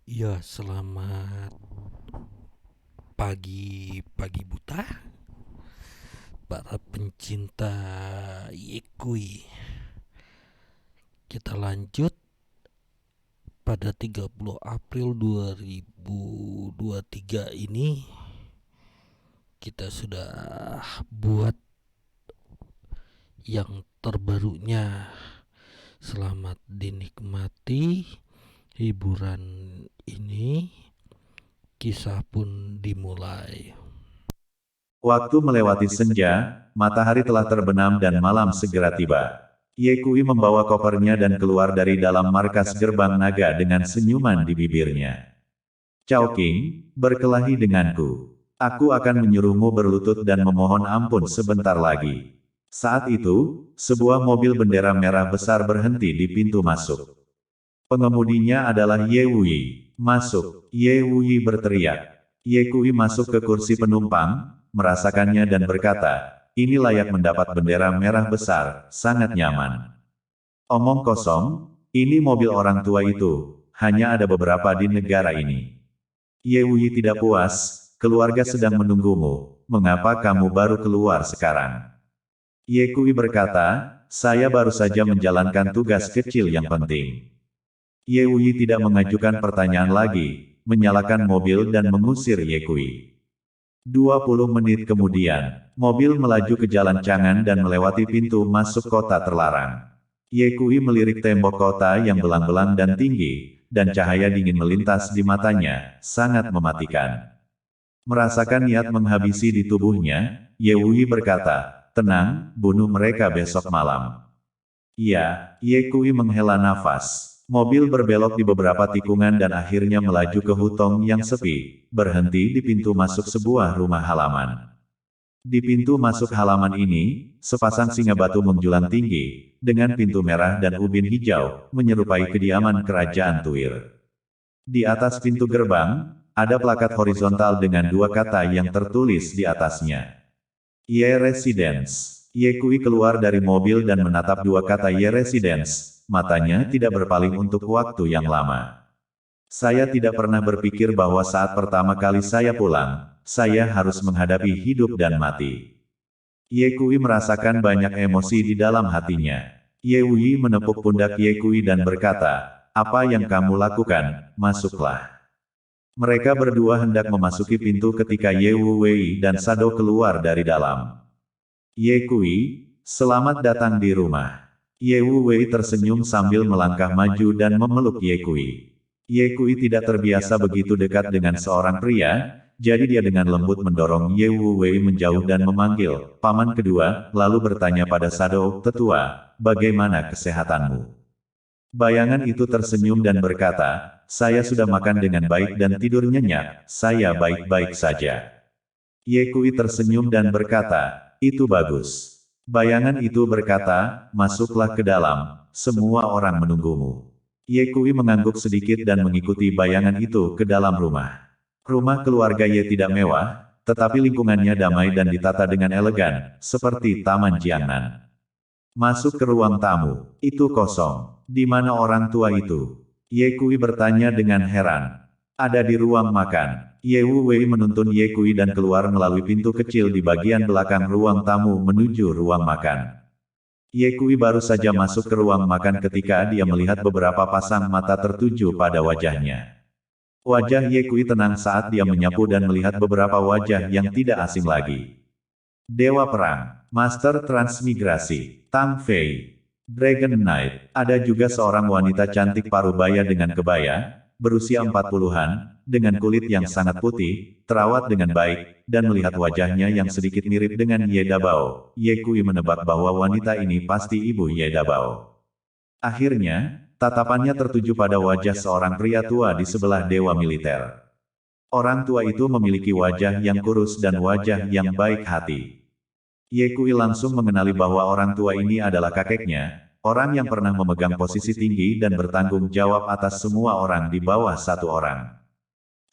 Ya, selamat pagi buta para pencinta Yekui. Kita lanjut pada 30 April 2023 ini kita sudah buat yang terbarunya. Selamat dinikmati hiburan ini. Kisah pun dimulai. Waktu melewati senja, matahari telah terbenam dan malam segera tiba. Ye Kui membawa kopernya dan keluar dari dalam markas gerbang naga dengan senyuman di bibirnya. Chao King, berkelahi denganku. Aku akan menyuruhmu berlutut dan memohon ampun sebentar lagi. Saat itu, sebuah mobil bendera merah besar berhenti di pintu masuk. Pengemudinya adalah Ye Wuyi. Masuk, Ye Wuyi berteriak. Ye Kui masuk ke kursi penumpang, merasakannya dan berkata, ini layak mendapat bendera merah besar, sangat nyaman. Omong kosong, ini mobil orang tua itu, hanya ada beberapa di negara ini. Ye Wuyi tidak puas, keluarga sedang menunggumu, mengapa kamu baru keluar sekarang? Ye Kui berkata, saya baru saja menjalankan tugas kecil yang penting. Ye Wuyi tidak mengajukan pertanyaan lagi, menyalakan mobil dan mengusir Ye Kui. 20 menit kemudian, mobil melaju ke jalan Chang'an dan melewati pintu masuk kota terlarang. Ye Kui melirik tembok kota yang belang-belang dan tinggi, dan cahaya dingin melintas di matanya, sangat mematikan. Merasakan niat menghabisi di tubuhnya, Ye Wuyi berkata, tenang, bunuh mereka besok malam. Iya, Ye Kui menghela nafas. Mobil berbelok di beberapa tikungan dan akhirnya melaju ke hutong yang sepi, berhenti di pintu masuk sebuah rumah halaman. Di pintu masuk halaman ini, sepasang singa batu menjulang tinggi, dengan pintu merah dan ubin hijau, menyerupai kediaman kerajaan Tuir. Di atas pintu gerbang, ada plakat horizontal dengan dua kata yang tertulis di atasnya. Ye Residence. Ye Kui keluar dari mobil dan menatap dua kata Ye Residence, matanya tidak berpaling untuk waktu yang lama. Saya tidak pernah berpikir bahwa saat pertama kali saya pulang, saya harus menghadapi hidup dan mati. Ye Kui merasakan banyak emosi di dalam hatinya. Ye Wuyi menepuk pundak Ye Kui dan berkata, apa yang kamu lakukan, masuklah. Mereka berdua hendak memasuki pintu ketika Ye Wu Wei dan Sado keluar dari dalam. Ye Kui, selamat datang di rumah. Ye Wu Wei tersenyum sambil melangkah maju dan memeluk Ye Kui. Ye Kui tidak terbiasa begitu dekat dengan seorang pria, jadi dia dengan lembut mendorong Ye Wu Wei menjauh dan memanggil, paman kedua, lalu bertanya pada Sado, tetua, bagaimana kesehatanmu? Bayangan itu tersenyum dan berkata, saya sudah makan dengan baik dan tidur nyenyak, saya baik-baik saja. Ye Kui tersenyum dan berkata, itu bagus. Bayangan itu berkata, masuklah ke dalam, semua orang menunggumu. Ye Kui mengangguk sedikit dan mengikuti bayangan itu ke dalam rumah. Rumah keluarga Ye tidak mewah, tetapi lingkungannya damai dan ditata dengan elegan, seperti Taman Jiangnan. Masuk ke ruang tamu, itu kosong. Di mana orang tua itu? Ye Kui bertanya dengan heran. Ada di ruang makan. Ye Wu Wei menuntun Ye Kui dan keluar melalui pintu kecil di bagian belakang ruang tamu menuju ruang makan. Ye Kui baru saja masuk ke ruang makan ketika dia melihat beberapa pasang mata tertuju pada wajahnya. Wajah Ye Kui tenang saat dia menyapu dan melihat beberapa wajah yang tidak asing lagi. Dewa Perang, Master Transmigrasi, Tang Fei, Dragon Knight, ada juga seorang wanita cantik parubaya dengan kebaya, berusia 40-an, dengan kulit yang sangat putih, terawat dengan baik, dan melihat wajahnya yang sedikit mirip dengan Ye Dabao. Ye Kui menebak bahwa wanita ini pasti ibu Ye Dabao. Akhirnya, tatapannya tertuju pada wajah seorang pria tua di sebelah dewa militer. Orang tua itu memiliki wajah yang kurus dan wajah yang baik hati. Ye Kui langsung mengenali bahwa orang tua ini adalah kakeknya, orang yang pernah memegang posisi tinggi dan bertanggung jawab atas semua orang di bawah satu orang.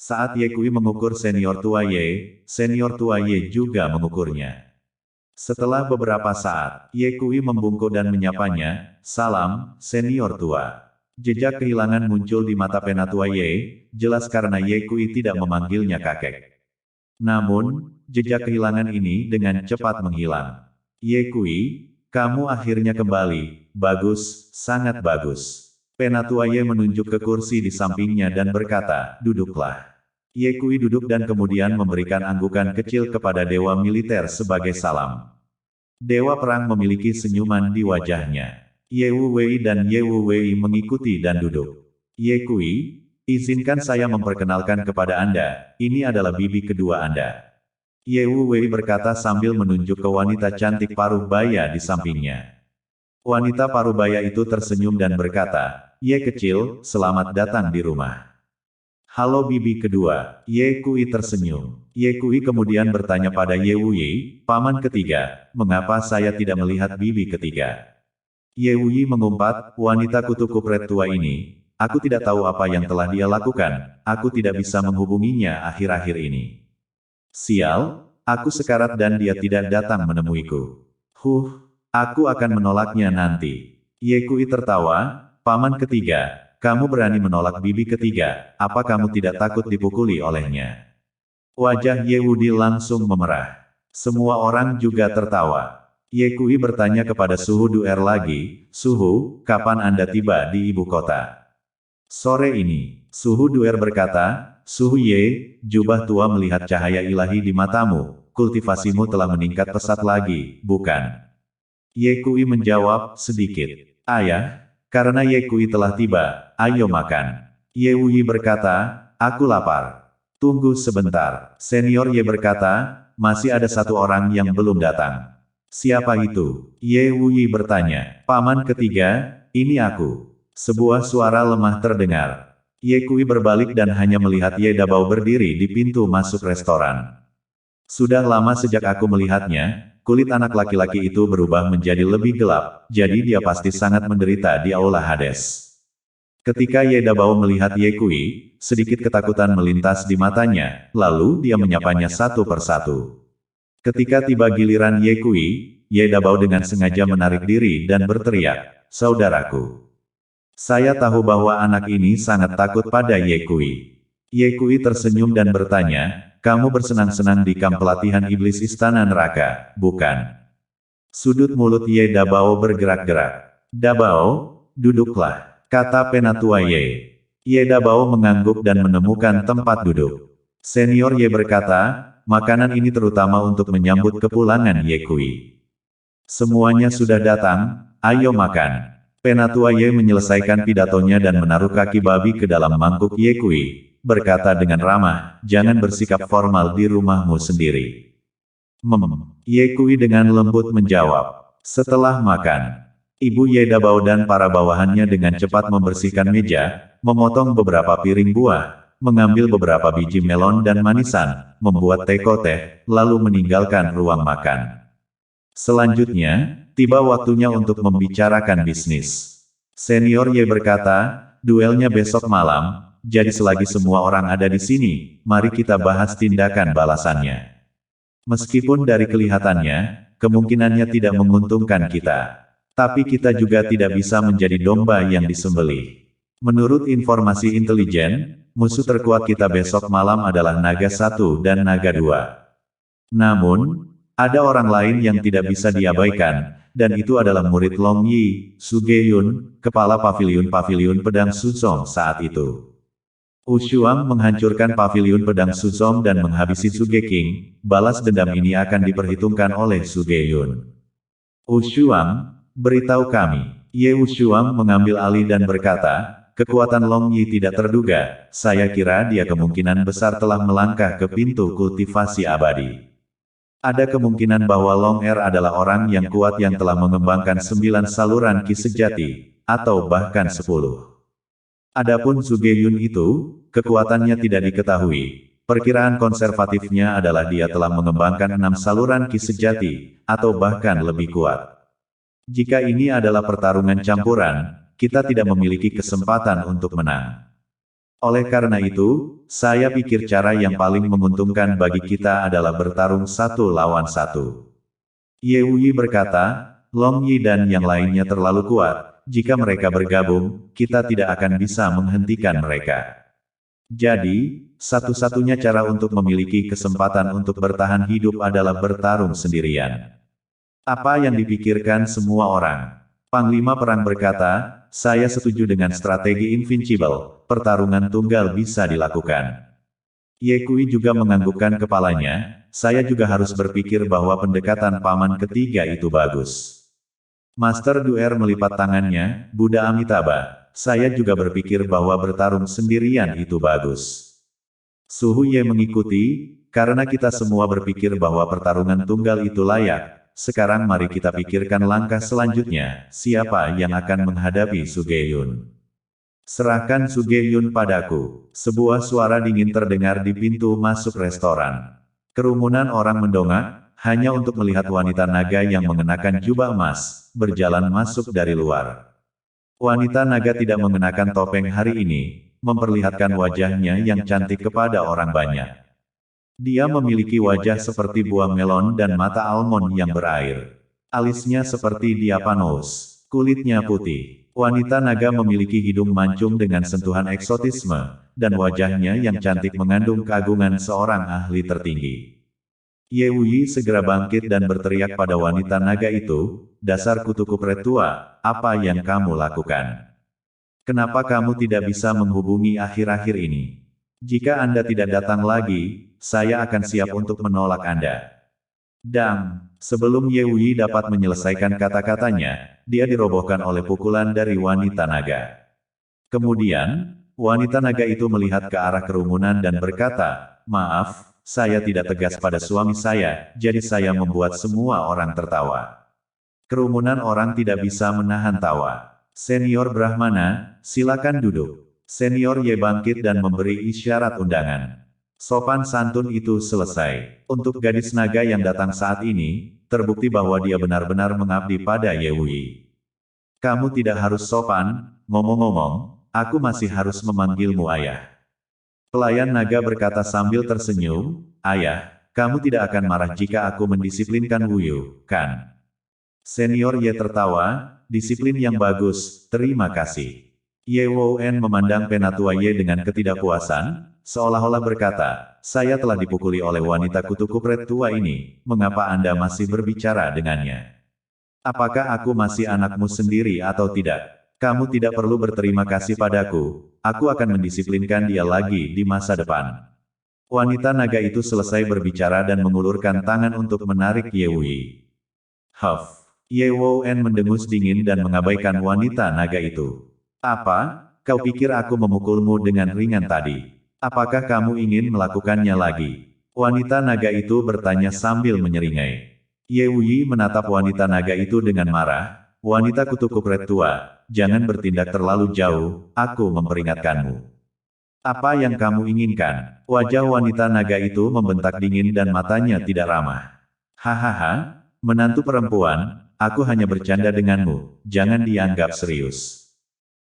Saat Ye Kui mengukur senior tua Ye juga mengukurnya. Setelah beberapa saat, Ye Kui membungkuk dan menyapanya, salam, senior tua. Jejak kehilangan muncul di mata Penatua Ye, jelas karena Ye Kui tidak memanggilnya kakek. Namun, jejak kehilangan ini dengan cepat menghilang. Ye Kui, kamu akhirnya kembali, bagus, sangat bagus. Penatua Ye menunjuk ke kursi di sampingnya dan berkata, duduklah. Ye Kui duduk dan kemudian memberikan anggukan kecil kepada dewa militer sebagai salam. Dewa perang memiliki senyuman di wajahnya. Ye Wu Wei dan Ye Wu Wei mengikuti dan duduk. Ye Kui, izinkan saya memperkenalkan kepada Anda, ini adalah bibi kedua Anda. Ye Wu Wei berkata sambil menunjuk ke wanita cantik paruh baya di sampingnya. Wanita paruh baya itu tersenyum dan berkata, Ye kecil, selamat datang di rumah. Halo bibi kedua, Ye Kui tersenyum. Ye Kui kemudian bertanya pada Ye Wu Yi, paman ketiga, mengapa saya tidak melihat bibi ketiga? Ye Wu Yi mengumpat, wanita kutu kupret tua ini, aku tidak tahu apa yang telah dia lakukan, aku tidak bisa menghubunginya akhir-akhir ini. Sial, aku sekarat dan dia tidak datang menemuiku. Aku akan menolaknya nanti. Ye Kui tertawa, paman ketiga, kamu berani menolak bibi ketiga, apa kamu tidak takut dipukuli olehnya? Wajah Ye Wudi langsung memerah. Semua orang juga tertawa. Ye Kui bertanya kepada Suhu Duer lagi, Suhu, kapan Anda tiba di ibu kota? Sore ini, Suhu Duer berkata, Suhu Ye, jubah tua melihat cahaya ilahi di matamu, kultivasimu telah meningkat pesat lagi, bukan? Ye Kui menjawab, sedikit. Ayah, karena Ye Kui telah tiba, ayo makan. Ye Wuyi berkata, aku lapar. Tunggu sebentar. Senior Ye berkata, masih ada satu orang yang belum datang. Siapa itu? Ye Wuyi bertanya. Paman ketiga, ini aku. Sebuah suara lemah terdengar. Ye Kui berbalik dan hanya melihat Ye Dabao berdiri di pintu masuk restoran. Sudah lama sejak aku melihatnya, kulit anak laki-laki itu berubah menjadi lebih gelap, jadi dia pasti sangat menderita di aula Hades. Ketika Ye Dabao melihat Ye Kui, sedikit ketakutan melintas di matanya, lalu dia menyapanya satu persatu. Ketika tiba giliran Ye Kui, Ye Dabao dengan sengaja menarik diri dan berteriak, saudaraku. Saya tahu bahwa anak ini sangat takut pada Ye Kui. Ye Kui tersenyum dan bertanya, kamu bersenang-senang di kamp pelatihan iblis istana neraka, bukan? Sudut mulut Ye Dabao bergerak-gerak. Dabao, duduklah, kata Penatua Ye. Ye Dabao mengangguk dan menemukan tempat duduk. Senior Ye berkata, makanan ini terutama untuk menyambut kepulangan Ye Kui. Semuanya sudah datang, ayo makan. Penatua Ye menyelesaikan pidatonya dan menaruh kaki babi ke dalam mangkuk Ye Kui. Berkata dengan ramah, jangan bersikap formal di rumahmu sendiri. Ye Kui dengan lembut menjawab. Setelah makan, Ibu Ye Dabao dan para bawahannya dengan cepat membersihkan meja, memotong beberapa piring buah, mengambil beberapa biji melon dan manisan, membuat teh, lalu meninggalkan ruang makan. Selanjutnya, tiba waktunya untuk membicarakan bisnis. Senior Ye berkata, duelnya besok malam. Jadi selagi semua orang ada di sini, mari kita bahas tindakan balasannya. Meskipun dari kelihatannya, kemungkinannya tidak menguntungkan kita. Tapi kita juga tidak bisa menjadi domba yang disembelih. Menurut informasi intelijen, musuh terkuat kita besok malam adalah Naga 1 dan Naga 2. Namun, ada orang lain yang tidak bisa diabaikan, dan itu adalah murid Long Yi, Sugeyun, kepala paviliun pedang Suzong saat itu. Ushuang menghancurkan paviliun pedang Suzong dan menghabisi Sugeking, balas dendam ini akan diperhitungkan oleh Sugeyun. Ushuang, beritahu kami. Ye Ushuang mengambil alih dan berkata, kekuatan Long Yi tidak terduga, saya kira dia kemungkinan besar telah melangkah ke pintu kultivasi abadi. Ada kemungkinan bahwa Long Er adalah orang yang kuat yang telah mengembangkan 9 saluran ki sejati, atau bahkan 10. Adapun Sugeyun itu, kekuatannya tidak diketahui. Perkiraan konservatifnya adalah dia telah mengembangkan 6 saluran ki sejati, atau bahkan lebih kuat. Jika ini adalah pertarungan campuran, kita tidak memiliki kesempatan untuk menang. Oleh karena itu, saya pikir cara yang paling menguntungkan bagi kita adalah bertarung 1 lawan 1. Ye Wuyi berkata, Long Yi dan yang lainnya terlalu kuat. jika mereka bergabung, kita tidak akan bisa menghentikan mereka. Jadi, satu-satunya cara untuk memiliki kesempatan untuk bertahan hidup adalah bertarung sendirian. Apa yang dipikirkan semua orang? Panglima Perang berkata, saya setuju dengan strategi Invincible, pertarungan tunggal bisa dilakukan. Ye Kui juga menganggukkan kepalanya, saya juga harus berpikir bahwa pendekatan paman ketiga itu bagus. Master Duer melipat tangannya, Buddha Amitabha, saya juga berpikir bahwa bertarung sendirian itu bagus. Suhu Ye mengikuti, karena kita semua berpikir bahwa pertarungan tunggal itu layak, sekarang mari kita pikirkan langkah selanjutnya, siapa yang akan menghadapi Sugeyun. Serahkan Sugeyun padaku. Sebuah suara dingin terdengar di pintu masuk restoran. Kerumunan orang mendongak, hanya untuk melihat wanita naga yang mengenakan jubah emas, berjalan masuk dari luar. Wanita naga tidak mengenakan topeng hari ini, memperlihatkan wajahnya yang cantik kepada orang banyak. Dia memiliki wajah seperti buah melon dan mata almond yang berair. Alisnya seperti diapanos, kulitnya putih. Wanita naga memiliki hidung mancung dengan sentuhan eksotisme, dan wajahnya yang cantik mengandung keagungan seorang ahli tertinggi. Ye Wuyi segera bangkit dan berteriak pada wanita naga itu, dasar kutu kupret tua, apa yang kamu lakukan? Kenapa kamu tidak bisa menghubungi akhir-akhir ini? Jika Anda tidak datang lagi, saya akan siap untuk menolak Anda. Dang, sebelum Ye Wuyi dapat menyelesaikan kata-katanya, dia dirobohkan oleh pukulan dari wanita naga. Kemudian, wanita naga itu melihat ke arah kerumunan dan berkata, maaf, saya tidak tegas pada suami saya, jadi saya membuat semua orang tertawa. Kerumunan orang tidak bisa menahan tawa. Senior Brahmana, silakan duduk. Senior Ye bangkit dan memberi isyarat undangan. Sopan santun itu selesai. Untuk gadis naga yang datang saat ini, terbukti bahwa dia benar-benar mengabdi pada Ye Wuyi. Kamu tidak harus sopan, ngomong-ngomong, aku masih harus memanggilmu ayah. Pelayan naga berkata sambil tersenyum, ayah, kamu tidak akan marah jika aku mendisiplinkan Wuyu, kan? Senior Ye tertawa, disiplin yang bagus, terima kasih. Ye Wouen memandang penatua Ye dengan ketidakpuasan, seolah-olah berkata, saya telah dipukuli oleh wanita kutu kupret tua ini, mengapa Anda masih berbicara dengannya? Apakah aku masih anakmu sendiri atau tidak? Kamu tidak perlu berterima kasih padaku, aku akan mendisiplinkan dia lagi di masa depan. Wanita naga itu selesai berbicara dan mengulurkan tangan untuk menarik Ye Wuyi. Huff. Ye Wouen mendengus dingin dan mengabaikan wanita naga itu. Apa? Kau pikir aku memukulmu dengan ringan tadi? Apakah kamu ingin melakukannya lagi? Wanita naga itu bertanya sambil menyeringai. Ye Wuyi menatap wanita naga itu dengan marah. Wanita kutu kupret tua, jangan bertindak terlalu jauh, aku memperingatkanmu. Apa yang kamu inginkan? Wajah wanita naga itu membentak dingin dan matanya tidak ramah. Hahaha, menantu perempuan, aku hanya bercanda denganmu, jangan dianggap serius.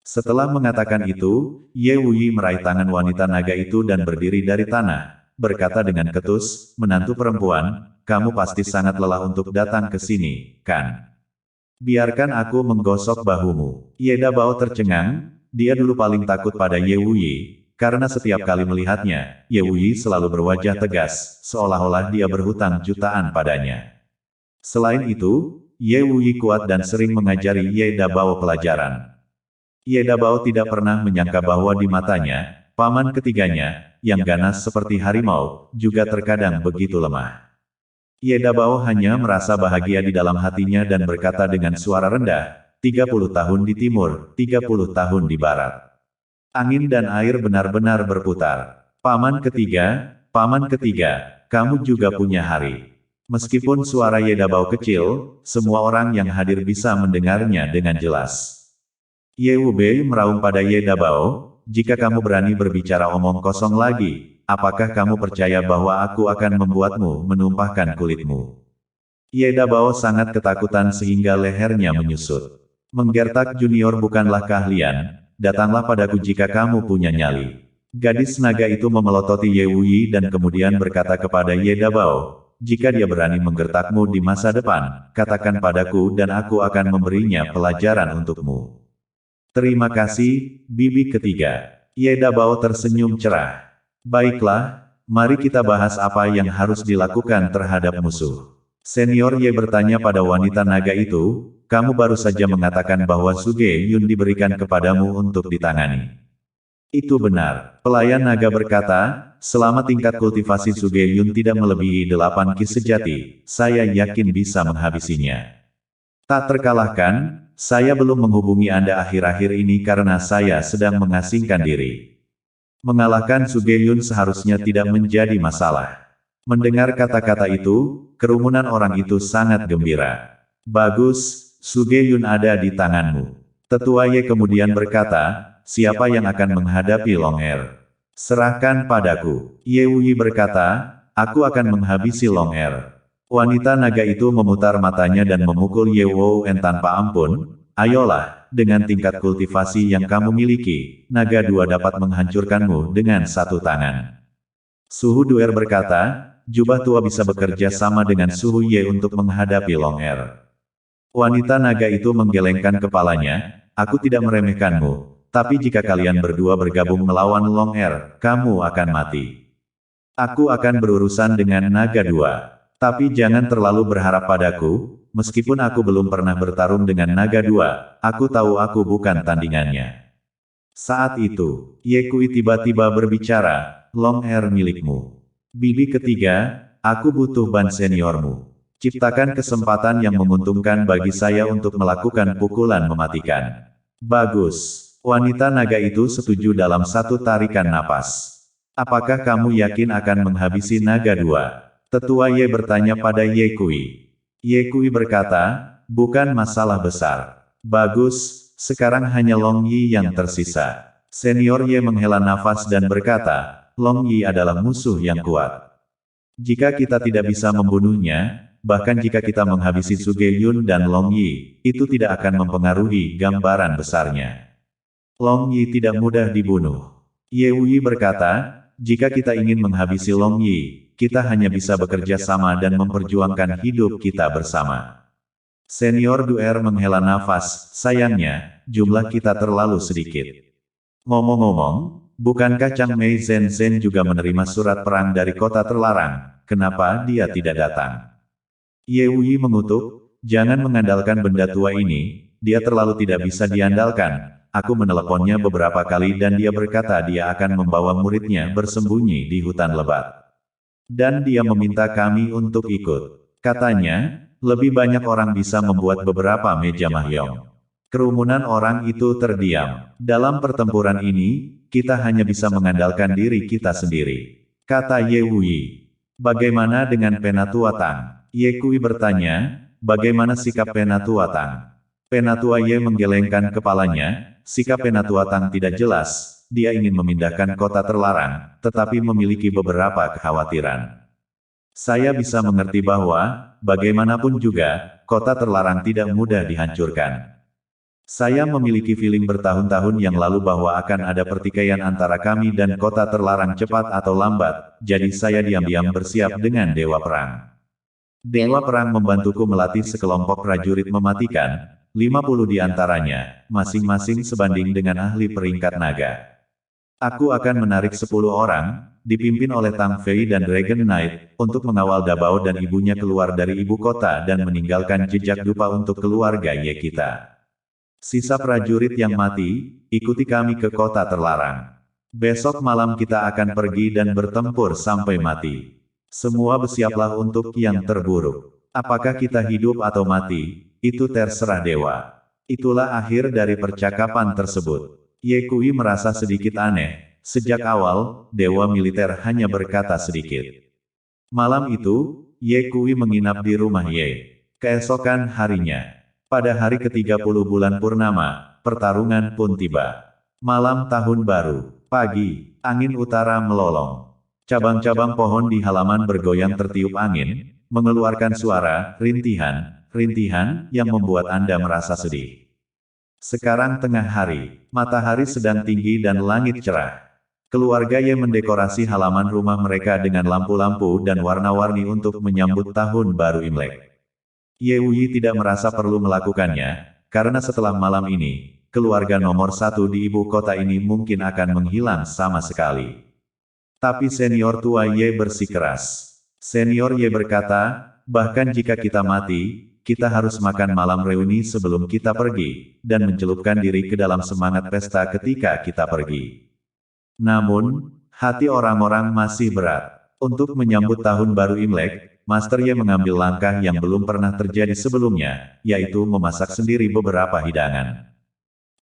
Setelah mengatakan itu, Ye Wuyi meraih tangan wanita naga itu dan berdiri dari tanah, berkata dengan ketus, menantu perempuan, kamu pasti sangat lelah untuk datang ke sini, kan? Biarkan aku menggosok bahumu. Ye Dabao tercengang, dia dulu paling takut pada Ye Wuyi, karena setiap kali melihatnya, Ye Wuyi selalu berwajah tegas, seolah-olah dia berhutang jutaan padanya. Selain itu, Ye Wuyi kuat dan sering mengajari Ye Dabao pelajaran. Ye Dabao tidak pernah menyangka bahwa di matanya, paman ketiganya, yang ganas seperti harimau, juga terkadang begitu lemah. Ye Dabao hanya merasa bahagia di dalam hatinya dan berkata dengan suara rendah, 30 tahun di timur, 30 tahun di barat. Angin dan air benar-benar berputar. Paman ketiga, kamu juga punya hari. Meskipun suara Ye Dabao kecil, semua orang yang hadir bisa mendengarnya dengan jelas. Ye Wubei meraung pada Ye Dabao, jika kamu berani berbicara omong kosong lagi, apakah kamu percaya bahwa aku akan membuatmu menumpahkan kulitmu? Ye Dabao sangat ketakutan sehingga lehernya menyusut. Menggertak junior bukanlah keahlian, datanglah padaku jika kamu punya nyali. Gadis naga itu memelototi Ye Wuyi dan kemudian berkata kepada Ye Dabao, jika dia berani menggertakmu di masa depan, katakan padaku dan aku akan memberinya pelajaran untukmu. Terima kasih, bibi ketiga. Ye Dabao tersenyum cerah. Baiklah, mari kita bahas apa yang harus dilakukan terhadap musuh. Senior Ye bertanya pada wanita naga itu, kamu baru saja mengatakan bahwa Suge Yun diberikan kepadamu untuk ditangani. Itu benar. Pelayan naga berkata, selama tingkat kultivasi Suge Yun tidak melebihi 8 ki sejati, saya yakin bisa menghabisinya. Tak terkalahkan, saya belum menghubungi Anda akhir-akhir ini karena saya sedang mengasingkan diri. Mengalahkan Suge Yun seharusnya tidak menjadi masalah. Mendengar kata-kata itu, kerumunan orang itu sangat gembira. Bagus, Suge Yun ada di tanganmu. Tetua Ye kemudian berkata, siapa yang akan menghadapi Long Er? Serahkan padaku. Ye Wuyi berkata, aku akan menghabisi Long Er. Wanita naga itu memutar matanya dan memukul Ye Wou En tanpa ampun. Ayolah, dengan tingkat kultivasi yang kamu miliki, naga dua dapat menghancurkanmu dengan satu tangan. Suhu Duer berkata, jubah tua bisa bekerja sama dengan Suhu Ye untuk menghadapi Long Er. Wanita naga itu menggelengkan kepalanya, aku tidak meremehkanmu, tapi jika kalian berdua bergabung melawan Long Er, kamu akan mati. Aku akan berurusan dengan naga dua. Tapi jangan terlalu berharap padaku, meskipun aku belum pernah bertarung dengan naga dua, aku tahu aku bukan tandingannya. Saat itu, Ye Kui tiba-tiba berbicara, Long Er milikmu. Bibi ketiga, aku butuh ban seniormu. Ciptakan kesempatan yang menguntungkan bagi saya untuk melakukan pukulan mematikan. Bagus. Wanita naga itu setuju dalam satu tarikan napas. Apakah kamu yakin akan menghabisi naga dua? Tetua Ye bertanya pada Ye Kui. Ye Kui berkata, bukan masalah besar. Bagus, sekarang hanya Long Yi yang tersisa. Senior Ye menghela nafas dan berkata, Long Yi adalah musuh yang kuat. Jika kita tidak bisa membunuhnya, bahkan jika kita menghabisi Suge Yun dan Long Yi, itu tidak akan mempengaruhi gambaran besarnya. Long Yi tidak mudah dibunuh. Ye Wuyi berkata, jika kita ingin menghabisi Long Yi, kita hanya bisa bekerja sama dan memperjuangkan hidup kita bersama. Senior Duer menghela nafas, sayangnya, jumlah kita terlalu sedikit. Ngomong-ngomong, bukankah Chang Mei Zhen Zhen juga menerima surat perang dari kota terlarang, kenapa dia tidak datang? Ye Wuyi mengutuk, jangan mengandalkan benda tua ini, dia terlalu tidak bisa diandalkan. Aku meneleponnya beberapa kali dan dia berkata dia akan membawa muridnya bersembunyi di hutan lebat. Dan dia meminta kami untuk ikut. Katanya, lebih banyak orang bisa membuat beberapa meja mahyong. Kerumunan orang itu terdiam. Dalam pertempuran ini, kita hanya bisa mengandalkan diri kita sendiri. Kata Ye Wuyi. Bagaimana dengan Penatua Tang? Ye Kui bertanya, bagaimana sikap Penatua Tang? Penatua Ye menggelengkan kepalanya, sikap Penatua Tang tidak jelas. Dia ingin memindahkan kota terlarang, tetapi memiliki beberapa kekhawatiran. Saya bisa mengerti bahwa, bagaimanapun juga, kota terlarang tidak mudah dihancurkan. Saya memiliki feeling bertahun-tahun yang lalu bahwa akan ada pertikaian antara kami dan kota terlarang cepat atau lambat, jadi saya diam-diam bersiap dengan Dewa Perang. Dewa Perang membantuku melatih sekelompok prajurit mematikan, 50 di antaranya, masing-masing sebanding dengan ahli peringkat naga. Aku akan menarik 10 orang, dipimpin oleh Tang Fei dan Dragon Knight, untuk mengawal Dabao dan ibunya keluar dari ibu kota dan meninggalkan jejak dupa untuk keluarga Ye kita. Sisa prajurit yang mati, ikuti kami ke kota terlarang. Besok malam kita akan pergi dan bertempur sampai mati. Semua bersiaplah untuk yang terburuk. Apakah kita hidup atau mati, itu terserah dewa. Itulah akhir dari percakapan tersebut. Ye Kui merasa sedikit aneh. Sejak awal, dewa militer hanya berkata sedikit. Malam itu, Ye Kui menginap di rumah Ye. Keesokan harinya, pada hari ke-30 bulan purnama, pertarungan pun tiba. Malam tahun baru, pagi, angin utara melolong. Cabang-cabang pohon di halaman bergoyang tertiup angin, mengeluarkan suara rintihan yang membuat Anda merasa sedih. Sekarang tengah hari, matahari sedang tinggi dan langit cerah. Keluarga Ye mendekorasi halaman rumah mereka dengan lampu-lampu dan warna-warni untuk menyambut tahun baru Imlek. Ye Wuyi tidak merasa perlu melakukannya, karena setelah malam ini, keluarga nomor satu di ibu kota ini mungkin akan menghilang sama sekali. Tapi senior tua Ye bersikeras. Senior Ye berkata, bahkan jika kita mati, kita harus makan malam reuni sebelum kita pergi, dan mencelupkan diri ke dalam semangat pesta ketika kita pergi. Namun, hati orang-orang masih berat. Untuk menyambut tahun baru Imlek, Master Ye mengambil langkah yang belum pernah terjadi sebelumnya, yaitu memasak sendiri beberapa hidangan.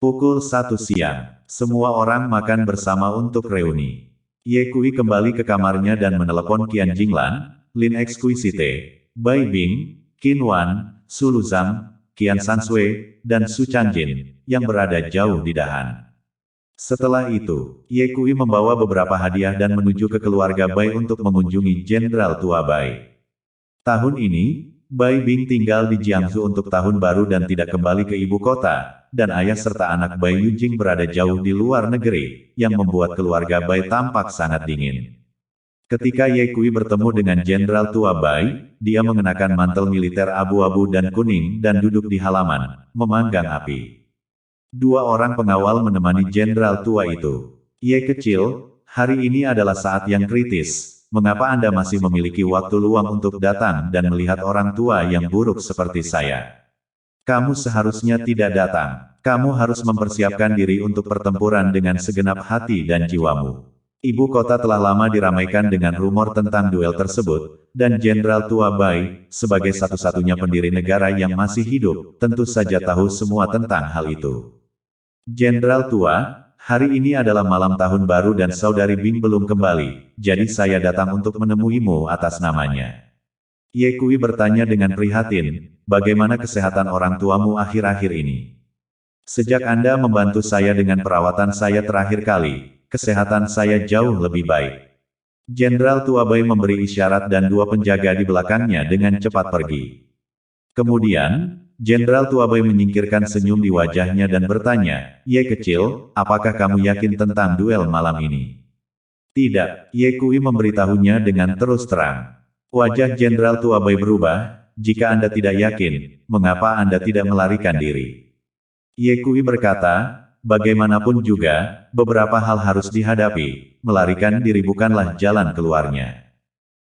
Pukul 1 siang, semua orang makan bersama untuk reuni. Ye Kui kembali ke kamarnya dan menelepon Qian Jinglan, Lin Exquisite, Bai Bing, Qin Wan, Su Luzang, Qian Sansui, dan Su Changjin, yang berada jauh di dahan. Setelah itu, Ye Kui membawa beberapa hadiah dan menuju ke keluarga Bai untuk mengunjungi Jenderal Tua Bai. Tahun ini, Bai Bing tinggal di Jiangsu untuk tahun baru dan tidak kembali ke ibu kota, dan ayah serta anak Bai Yujing berada jauh di luar negeri, yang membuat keluarga Bai tampak sangat dingin. Ketika Ye Kui bertemu dengan Jenderal Tua Bai, dia mengenakan mantel militer abu-abu dan kuning dan duduk di halaman, memanggang api. Dua orang pengawal menemani Jenderal tua itu. Ye kecil, hari ini adalah saat yang kritis. Mengapa Anda masih memiliki waktu luang untuk datang dan melihat orang tua yang buruk seperti saya? Kamu seharusnya tidak datang. Kamu harus mempersiapkan diri untuk pertempuran dengan segenap hati dan jiwamu. Ibu kota telah lama diramaikan dengan rumor tentang duel tersebut, dan Jenderal Tua Bai, sebagai satu-satunya pendiri negara yang masih hidup, tentu saja tahu semua tentang hal itu. Jenderal Tua, hari ini adalah malam tahun baru dan saudari Bing belum kembali, jadi saya datang untuk menemuimu atas namanya. Ye Kui bertanya dengan prihatin, bagaimana kesehatan orang tuamu akhir-akhir ini? Sejak Anda membantu saya dengan perawatan saya terakhir kali, kesehatan saya jauh lebih baik. Jenderal Tua Bai memberi isyarat dan dua penjaga di belakangnya dengan cepat pergi. Kemudian, Jenderal Tua Bai menyingkirkan senyum di wajahnya dan bertanya, Ye kecil, apakah kamu yakin tentang duel malam ini? Tidak, Ye Kui memberitahunya dengan terus terang. Wajah Jenderal Tua Bai berubah, jika Anda tidak yakin, mengapa Anda tidak melarikan diri? Ye Kui berkata, bagaimanapun juga, beberapa hal harus dihadapi, melarikan diri bukanlah jalan keluarnya.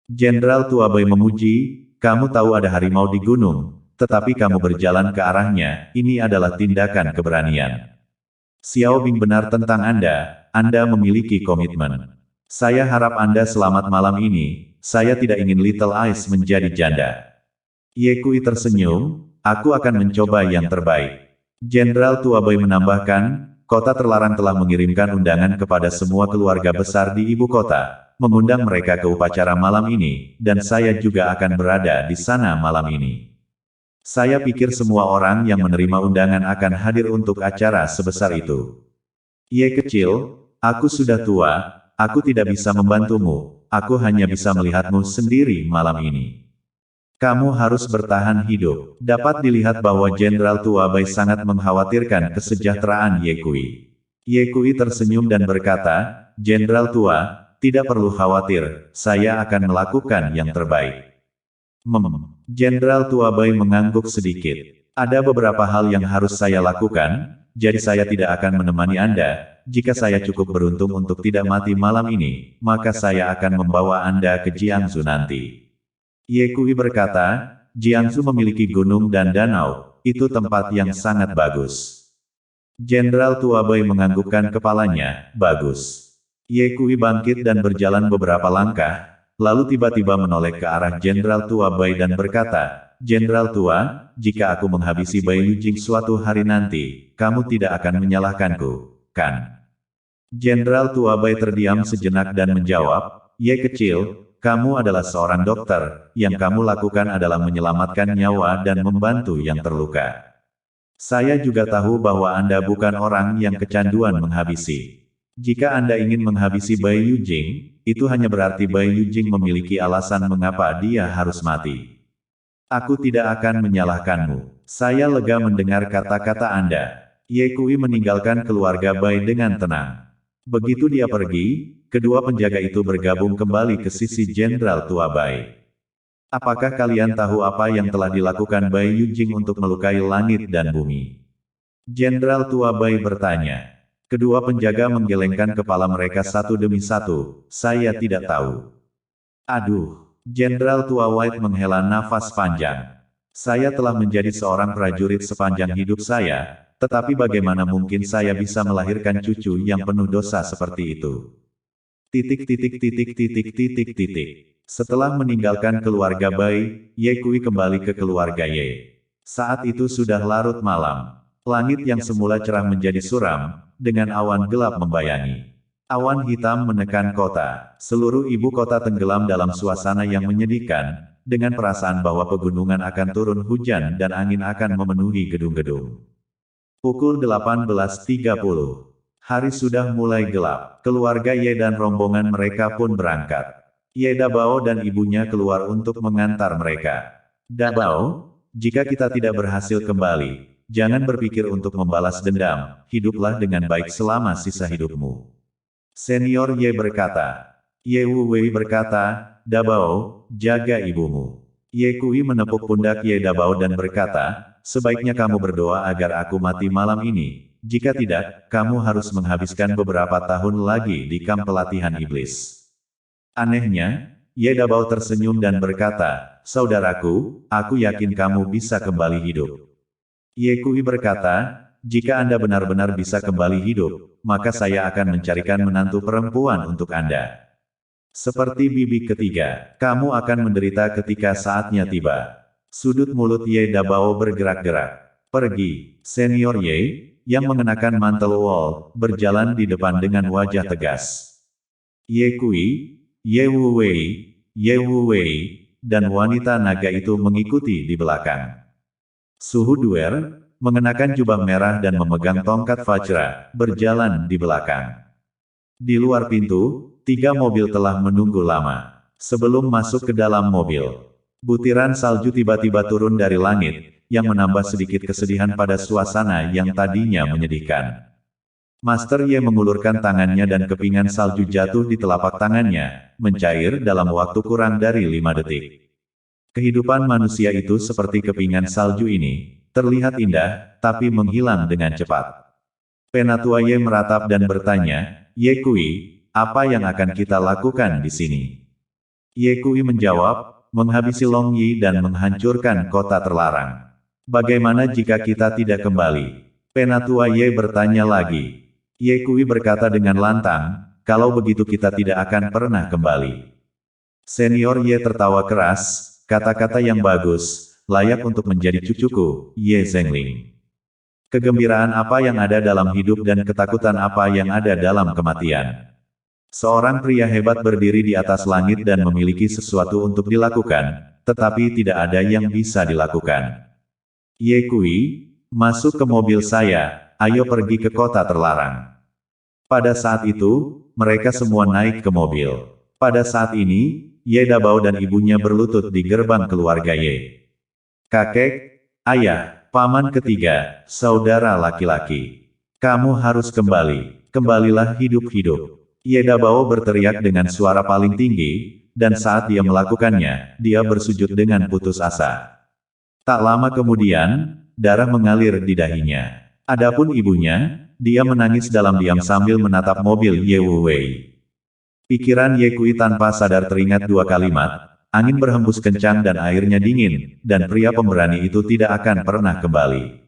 Jenderal Tua Bai memuji, kamu tahu ada harimau di gunung, tetapi kamu berjalan ke arahnya, ini adalah tindakan keberanian. Xiao Bing benar tentang Anda memiliki komitmen. Saya harap Anda selamat malam ini, saya tidak ingin Little Ice menjadi janda. Ye Kui tersenyum, aku akan mencoba yang terbaik. Jenderal Tua Bai menambahkan, kota terlarang telah mengirimkan undangan kepada semua keluarga besar di ibu kota, mengundang mereka ke upacara malam ini, dan saya juga akan berada di sana malam ini. Saya pikir semua orang yang menerima undangan akan hadir untuk acara sebesar itu. Ye kecil, aku sudah tua, aku tidak bisa membantumu, aku hanya bisa melihatmu sendiri malam ini. Kamu harus bertahan hidup. Dapat dilihat bahwa Jenderal Tua Bai sangat mengkhawatirkan kesejahteraan Ye Kui. Ye Kui tersenyum dan berkata, Jenderal Tua, tidak perlu khawatir, saya akan melakukan yang terbaik. Jenderal Tua Bai mengangguk sedikit. Ada beberapa hal yang harus saya lakukan, jadi saya tidak akan menemani Anda. Jika saya cukup beruntung untuk tidak mati malam ini, maka saya akan membawa Anda ke Jiangsu nanti. Ye Kui berkata, Jiangsu memiliki gunung dan danau, itu tempat yang sangat bagus. Jenderal Tua Bai menganggukkan kepalanya, bagus. Ye Kui bangkit dan berjalan beberapa langkah, lalu tiba-tiba menoleh ke arah Jenderal Tua Bai dan berkata, Jenderal Tua, jika aku menghabisi Bai Yujing suatu hari nanti, kamu tidak akan menyalahkanku, kan? Jenderal Tua Bai terdiam sejenak dan menjawab, Ye kecil, kamu adalah seorang dokter, yang kamu lakukan adalah menyelamatkan nyawa dan membantu yang terluka. Saya juga tahu bahwa Anda bukan orang yang kecanduan menghabisi. Jika Anda ingin menghabisi Bai Yujing, itu hanya berarti Bai Yujing memiliki alasan mengapa dia harus mati. Aku tidak akan menyalahkanmu. Saya lega mendengar kata-kata Anda. Ye Kui meninggalkan keluarga Bai dengan tenang. Begitu dia pergi, kedua penjaga itu bergabung kembali ke sisi Jenderal Tua Bai. Apakah kalian tahu apa yang telah dilakukan Bai Yujing untuk melukai langit dan bumi? Jenderal Tua Bai bertanya. Kedua penjaga menggelengkan kepala mereka satu demi satu. Saya tidak tahu. Aduh. Jenderal Tua White menghela nafas panjang. Saya telah menjadi seorang prajurit sepanjang hidup saya, tetapi bagaimana mungkin saya bisa melahirkan cucu yang penuh dosa seperti itu? Titik titik titik titik titik titik. Setelah meninggalkan keluarga Bai, Ye Kui kembali ke keluarga Ye. Saat itu sudah larut malam. Langit yang semula cerah menjadi suram, dengan awan gelap membayangi. Awan hitam menekan kota. Seluruh ibu kota tenggelam dalam suasana yang menyedihkan, dengan perasaan bahwa pegunungan akan turun hujan dan angin akan memenuhi gedung-gedung. Pukul 18.30. Hari sudah mulai gelap. Keluarga Ye dan rombongan mereka pun berangkat. Ye Dabao dan ibunya keluar untuk mengantar mereka. Dabao, jika kita tidak berhasil kembali, jangan berpikir untuk membalas dendam, hiduplah dengan baik selama sisa hidupmu. Senior Ye berkata. Ye Wu Wei berkata, Dabao, jaga ibumu. Ye Kui menepuk pundak Ye Dabao dan berkata, sebaiknya kamu berdoa agar aku mati malam ini. Jika tidak, kamu harus menghabiskan beberapa tahun lagi di kamp pelatihan iblis. Anehnya, Ye Dabao tersenyum dan berkata, saudaraku, aku yakin kamu bisa kembali hidup. Ye Kui berkata, jika Anda benar-benar bisa kembali hidup, maka saya akan mencarikan menantu perempuan untuk Anda. Seperti bibi ketiga, kamu akan menderita ketika saatnya tiba. Sudut mulut Ye Dabao bergerak-gerak. Pergi, senior Ye, yang mengenakan mantel wol, berjalan di depan dengan wajah tegas. Ye Kui, Ye Wu Wei, dan wanita naga itu mengikuti di belakang. Suhu Duer, mengenakan jubah merah dan memegang tongkat Vajra, berjalan di belakang. Di luar pintu, 3 mobil telah menunggu lama. Sebelum masuk ke dalam mobil, butiran salju tiba-tiba turun dari langit, yang menambah sedikit kesedihan pada suasana yang tadinya menyedihkan. Master Ye mengulurkan tangannya dan kepingan salju jatuh di telapak tangannya, mencair dalam waktu kurang dari 5 detik. Kehidupan manusia itu seperti kepingan salju ini, terlihat indah, tapi menghilang dengan cepat. Penatua Ye meratap dan bertanya, Ye Kui, apa yang akan kita lakukan di sini? Ye Kui menjawab, menghabisi Long Yi dan menghancurkan kota terlarang. Bagaimana jika kita tidak kembali? Penatua Ye bertanya lagi. Ye Kui berkata dengan lantang, kalau begitu kita tidak akan pernah kembali. Senior Ye tertawa keras, kata-kata yang bagus, layak untuk menjadi cucuku, Ye Zhengling. Kegembiraan apa yang ada dalam hidup dan ketakutan apa yang ada dalam kematian. Seorang pria hebat berdiri di atas langit dan memiliki sesuatu untuk dilakukan, tetapi tidak ada yang bisa dilakukan. Ye Kui, masuk ke mobil saya, ayo pergi ke kota terlarang. Pada saat itu, mereka semua naik ke mobil. Pada saat ini, Ye Dabao dan ibunya berlutut di gerbang keluarga Ye. Kakek, ayah, paman ketiga, saudara laki-laki. Kamu harus kembali, kembalilah hidup-hidup. Ye Dabao berteriak dengan suara paling tinggi, dan saat dia melakukannya, dia bersujud dengan putus asa. Tak lama kemudian, darah mengalir di dahinya. Adapun ibunya, dia menangis dalam diam sambil menatap mobil Ye Wu Wei. Pikiran Ye Kui tanpa sadar teringat 2 kalimat, angin berhembus kencang dan airnya dingin, dan pria pemberani itu tidak akan pernah kembali.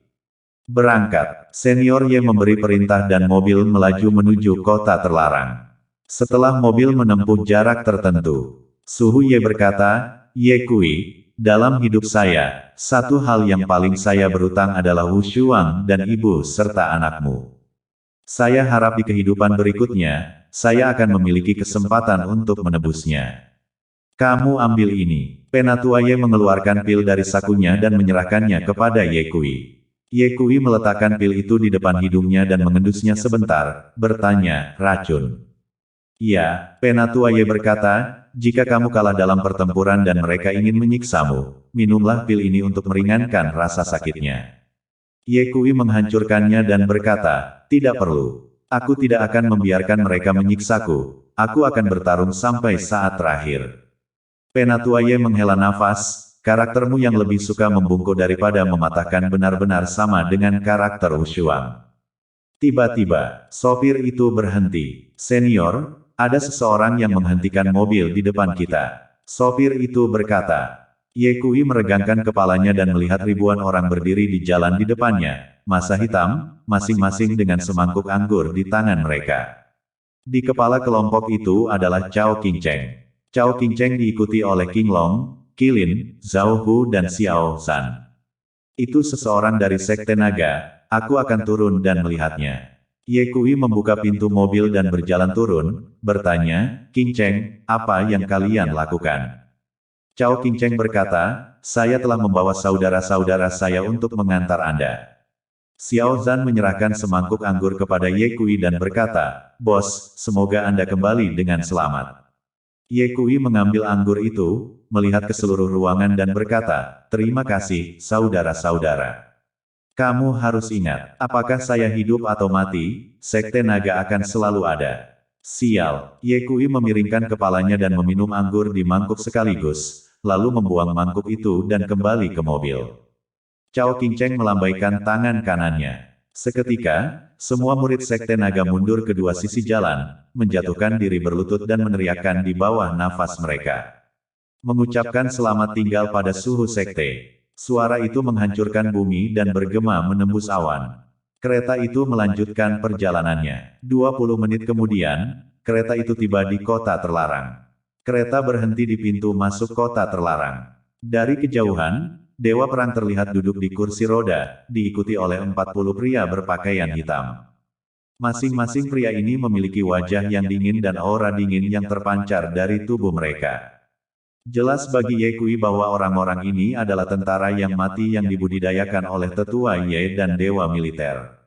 Berangkat, senior Ye memberi perintah dan mobil melaju menuju kota terlarang. Setelah mobil menempuh jarak tertentu, Suhu Ye berkata, Ye Kui, dalam hidup saya, satu hal yang paling saya berutang adalah Wu Shuang dan ibu serta anakmu. Saya harap di kehidupan berikutnya, saya akan memiliki kesempatan untuk menebusnya. Kamu ambil ini. Penatua Ye mengeluarkan pil dari sakunya dan menyerahkannya kepada Ye Kui. Ye Kui meletakkan pil itu di depan hidungnya dan mengendusnya sebentar, bertanya, racun. Iya, Penatua Ye berkata, jika kamu kalah dalam pertempuran dan mereka ingin menyiksamu, minumlah pil ini untuk meringankan rasa sakitnya. Ye Kui menghancurkannya dan berkata, tidak perlu. Aku tidak akan membiarkan mereka menyiksaku, aku akan bertarung sampai saat terakhir. Penatua Ye menghela nafas, Karaktermu yang lebih suka membungkuk daripada mematahkan benar-benar sama dengan karakter Wushuang. Tiba-tiba, sopir itu berhenti. Senior, ada seseorang yang menghentikan mobil di depan kita. Sopir itu berkata. Ye Kui meregangkan kepalanya dan melihat ribuan orang berdiri di jalan di depannya. Masa hitam, masing-masing dengan semangkuk anggur di tangan mereka. Di kepala kelompok itu adalah Cao Qingcheng. Cao Qingcheng diikuti oleh King Long, Qilin, Zhao Hu dan Xiao Zhan. Itu seseorang dari Sekte Naga, aku akan turun dan melihatnya. Ye Kui membuka pintu mobil dan berjalan turun, bertanya, Qingcheng, apa yang kalian lakukan? Cao Qingcheng berkata, saya telah membawa saudara-saudara saya untuk mengantar Anda. Xiao Zhan menyerahkan semangkuk anggur kepada Ye Kui dan berkata, Bos, semoga Anda kembali dengan selamat. Ye Kui mengambil anggur itu, melihat ke seluruh ruangan dan berkata, terima kasih, saudara-saudara. Kamu harus ingat, apakah saya hidup atau mati, Sekte Naga akan selalu ada. Sial, Ye Kui memiringkan kepalanya dan meminum anggur di mangkuk sekaligus, lalu membuang mangkuk itu dan kembali ke mobil. Cao Qingcheng melambaikan tangan kanannya. Seketika, semua murid Sekte Naga mundur ke dua sisi jalan, menjatuhkan diri berlutut dan meneriakkan di bawah nafas mereka. Mengucapkan selamat tinggal pada suhu sekte. Suara itu menghancurkan bumi dan bergema menembus awan. Kereta itu melanjutkan perjalanannya. 20 menit kemudian, kereta itu tiba di kota terlarang. Kereta berhenti di pintu masuk kota terlarang. Dari kejauhan, Dewa Perang terlihat duduk di kursi roda, diikuti oleh 40 pria berpakaian hitam. Masing-masing pria ini memiliki wajah yang dingin dan aura dingin yang terpancar dari tubuh mereka. Jelas bagi Ye Kui bahwa orang-orang ini adalah tentara yang mati yang dibudidayakan oleh tetua Ye dan Dewa Militer.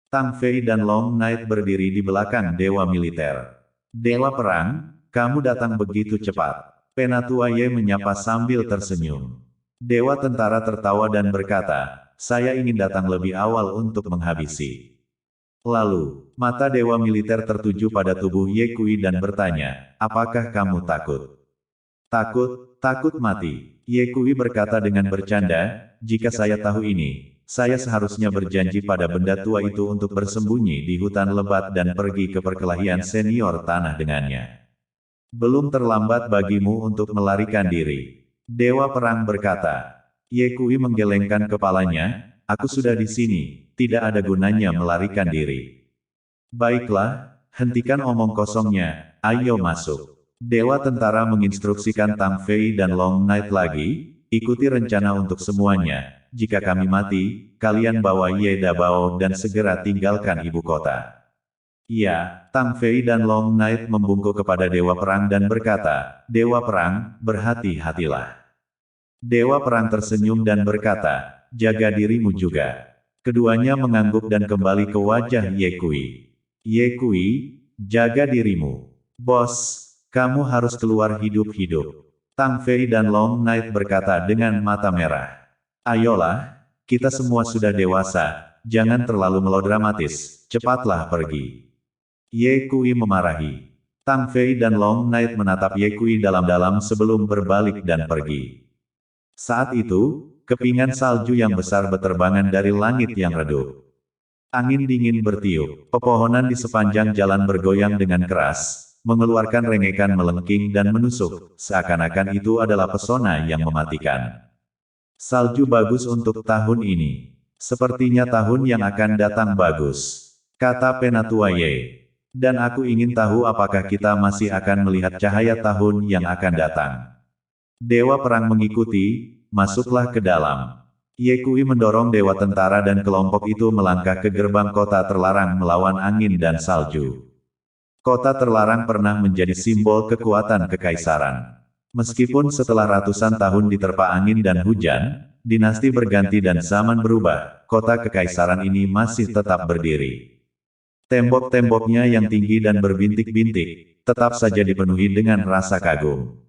Tang Fei dan Long Knight berdiri di belakang Dewa Militer. Dewa Perang, kamu datang begitu cepat. Penatua Ye menyapa sambil tersenyum. Dewa Tentara tertawa dan berkata, saya ingin datang lebih awal untuk menghabisi. Lalu, mata Dewa Militer tertuju pada tubuh Ye Kui dan bertanya, apakah kamu takut? Takut mati. Ye Kui berkata dengan bercanda, jika saya tahu ini, saya seharusnya berjanji pada benda tua itu untuk bersembunyi di hutan lebat dan pergi ke perkelahian senior tanah dengannya. Belum terlambat bagimu untuk melarikan diri. Dewa Perang berkata. Ye Kui menggelengkan kepalanya, aku sudah di sini, tidak ada gunanya melarikan diri. Baiklah, hentikan omong kosongnya, ayo masuk. Dewa Tentara menginstruksikan Tang Fei dan Long Knight lagi, ikuti rencana untuk semuanya, jika kami mati, kalian bawa Ye Dabao dan segera tinggalkan ibu kota. Ya, Tang Fei dan Long Knight membungkuk kepada Dewa Perang dan berkata, Dewa Perang, berhati-hatilah. Dewa Perang tersenyum dan berkata, jaga dirimu juga. Keduanya mengangguk dan kembali ke wajah Ye Kui. Ye Kui, jaga dirimu. Bos, kamu harus keluar hidup-hidup. Tang Fei dan Long Knight berkata dengan mata merah. Ayolah, kita semua sudah dewasa, jangan terlalu melodramatis, cepatlah pergi. Ye Kui memarahi. Tang Fei dan Long Knight menatap Ye Kui dalam-dalam sebelum berbalik dan pergi. Saat itu, kepingan salju yang besar berterbangan dari langit yang redup. Angin dingin bertiup, pepohonan di sepanjang jalan bergoyang dengan keras, mengeluarkan rengekan melengking dan menusuk, seakan-akan itu adalah pesona yang mematikan. Salju bagus untuk tahun ini. Sepertinya tahun yang akan datang bagus, kata Penatua Ye. Dan aku ingin tahu apakah kita masih akan melihat cahaya tahun yang akan datang. Dewa Perang mengikuti, masuklah ke dalam. Ye Kui mendorong Dewa Tentara dan kelompok itu melangkah ke gerbang kota terlarang melawan angin dan salju. Kota terlarang pernah menjadi simbol kekuatan kekaisaran. Meskipun setelah ratusan tahun diterpa angin dan hujan, dinasti berganti dan zaman berubah, kota kekaisaran ini masih tetap berdiri. Tembok-temboknya yang tinggi dan berbintik-bintik, tetap saja dipenuhi dengan rasa kagum.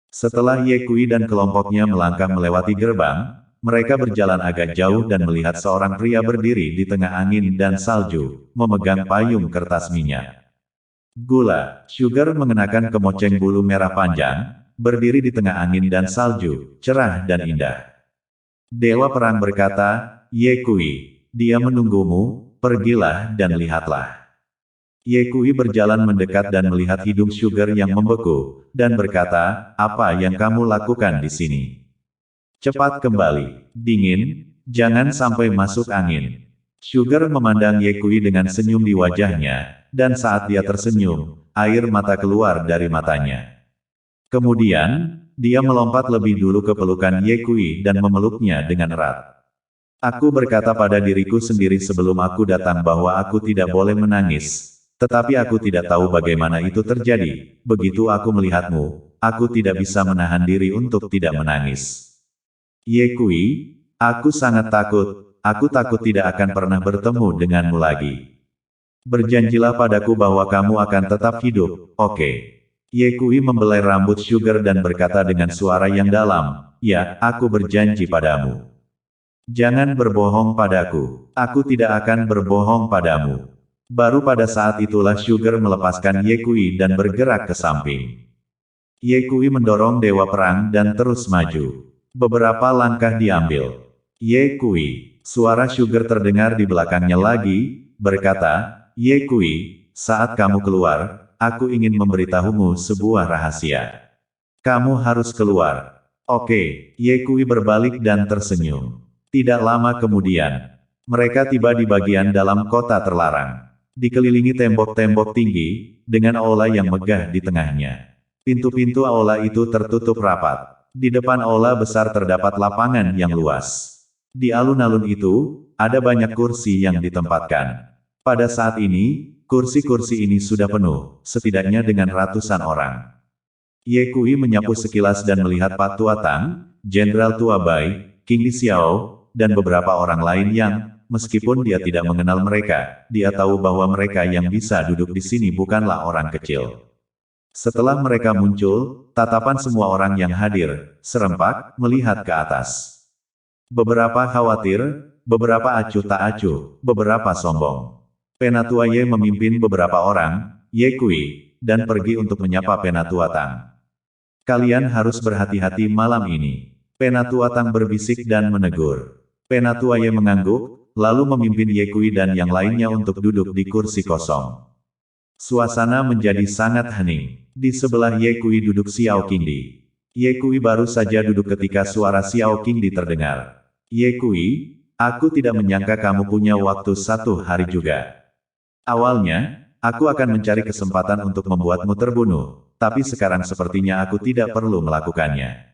Setelah Ye Kui dan kelompoknya melangkah melewati gerbang, mereka berjalan agak jauh dan melihat seorang pria berdiri di tengah angin dan salju, memegang payung kertas minyak. Gula, Sugar mengenakan kemoceng bulu merah panjang, berdiri di tengah angin dan salju, cerah dan indah. Dewa Perang berkata, Ye Kui, dia menunggumu, pergilah dan lihatlah. Ye Kui berjalan mendekat dan melihat hidung Sugar yang membeku, dan berkata, apa yang kamu lakukan di sini? Cepat kembali, dingin, jangan sampai masuk angin. Sugar memandang Ye Kui dengan senyum di wajahnya, dan saat dia tersenyum, air mata keluar dari matanya. Kemudian, dia melompat lebih dulu ke pelukan Ye Kui dan memeluknya dengan erat. Aku berkata pada diriku sendiri sebelum aku datang bahwa aku tidak boleh menangis. Tetapi aku tidak tahu bagaimana itu terjadi. Begitu aku melihatmu, aku tidak bisa menahan diri untuk tidak menangis. Ye Kui, aku sangat takut. Aku takut tidak akan pernah bertemu denganmu lagi. Berjanjilah padaku bahwa kamu akan tetap hidup, oke? Ye Kui membelai rambut Sugar dan berkata dengan suara yang dalam, ya, aku berjanji padamu. Jangan berbohong padaku. Aku tidak akan berbohong padamu. Baru pada saat itulah Sugar melepaskan Ye Kui dan bergerak ke samping. Ye Kui mendorong Dewa Perang dan terus maju. Beberapa langkah diambil. Ye Kui, suara Sugar terdengar di belakangnya lagi, berkata, Ye Kui, saat kamu keluar, aku ingin memberitahumu sebuah rahasia. Kamu harus keluar. Oke, Ye Kui berbalik dan tersenyum. Tidak lama kemudian, mereka tiba di bagian dalam kota terlarang. Dikelilingi tembok-tembok tinggi, dengan aula yang megah di tengahnya. Pintu-pintu aula itu tertutup rapat. Di depan aula besar terdapat lapangan yang luas. Di alun-alun itu, ada banyak kursi yang ditempatkan. Pada saat ini, kursi-kursi ini sudah penuh, setidaknya dengan ratusan orang. Ye Kui menyapu sekilas dan melihat Pak Tua Tang, Jenderal Tua Bai, King Li Xiao, dan beberapa orang lain yang, meskipun dia tidak mengenal mereka, dia tahu bahwa mereka yang bisa duduk di sini bukanlah orang kecil. Setelah mereka muncul, tatapan semua orang yang hadir, serempak, melihat ke atas. Beberapa khawatir, beberapa acuh tak acuh, beberapa sombong. Penatua Ye memimpin beberapa orang, Ye Kui, dan pergi untuk menyapa Penatua Tang. Kalian harus berhati-hati malam ini. Penatua Tang berbisik dan menegur. Penatua Ye mengangguk, lalu memimpin Ye Kui dan yang lainnya untuk duduk di kursi kosong. Suasana menjadi sangat hening. Di sebelah Ye Kui duduk Xiao Qingdi. Ye Kui baru saja duduk ketika suara Xiao Qingdi terdengar. Ye Kui, aku tidak menyangka kamu punya waktu 1 hari juga. Awalnya, aku akan mencari kesempatan untuk membuatmu terbunuh, tapi sekarang sepertinya aku tidak perlu melakukannya.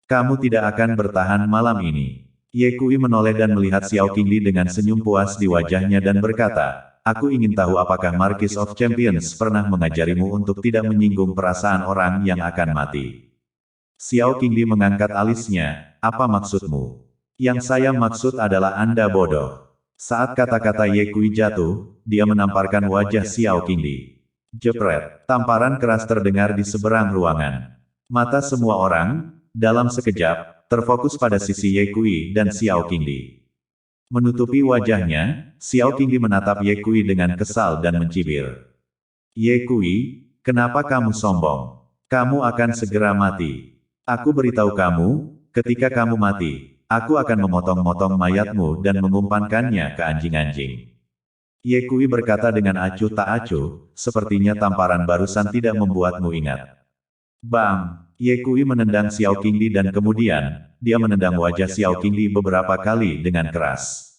Kamu tidak akan bertahan malam ini. Ye Kui menoleh dan melihat Xiao Qingdi dengan senyum puas di wajahnya dan berkata, aku ingin tahu apakah Marquis of Champions pernah mengajarimu untuk tidak menyinggung perasaan orang yang akan mati. Xiao Qingdi mengangkat alisnya, apa maksudmu? Yang saya maksud adalah Anda bodoh. Saat kata-kata Ye Kui jatuh, dia menamparkan wajah Xiao Qingdi. Jepret, tamparan keras terdengar di seberang ruangan. Mata semua orang, dalam sekejap, terfokus pada sisi Ye Kui dan Xiao Qingdi. Menutupi wajahnya, Xiao Qingdi menatap Ye Kui dengan kesal dan mencibir. Ye Kui, kenapa kamu sombong? Kamu akan segera mati. Aku beritahu kamu, ketika kamu mati, aku akan memotong-motong mayatmu dan mengumpankannya ke anjing-anjing. Ye Kui berkata dengan acuh tak acuh, sepertinya tamparan barusan tidak membuatmu ingat. Bang! Ye Kui menendang Xiao Qingdi dan kemudian, dia menendang wajah Xiao Qingdi beberapa kali dengan keras.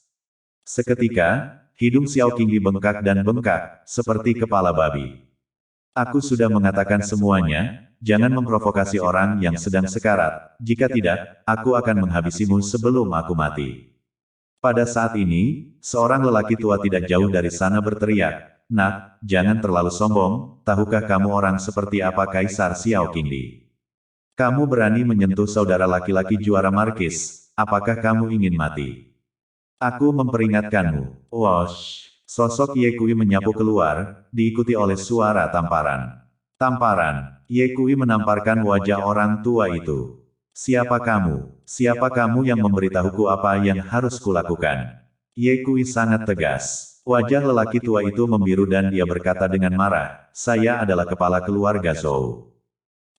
Seketika, hidung Xiao Qingdi bengkak dan bengkak, seperti kepala babi. Aku sudah mengatakan semuanya, jangan memprovokasi orang yang sedang sekarat, jika tidak, aku akan menghabisimu sebelum aku mati. Pada saat ini, seorang lelaki tua tidak jauh dari sana berteriak, Nak, jangan terlalu sombong, tahukah kamu orang seperti apa Kaisar Xiao Qingdi? Kamu berani menyentuh saudara laki-laki juara Markis, apakah kamu ingin mati? Aku memperingatkanmu. Wosh! Sosok Ye Kui menyapu keluar, diikuti oleh suara tamparan. Tamparan! Ye Kui menamparkan wajah orang tua itu. Siapa kamu? Siapa kamu yang memberitahuku apa yang harus kulakukan? Ye Kui sangat tegas. Wajah lelaki tua itu membiru dan dia berkata dengan marah, saya adalah kepala keluarga Zhou.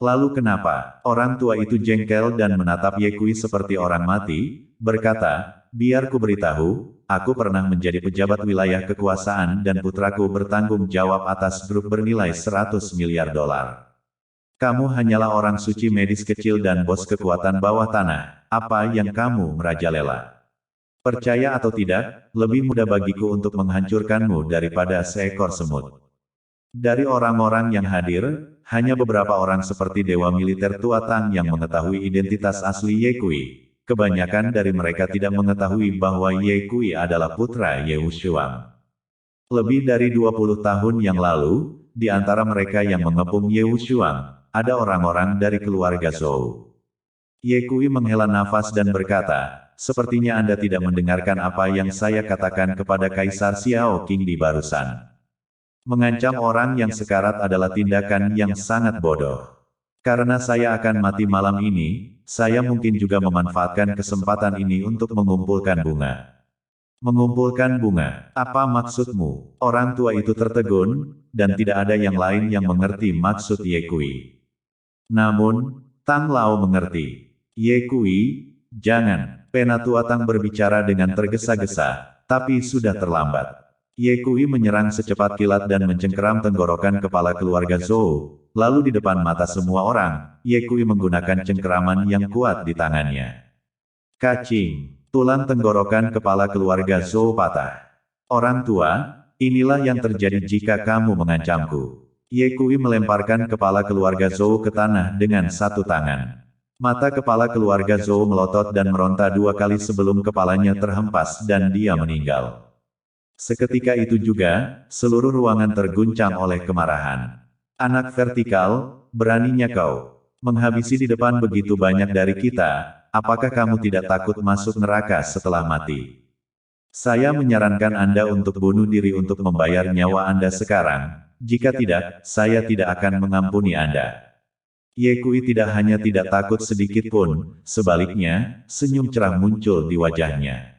Lalu kenapa? Orang tua itu jengkel dan menatap Ye Kui seperti orang mati, berkata, biar ku beritahu, aku pernah menjadi pejabat wilayah kekuasaan dan putraku bertanggung jawab atas grup bernilai 100 miliar dolar. Kamu hanyalah orang suci medis kecil dan bos kekuatan bawah tanah. Apa yang kamu merajalela? Percaya atau tidak, lebih mudah bagiku untuk menghancurkanmu daripada seekor semut. Dari orang-orang yang hadir, hanya beberapa orang seperti dewa militer tua Tang yang mengetahui identitas asli Ye Kui. Kebanyakan dari mereka tidak mengetahui bahwa Ye Kui adalah putra Ye Wushuang. Lebih dari 20 tahun yang lalu, di antara mereka yang mengepung Ye Wushuang, ada orang-orang dari keluarga Zhou. Ye Kui menghela nafas dan berkata, sepertinya Anda tidak mendengarkan apa yang saya katakan kepada Kaisar Xiao Qing di barusan. Mengancam orang yang sekarat adalah tindakan yang sangat bodoh. Karena saya akan mati malam ini, saya mungkin juga memanfaatkan kesempatan ini untuk mengumpulkan bunga. Mengumpulkan bunga, apa maksudmu? Orang tua itu tertegun, dan tidak ada yang lain yang mengerti maksud Ye Kui. Namun, Tang Lao mengerti. Ye Kui, jangan. Penatua Tang berbicara dengan tergesa-gesa, tapi sudah terlambat. Ye Kui menyerang secepat kilat dan mencengkeram tenggorokan kepala keluarga Zhou. Lalu di depan mata semua orang, Ye Kui menggunakan cengkeraman yang kuat di tangannya. Kacing, tulang tenggorokan kepala keluarga Zhou patah. Orang tua, inilah yang terjadi jika kamu mengancamku. Ye Kui melemparkan kepala keluarga Zhou ke tanah dengan satu tangan. Mata kepala keluarga Zhou melotot dan meronta 2 kali sebelum kepalanya terhempas dan dia meninggal. Seketika itu juga, seluruh ruangan terguncang oleh kemarahan. Anak vertikal, beraninya kau menghabisi di depan begitu banyak dari kita, apakah kamu tidak takut masuk neraka setelah mati? Saya menyarankan Anda untuk bunuh diri untuk membayar nyawa Anda sekarang, jika tidak, saya tidak akan mengampuni Anda. Ye Kui tidak hanya tidak takut sedikit pun, sebaliknya, senyum cerah muncul di wajahnya.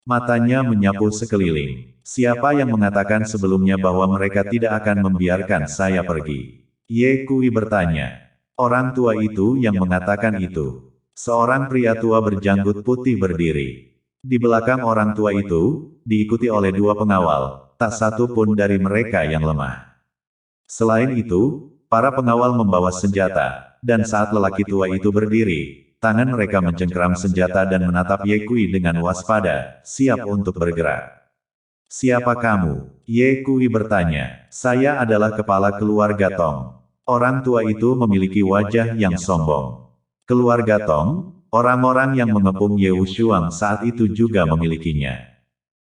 Matanya menyapu sekeliling. Siapa yang mengatakan sebelumnya bahwa mereka tidak akan membiarkan saya pergi? Ye Kui bertanya. Orang tua itu yang mengatakan itu. Seorang pria tua berjanggut putih berdiri. Di belakang orang tua itu, diikuti oleh 2 pengawal, tak satu pun dari mereka yang lemah. Selain itu, para pengawal membawa senjata, dan saat lelaki tua itu berdiri, tangan mereka mencengkeram senjata dan menatap Ye Kui dengan waspada, siap untuk bergerak. Siapa kamu? Ye Kui bertanya. Saya adalah kepala keluarga Tong. Orang tua itu memiliki wajah yang sombong. Keluarga Tong, orang-orang yang mengepung Ye Wushuang saat itu juga memilikinya.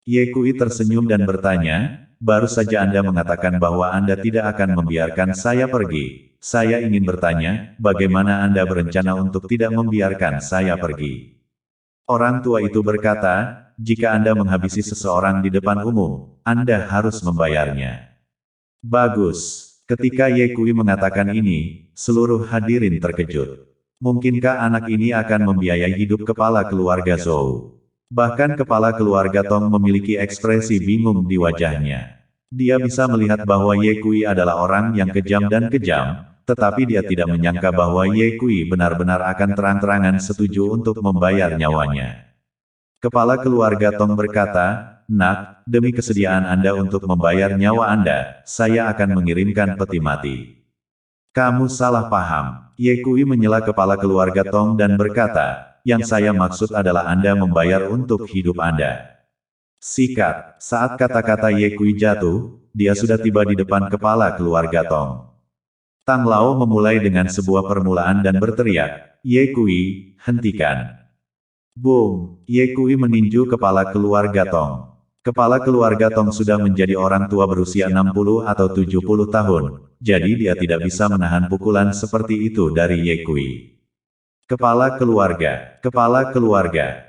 Ye Kui tersenyum dan bertanya, baru saja Anda mengatakan bahwa Anda tidak akan membiarkan saya pergi. Saya ingin bertanya, bagaimana Anda berencana untuk tidak membiarkan saya pergi? Orang tua itu berkata, jika Anda menghabisi seseorang di depan umum, Anda harus membayarnya. Bagus. Ketika Ye Kui mengatakan ini, seluruh hadirin terkejut. Mungkinkah anak ini akan membiayai hidup kepala keluarga Zhou? Bahkan kepala keluarga Tong memiliki ekspresi bingung di wajahnya. Dia bisa melihat bahwa Ye Kui adalah orang yang kejam dan kejam, tetapi dia tidak menyangka bahwa Ye Kui benar-benar akan terang-terangan setuju untuk membayar nyawanya. Kepala keluarga Tong berkata, Nak, demi kesediaan Anda untuk membayar nyawa Anda, saya akan mengirimkan peti mati. Kamu salah paham. Ye Kui menyela kepala keluarga Tong dan berkata, yang saya maksud adalah Anda membayar untuk hidup Anda. Sikat, saat kata-kata Ye Kui jatuh, dia sudah tiba di depan kepala keluarga Tong. Tang Lao memulai dengan sebuah permulaan dan berteriak, Ye Kui, hentikan. Boom, Ye Kui meninju kepala keluarga Tong. Kepala keluarga Tong sudah menjadi orang tua berusia 60 atau 70 tahun, jadi dia tidak bisa menahan pukulan seperti itu dari Ye Kui. Kepala keluarga,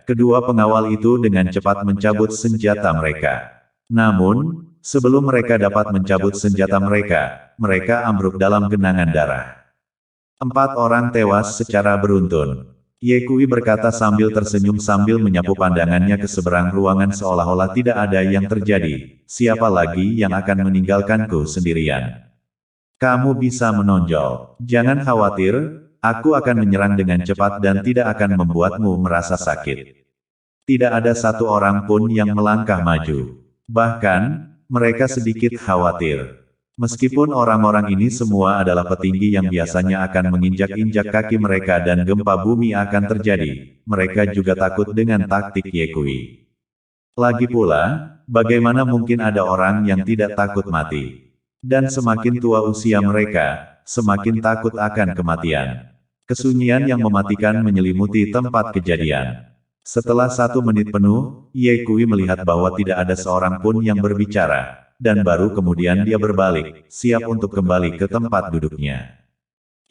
kedua pengawal itu dengan cepat mencabut senjata mereka. Namun, sebelum mereka dapat mencabut senjata mereka, mereka ambruk dalam genangan darah. 4 orang tewas secara beruntun. Ye Kui berkata sambil tersenyum sambil menyapu pandangannya ke seberang ruangan seolah-olah tidak ada yang terjadi. Siapa lagi yang akan meninggalkanku sendirian? Kamu bisa menonjol. Jangan khawatir, aku akan menyerang dengan cepat dan tidak akan membuatmu merasa sakit. Tidak ada satu orang pun yang melangkah maju. Bahkan, mereka sedikit khawatir. Meskipun orang-orang ini semua adalah petinggi yang biasanya akan menginjak-injak kaki mereka dan gempa bumi akan terjadi, mereka juga takut dengan taktik Ye Kui. Lagi pula, bagaimana mungkin ada orang yang tidak takut mati? Dan semakin tua usia mereka, semakin takut akan kematian. Kesunyian yang mematikan menyelimuti tempat kejadian. Setelah 1 menit penuh, Ye Kui melihat bahwa tidak ada seorang pun yang berbicara, dan baru kemudian dia berbalik, siap untuk kembali ke tempat duduknya.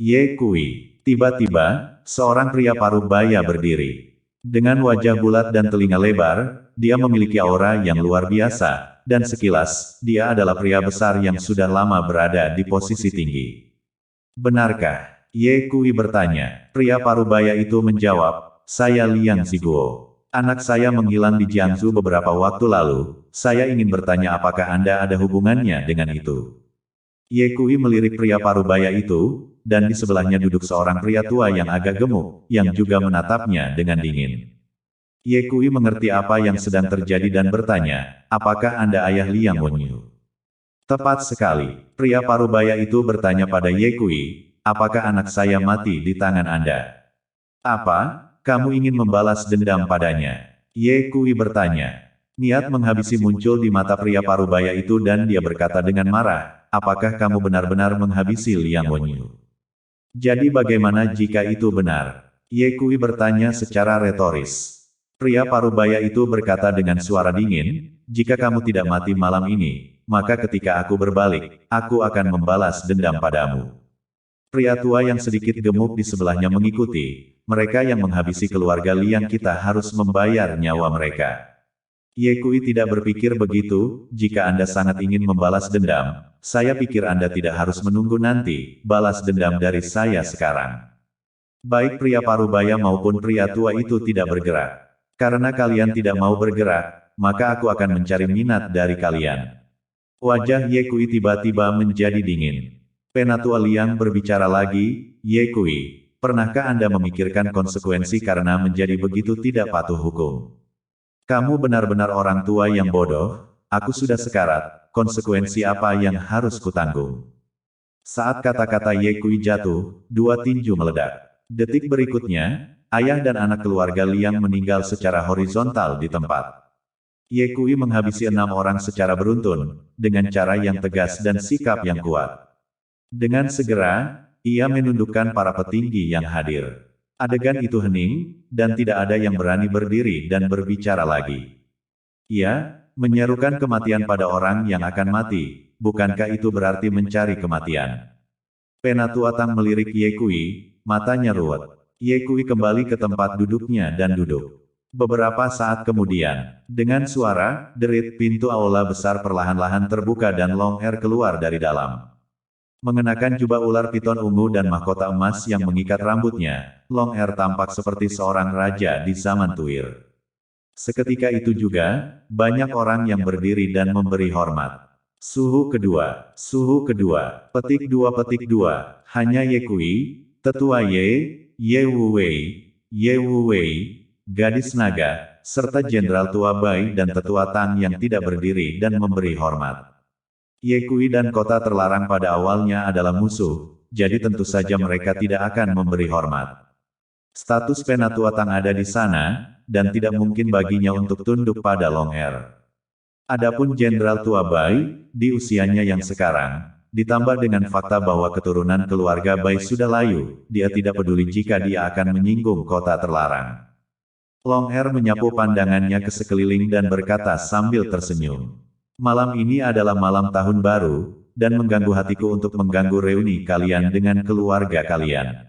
Ye Kui. Tiba-tiba, seorang pria paruh baya berdiri. Dengan wajah bulat dan telinga lebar, dia memiliki aura yang luar biasa, dan sekilas, dia adalah pria besar yang sudah lama berada di posisi tinggi. Benarkah? Ye Kui bertanya. Pria paruh baya itu menjawab, saya Liang Ziguo. Anak saya menghilang di Jiangsu beberapa waktu lalu, saya ingin bertanya apakah Anda ada hubungannya dengan itu. Ye Kui melirik pria parubaya itu, dan di sebelahnya duduk seorang pria tua yang agak gemuk, yang juga menatapnya dengan dingin. Ye Kui mengerti apa yang sedang terjadi dan bertanya, apakah Anda ayah Liang Wenyu? Tepat sekali, pria parubaya itu bertanya pada Ye Kui, apakah anak saya mati di tangan Anda? Apa? Kamu ingin membalas dendam padanya? Ye Kui bertanya. Niat menghabisi muncul di mata pria parubaya itu dan dia berkata dengan marah, apakah kamu benar-benar menghabisi Liang Wenyu? Jadi bagaimana jika itu benar? Ye Kui bertanya secara retoris. Pria parubaya itu berkata dengan suara dingin, jika kamu tidak mati malam ini, maka ketika aku berbalik, aku akan membalas dendam padamu. Pria tua yang sedikit gemuk di sebelahnya mengikuti, mereka yang menghabisi keluarga Liang kita harus membayar nyawa mereka. Ye Kui tidak berpikir begitu, jika Anda sangat ingin membalas dendam, saya pikir Anda tidak harus menunggu nanti, balas dendam dari saya sekarang. Baik pria parubaya maupun pria tua itu tidak bergerak. Karena kalian tidak mau bergerak, maka aku akan mencari minat dari kalian. Wajah Ye Kui tiba-tiba menjadi dingin. Penatua Liang berbicara lagi, Ye Kui, pernahkah Anda memikirkan konsekuensi karena menjadi begitu tidak patuh hukum? Kamu benar-benar orang tua yang bodoh, aku sudah sekarat, konsekuensi apa yang harus kutanggung? Saat kata-kata Ye Kui jatuh, 2 tinju meledak. Detik berikutnya, ayah dan anak keluarga Liang meninggal secara horizontal di tempat. Ye Kui menghabisi 6 orang secara beruntun, dengan cara yang tegas dan sikap yang kuat. Dengan segera, ia menundukkan para petinggi yang hadir. Adegan itu hening, dan tidak ada yang berani berdiri dan berbicara lagi. Ia menyerukan kematian pada orang yang akan mati, bukankah itu berarti mencari kematian? Penatua Tang melirik Ye Kui, matanya ruwet. Ye Kui kembali ke tempat duduknya dan duduk. Beberapa saat kemudian, dengan suara derit pintu aula besar perlahan-lahan terbuka dan Long Er keluar dari dalam. Mengenakan jubah ular piton ungu dan mahkota emas yang mengikat rambutnya, Long Er tampak seperti seorang raja di zaman Tuir. Seketika itu juga, banyak orang yang berdiri dan memberi hormat. Suhu kedua, petik 2, hanya Ye Kui, tetua Ye Wu Wei, gadis naga, serta jenderal tua Bai dan tetua Tang yang tidak berdiri dan memberi hormat. Ye Kui dan kota terlarang pada awalnya adalah musuh, jadi tentu saja mereka tidak akan memberi hormat. Status Penatua Tang ada di sana, dan tidak mungkin baginya untuk tunduk pada Long Er. Adapun Jenderal Tua Bai, di usianya yang sekarang, ditambah dengan fakta bahwa keturunan keluarga Bai sudah layu, dia tidak peduli jika dia akan menyinggung kota terlarang. Long Er menyapu pandangannya ke sekeliling dan berkata sambil tersenyum. Malam ini adalah malam tahun baru, dan mengganggu hatiku untuk mengganggu reuni kalian dengan keluarga kalian.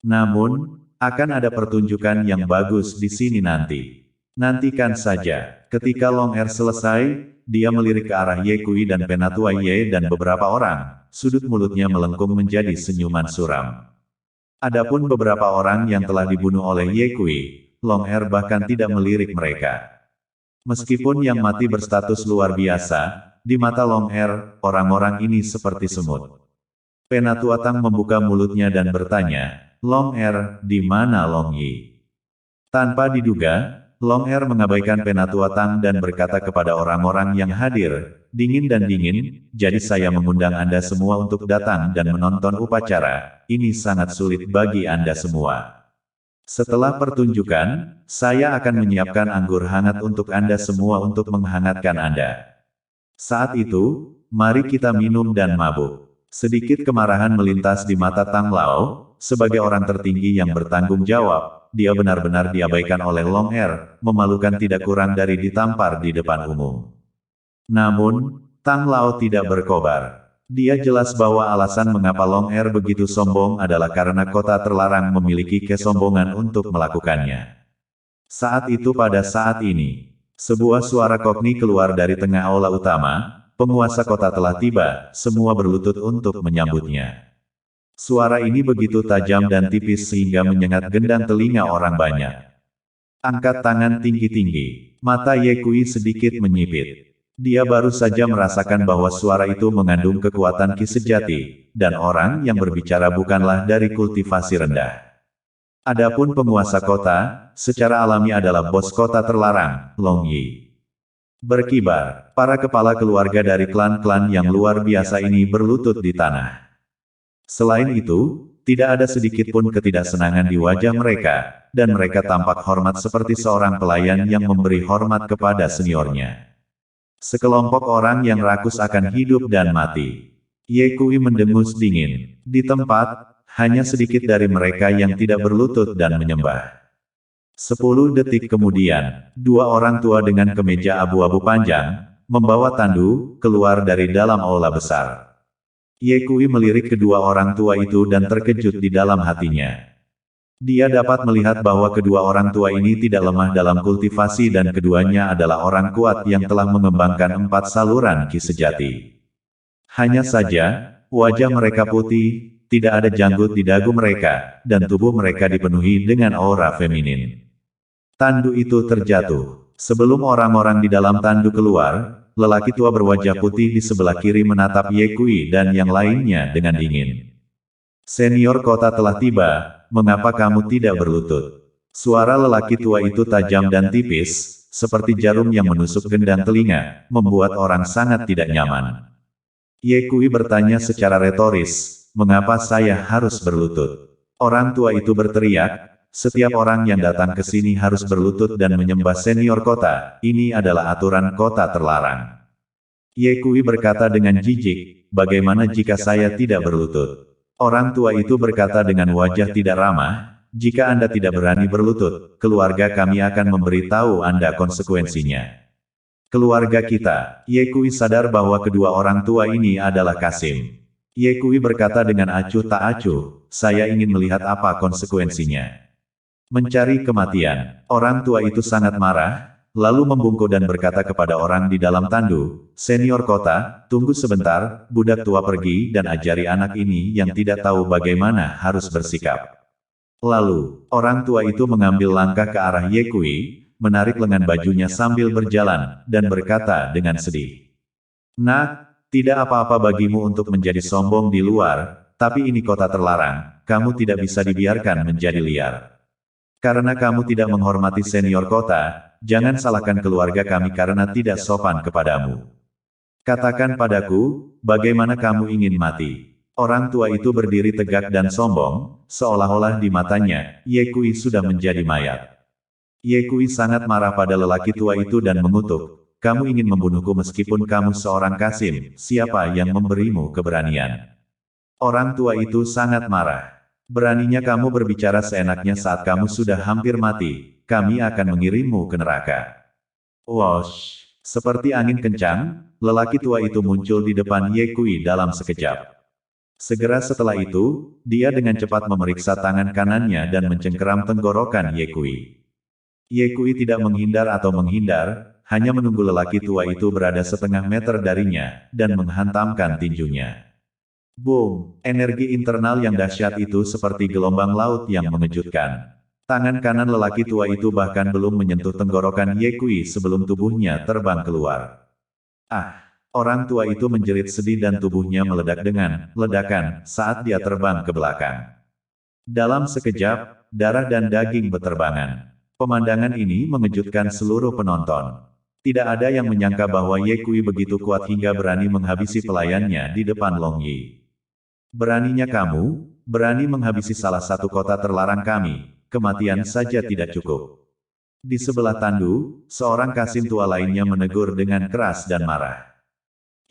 Namun, akan ada pertunjukan yang bagus di sini nanti. Nantikan saja. Ketika Long Er selesai, dia melirik ke arah Ye Kui dan Penatua Ye dan beberapa orang, sudut mulutnya melengkung menjadi senyuman suram. Adapun beberapa orang yang telah dibunuh oleh Ye Kui, Long Er bahkan tidak melirik mereka. Meskipun yang mati berstatus luar biasa, di mata Long Er, orang-orang ini seperti semut. Penatua Tang membuka mulutnya dan bertanya, Long Er, di mana Long Yi? Tanpa diduga, Long Er mengabaikan Penatua Tang dan berkata kepada orang-orang yang hadir, dingin dan dingin, jadi saya mengundang Anda semua untuk datang dan menonton upacara, ini sangat sulit bagi Anda semua. Setelah pertunjukan, saya akan menyiapkan anggur hangat untuk Anda semua untuk menghangatkan Anda. Saat itu, mari kita minum dan mabuk. Sedikit kemarahan melintas di mata Tang Lao, sebagai orang tertinggi yang bertanggung jawab, dia benar-benar diabaikan oleh Long Er, memalukan tidak kurang dari ditampar di depan umum. Namun, Tang Lao tidak berkobar. Dia jelas bahwa alasan mengapa Long Er begitu sombong adalah karena kota terlarang memiliki kesombongan untuk melakukannya. Saat itu pada saat ini, sebuah suara kokni keluar dari tengah aula utama, penguasa kota telah tiba, semua berlutut untuk menyambutnya. Suara ini begitu tajam dan tipis sehingga menyengat gendang telinga orang banyak. Angkat tangan tinggi-tinggi, mata Ye Kui sedikit menyipit. Dia baru saja merasakan bahwa suara itu mengandung kekuatan ki sejati, dan orang yang berbicara bukanlah dari kultivasi rendah. Adapun penguasa kota, secara alami adalah bos kota terlarang, Long Yi. Berkibar, para kepala keluarga dari klan-klan yang luar biasa ini berlutut di tanah. Selain itu, tidak ada sedikit pun ketidaksenangan di wajah mereka, dan mereka tampak hormat seperti seorang pelayan yang memberi hormat kepada seniornya. Sekelompok orang yang rakus akan hidup dan mati. Ye Kui mendengus dingin. Di tempat, hanya sedikit dari mereka yang tidak berlutut dan menyembah. 10 detik kemudian, dua orang tua dengan kemeja abu-abu panjang, membawa tandu, keluar dari dalam aula besar. Ye Kui melirik kedua orang tua itu dan terkejut di dalam hatinya. Dia dapat melihat bahwa kedua orang tua ini tidak lemah dalam kultivasi dan keduanya adalah orang kuat yang telah mengembangkan 4 saluran ki sejati. Hanya saja, wajah mereka putih, tidak ada janggut di dagu mereka, dan tubuh mereka dipenuhi dengan aura feminin. Tandu itu terjatuh. Sebelum orang-orang di dalam tandu keluar, lelaki tua berwajah putih di sebelah kiri menatap Ye Kui dan yang lainnya dengan dingin. Senior kota telah tiba, mengapa kamu tidak berlutut? Suara lelaki tua itu tajam dan tipis, seperti jarum yang menusuk gendang telinga, membuat orang sangat tidak nyaman. Ye Kui bertanya secara retoris, mengapa saya harus berlutut? Orang tua itu berteriak, setiap orang yang datang ke sini harus berlutut dan menyembah senior kota, ini adalah aturan kota terlarang. Ye Kui berkata dengan jijik, bagaimana jika saya tidak berlutut? Orang tua itu berkata dengan wajah tidak ramah, jika Anda tidak berani berlutut, keluarga kami akan memberitahu Anda konsekuensinya. Keluarga kita, Ye Kui sadar bahwa kedua orang tua ini adalah Kasim. Ye Kui berkata dengan acuh tak acuh, saya ingin melihat apa konsekuensinya. Mencari kematian, orang tua itu sangat marah, lalu membungkuk dan berkata kepada orang di dalam tandu, senior kota, tunggu sebentar, budak tua pergi dan ajari anak ini yang tidak tahu bagaimana harus bersikap. Lalu, orang tua itu mengambil langkah ke arah Ye Kui, menarik lengan bajunya sambil berjalan, dan berkata dengan sedih. Nak, tidak apa-apa bagimu untuk menjadi sombong di luar, tapi ini kota terlarang, kamu tidak bisa dibiarkan menjadi liar. Karena kamu tidak menghormati senior kota, jangan salahkan keluarga kami karena tidak sopan kepadamu. Katakan padaku, bagaimana kamu ingin mati? Orang tua itu berdiri tegak dan sombong, seolah-olah di matanya, Ye Kui sudah menjadi mayat. Ye Kui sangat marah pada lelaki tua itu dan mengutuk, kamu ingin membunuhku meskipun kamu seorang Kasim, siapa yang memberimu keberanian? Orang tua itu sangat marah. Beraninya kamu berbicara seenaknya saat kamu sudah hampir mati, kami akan mengirimmu ke neraka. Wosh! Seperti angin kencang, lelaki tua itu muncul di depan Ye Kui dalam sekejap. Segera setelah itu, dia dengan cepat memeriksa tangan kanannya dan mencengkeram tenggorokan Ye Kui. Ye Kui tidak menghindar atau menghindar, hanya menunggu lelaki tua itu berada setengah meter darinya, dan menghantamkan tinjunya. Boom! Energi internal yang dahsyat itu seperti gelombang laut yang mengejutkan. Tangan kanan lelaki tua itu bahkan belum menyentuh tenggorokan Ye Kui sebelum tubuhnya terbang keluar. Ah! Orang tua itu menjerit sedih dan tubuhnya meledak dengan ledakan saat dia terbang ke belakang. Dalam sekejap, darah dan daging berterbangan. Pemandangan ini mengejutkan seluruh penonton. Tidak ada yang menyangka bahwa Ye Kui begitu kuat hingga berani menghabisi pelayannya di depan Long Yi. Beraninya kamu, berani menghabisi salah satu kota terlarang kami, kematian saja tidak cukup. Di sebelah tandu, seorang kasim tua lainnya menegur dengan keras dan marah.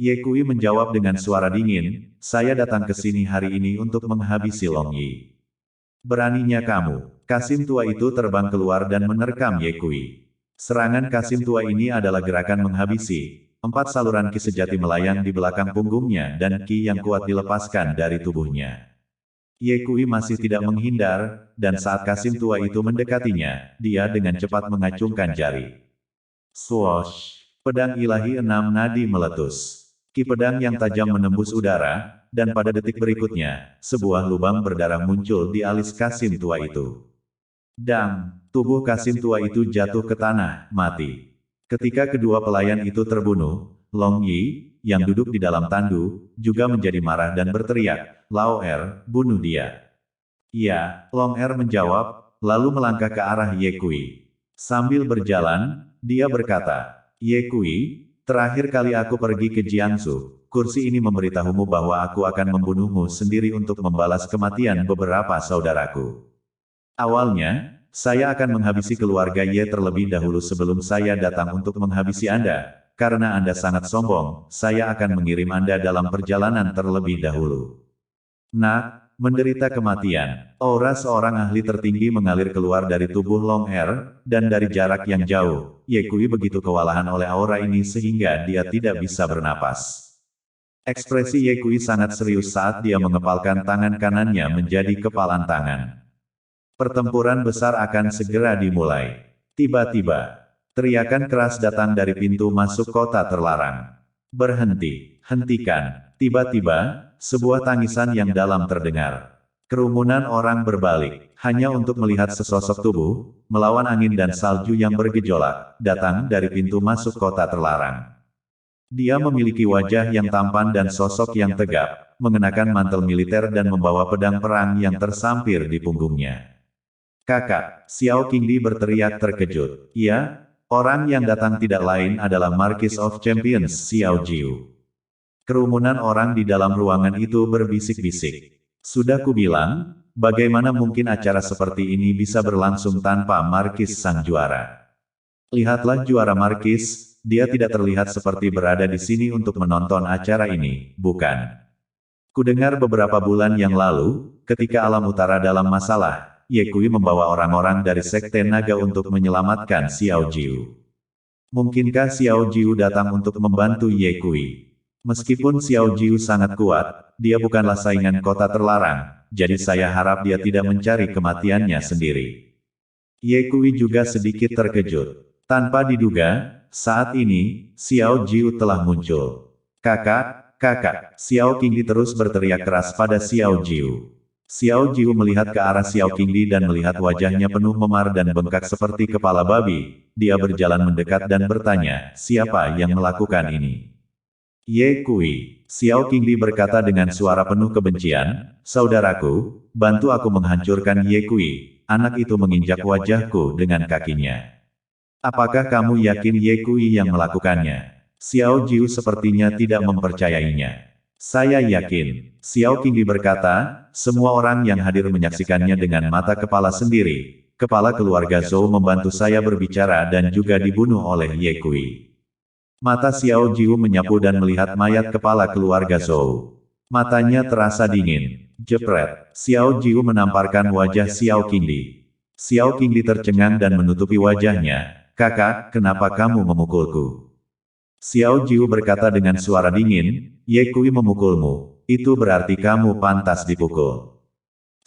Ye Kui menjawab dengan suara dingin, saya datang ke sini hari ini untuk menghabisi Long Yi. Beraninya kamu, kasim tua itu terbang keluar dan menerkam Ye Kui. Serangan kasim tua ini adalah gerakan menghabisi. 4 saluran ki sejati melayang di belakang punggungnya dan ki yang kuat dilepaskan dari tubuhnya. Ye Kui masih tidak menghindar, dan saat kasim tua itu mendekatinya, dia dengan cepat mengacungkan jari. Swoosh! Pedang ilahi 6 nadi meletus. Ki pedang yang tajam menembus udara, dan pada detik berikutnya, sebuah lubang berdarah muncul di alis kasim tua itu. Dang! Tubuh kasim tua itu jatuh ke tanah, mati. Ketika kedua pelayan itu terbunuh, Long Yi, yang duduk di dalam tandu, juga menjadi marah dan berteriak, Lao Er, bunuh dia. Ya, Long Er menjawab, lalu melangkah ke arah Ye Kui. Sambil berjalan, dia berkata, Ye Kui, terakhir kali aku pergi ke Jiangsu, kursi ini memberitahumu bahwa aku akan membunuhmu sendiri untuk membalas kematian beberapa saudaraku. Awalnya, saya akan menghabisi keluarga Ye terlebih dahulu sebelum saya datang untuk menghabisi Anda. Karena Anda sangat sombong, saya akan mengirim Anda dalam perjalanan terlebih dahulu. Nak, menderita kematian. Aura seorang ahli tertinggi mengalir keluar dari tubuh Long Er, dan dari jarak yang jauh, Ye Kui begitu kewalahan oleh aura ini sehingga dia tidak bisa bernapas. Ekspresi Ye Kui sangat serius saat dia mengepalkan tangan kanannya menjadi kepalan tangan. Pertempuran besar akan segera dimulai. Tiba-tiba, teriakan keras datang dari pintu masuk kota terlarang. Berhenti, hentikan. Tiba-tiba, sebuah tangisan yang dalam terdengar. Kerumunan orang berbalik, hanya untuk melihat sesosok tubuh, melawan angin dan salju yang bergejolak, datang dari pintu masuk kota terlarang. Dia memiliki wajah yang tampan dan sosok yang tegap, mengenakan mantel militer dan membawa pedang perang yang tersampir di punggungnya. Kakak, Xiao Qingdi berteriak terkejut. Iya, orang yang datang tidak lain adalah Marquis of Champions Xiao Jiu. Kerumunan orang di dalam ruangan itu berbisik-bisik. Sudah kubilang, bagaimana mungkin acara seperti ini bisa berlangsung tanpa Marquis sang juara? Lihatlah juara Marquis, dia tidak terlihat seperti berada di sini untuk menonton acara ini, bukan? Kudengar beberapa bulan yang lalu, ketika alam utara dalam masalah, Ye Kui membawa orang-orang dari Sekte Naga untuk menyelamatkan Xiao Jiu. Mungkinkah Xiao Jiu datang untuk membantu Ye Kui? Meskipun Xiao Jiu sangat kuat, dia bukanlah saingan kota terlarang, jadi saya harap dia tidak mencari kematiannya sendiri. Ye Kui juga sedikit terkejut. Tanpa diduga, saat ini, Xiao Jiu telah muncul. Kakak, Xiao Qingdi terus berteriak keras pada Xiao Jiu. Xiao Jiu melihat ke arah Xiao Qingdi dan melihat wajahnya penuh memar dan bengkak seperti kepala babi. Dia berjalan mendekat dan bertanya, siapa yang melakukan ini? Ye Kui, Xiao Qingdi berkata dengan suara penuh kebencian, saudaraku, bantu aku menghancurkan Ye Kui. Anak itu menginjak wajahku dengan kakinya. Apakah kamu yakin Ye Kui yang melakukannya? Xiao Jiu sepertinya tidak mempercayainya. Saya yakin, Xiao Qingdi berkata, semua orang yang hadir menyaksikannya dengan mata kepala sendiri. Kepala keluarga Zhou membantu saya berbicara dan juga dibunuh oleh Ye Kui. Mata Xiao Jiu menyapu dan melihat mayat kepala keluarga Zhou. Matanya terasa dingin. Jepret, Xiao Jiu menamparkan wajah Xiao Qingdi. Xiao Qingdi tercengang dan menutupi wajahnya. Kakak, kenapa kamu memukulku? Xiao Jiu berkata dengan suara dingin, Ye Kui memukulmu, itu berarti kamu pantas dipukul.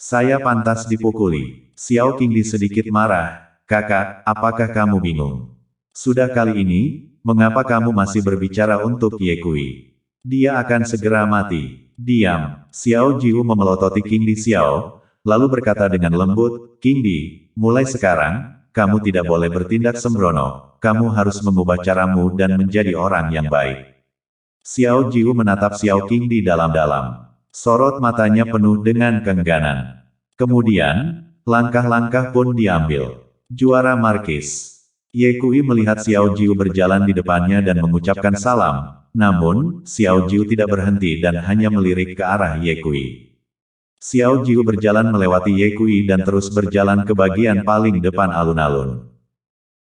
Saya pantas dipukuli. Xiao Qingdi sedikit marah, kakak, apakah kamu bingung? Sudah kali ini, mengapa kamu masih berbicara untuk Ye Kui? Dia akan segera mati. Diam. Xiao Jiu memelototi Qingdi Xiao, lalu berkata dengan lembut, Qingdi, mulai sekarang, kamu tidak boleh bertindak sembrono, kamu harus mengubah caramu dan menjadi orang yang baik. Xiao Jiu menatap Xiao Qing di dalam-dalam. Sorot matanya penuh dengan keengganan. Kemudian, langkah-langkah pun diambil. Juara Markis. Ye Kui melihat Xiao Jiu berjalan di depannya dan mengucapkan salam. Namun, Xiao Jiu tidak berhenti dan hanya melirik ke arah Ye Kui. Xiao Jiu berjalan melewati Ye Kui dan terus berjalan ke bagian paling depan alun-alun.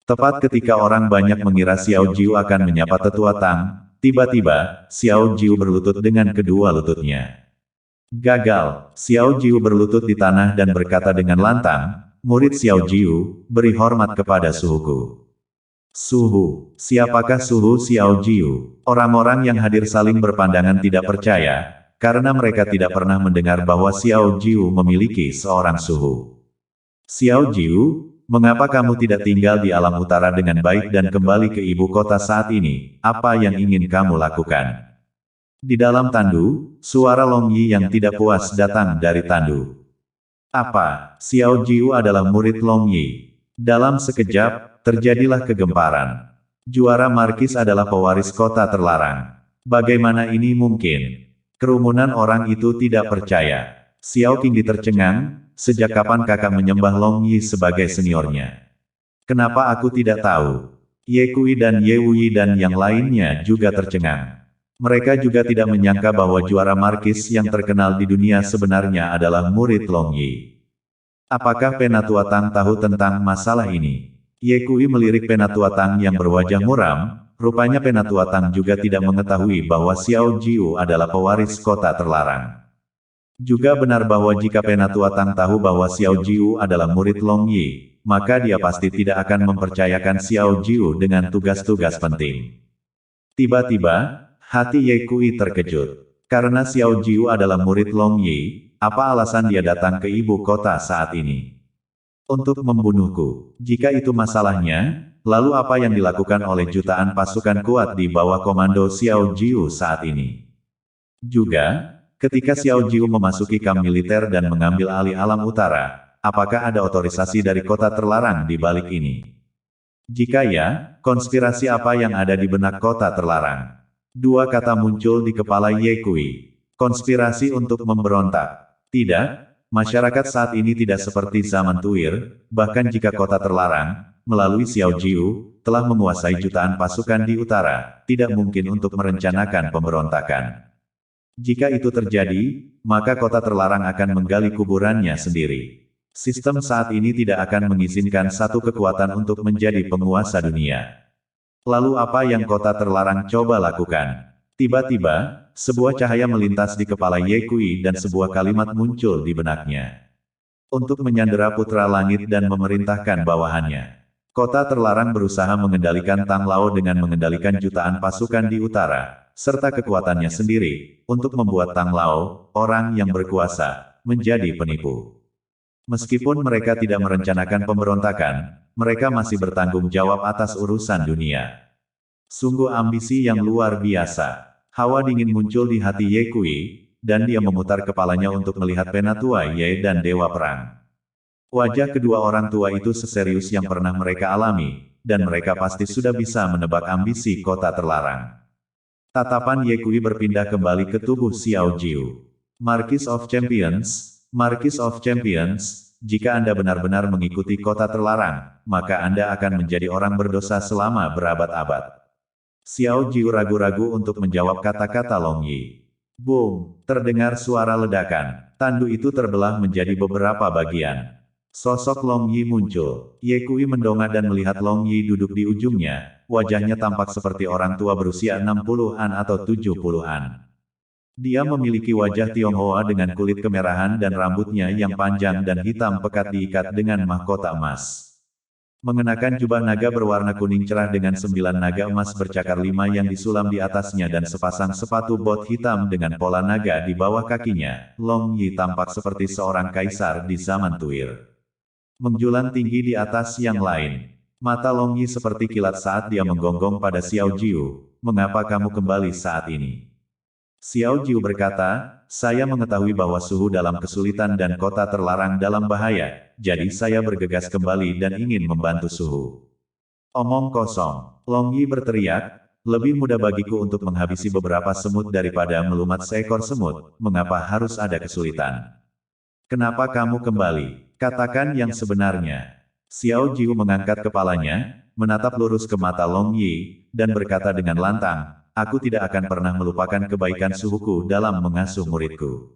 Tepat ketika orang banyak mengira Xiao Jiu akan menyapa Tetua Tang, tiba-tiba, Xiao Jiu berlutut dengan kedua lututnya. Gagal, Xiao Jiu berlutut di tanah dan berkata dengan lantang, "Murid Xiao Jiu, beri hormat kepada suhuku." Suhu, siapakah suhu Xiao Jiu? Orang-orang yang hadir saling berpandangan tidak percaya, karena mereka tidak pernah mendengar bahwa Xiao Jiu memiliki seorang suhu. Xiao Jiu, mengapa kamu tidak tinggal di alam utara dengan baik dan kembali ke ibu kota saat ini? Apa yang ingin kamu lakukan? Di dalam tandu, suara Long Yi yang tidak puas datang dari tandu. Apa? Xiao Jiu adalah murid Long Yi. Dalam sekejap, terjadilah kegemparan. Juara Markis adalah pewaris kota terlarang. Bagaimana ini mungkin? Kerumunan orang itu tidak percaya. Xiao Qing ditercengang, sejak kapan kakak menyembah Long Yi sebagai seniornya? Kenapa aku tidak tahu? Ye Kui dan Ye Wuyi dan yang lainnya juga tercengang. Mereka juga tidak menyangka bahwa juara Markis yang terkenal di dunia sebenarnya adalah murid Long Yi. Apakah Penatua Tang tahu tentang masalah ini? Ye Kui melirik Penatua Tang yang berwajah muram, rupanya Penatua Tang juga tidak mengetahui bahwa Xiao Jiu adalah pewaris kota terlarang. Juga benar bahwa jika Penatua Tang tahu bahwa Xiao Jiu adalah murid Long Yi, maka dia pasti tidak akan mempercayakan Xiao Jiu dengan tugas-tugas penting. Tiba-tiba, hati Ye Kui terkejut. Karena Xiao Jiu adalah murid Long Yi, apa alasan dia datang ke ibu kota saat ini? Untuk membunuhku. Jika itu masalahnya, lalu apa yang dilakukan oleh jutaan pasukan kuat di bawah komando Xiao Jiu saat ini? Juga, ketika Xiao Jiu memasuki kamp militer dan mengambil alih alam utara, apakah ada otorisasi dari kota terlarang di balik ini? Jika ya, konspirasi apa yang ada di benak kota terlarang? Dua kata muncul di kepala Ye Kui. Konspirasi untuk memberontak. Tidak, masyarakat saat ini tidak seperti zaman Tuir, bahkan jika kota terlarang, melalui Xiao Jiu, telah menguasai jutaan pasukan di utara, tidak mungkin untuk merencanakan pemberontakan. Jika itu terjadi, maka kota terlarang akan menggali kuburannya sendiri. Sistem saat ini tidak akan mengizinkan satu kekuatan untuk menjadi penguasa dunia. Lalu apa yang kota terlarang coba lakukan? Tiba-tiba, sebuah cahaya melintas di kepala Ye Kui dan sebuah kalimat muncul di benaknya. Untuk menyandera putra langit dan memerintahkan bawahannya. Kota terlarang berusaha mengendalikan Tang Lao dengan mengendalikan jutaan pasukan di utara, serta kekuatannya sendiri, untuk membuat Tang Lao, orang yang berkuasa, menjadi penipu. Meskipun mereka tidak merencanakan pemberontakan, mereka masih bertanggung jawab atas urusan dunia. Sungguh ambisi yang luar biasa. Hawa dingin muncul di hati Ye Kui, dan dia memutar kepalanya untuk melihat Penatua Ye dan Dewa Perang. Wajah kedua orang tua itu seserius yang pernah mereka alami, dan mereka pasti sudah bisa menebak ambisi kota terlarang. Tatapan Ye Kui berpindah kembali ke tubuh Xiao Jiu. Marquis of Champions, Marquis of Champions, jika Anda benar-benar mengikuti kota terlarang, maka Anda akan menjadi orang berdosa selama berabad-abad. Xiao Jiu ragu-ragu untuk menjawab kata-kata Long Yi. Boom, terdengar suara ledakan. Tandu itu terbelah menjadi beberapa bagian. Sosok Long Yi muncul. Ye Kui mendongak dan melihat Long Yi duduk di ujungnya. Wajahnya tampak seperti orang tua berusia 60-an atau 70-an. Dia memiliki wajah Tionghoa dengan kulit kemerahan dan rambutnya yang panjang dan hitam pekat diikat dengan mahkota emas. Mengenakan jubah naga berwarna kuning cerah dengan 9 naga emas bercakar 5 yang disulam di atasnya dan sepasang sepatu bot hitam dengan pola naga di bawah kakinya, Long Yi tampak seperti seorang kaisar di zaman Tuir. Menjulang tinggi di atas yang lain. Mata Long Yi seperti kilat saat dia menggonggong pada Xiao Jiu, "Mengapa kamu kembali saat ini?" Xiao Jiu berkata, "Saya mengetahui bahwa suhu dalam kesulitan dan kota terlarang dalam bahaya, jadi saya bergegas kembali dan ingin membantu suhu." Omong kosong. Long Yi berteriak, lebih mudah bagiku untuk menghabisi beberapa semut daripada melumat seekor semut. Mengapa harus ada kesulitan? Kenapa kamu kembali? Katakan yang sebenarnya. Xiao Jiu mengangkat kepalanya, menatap lurus ke mata Long Yi, dan berkata dengan lantang, aku tidak akan pernah melupakan kebaikan suhuku dalam mengasuh muridku.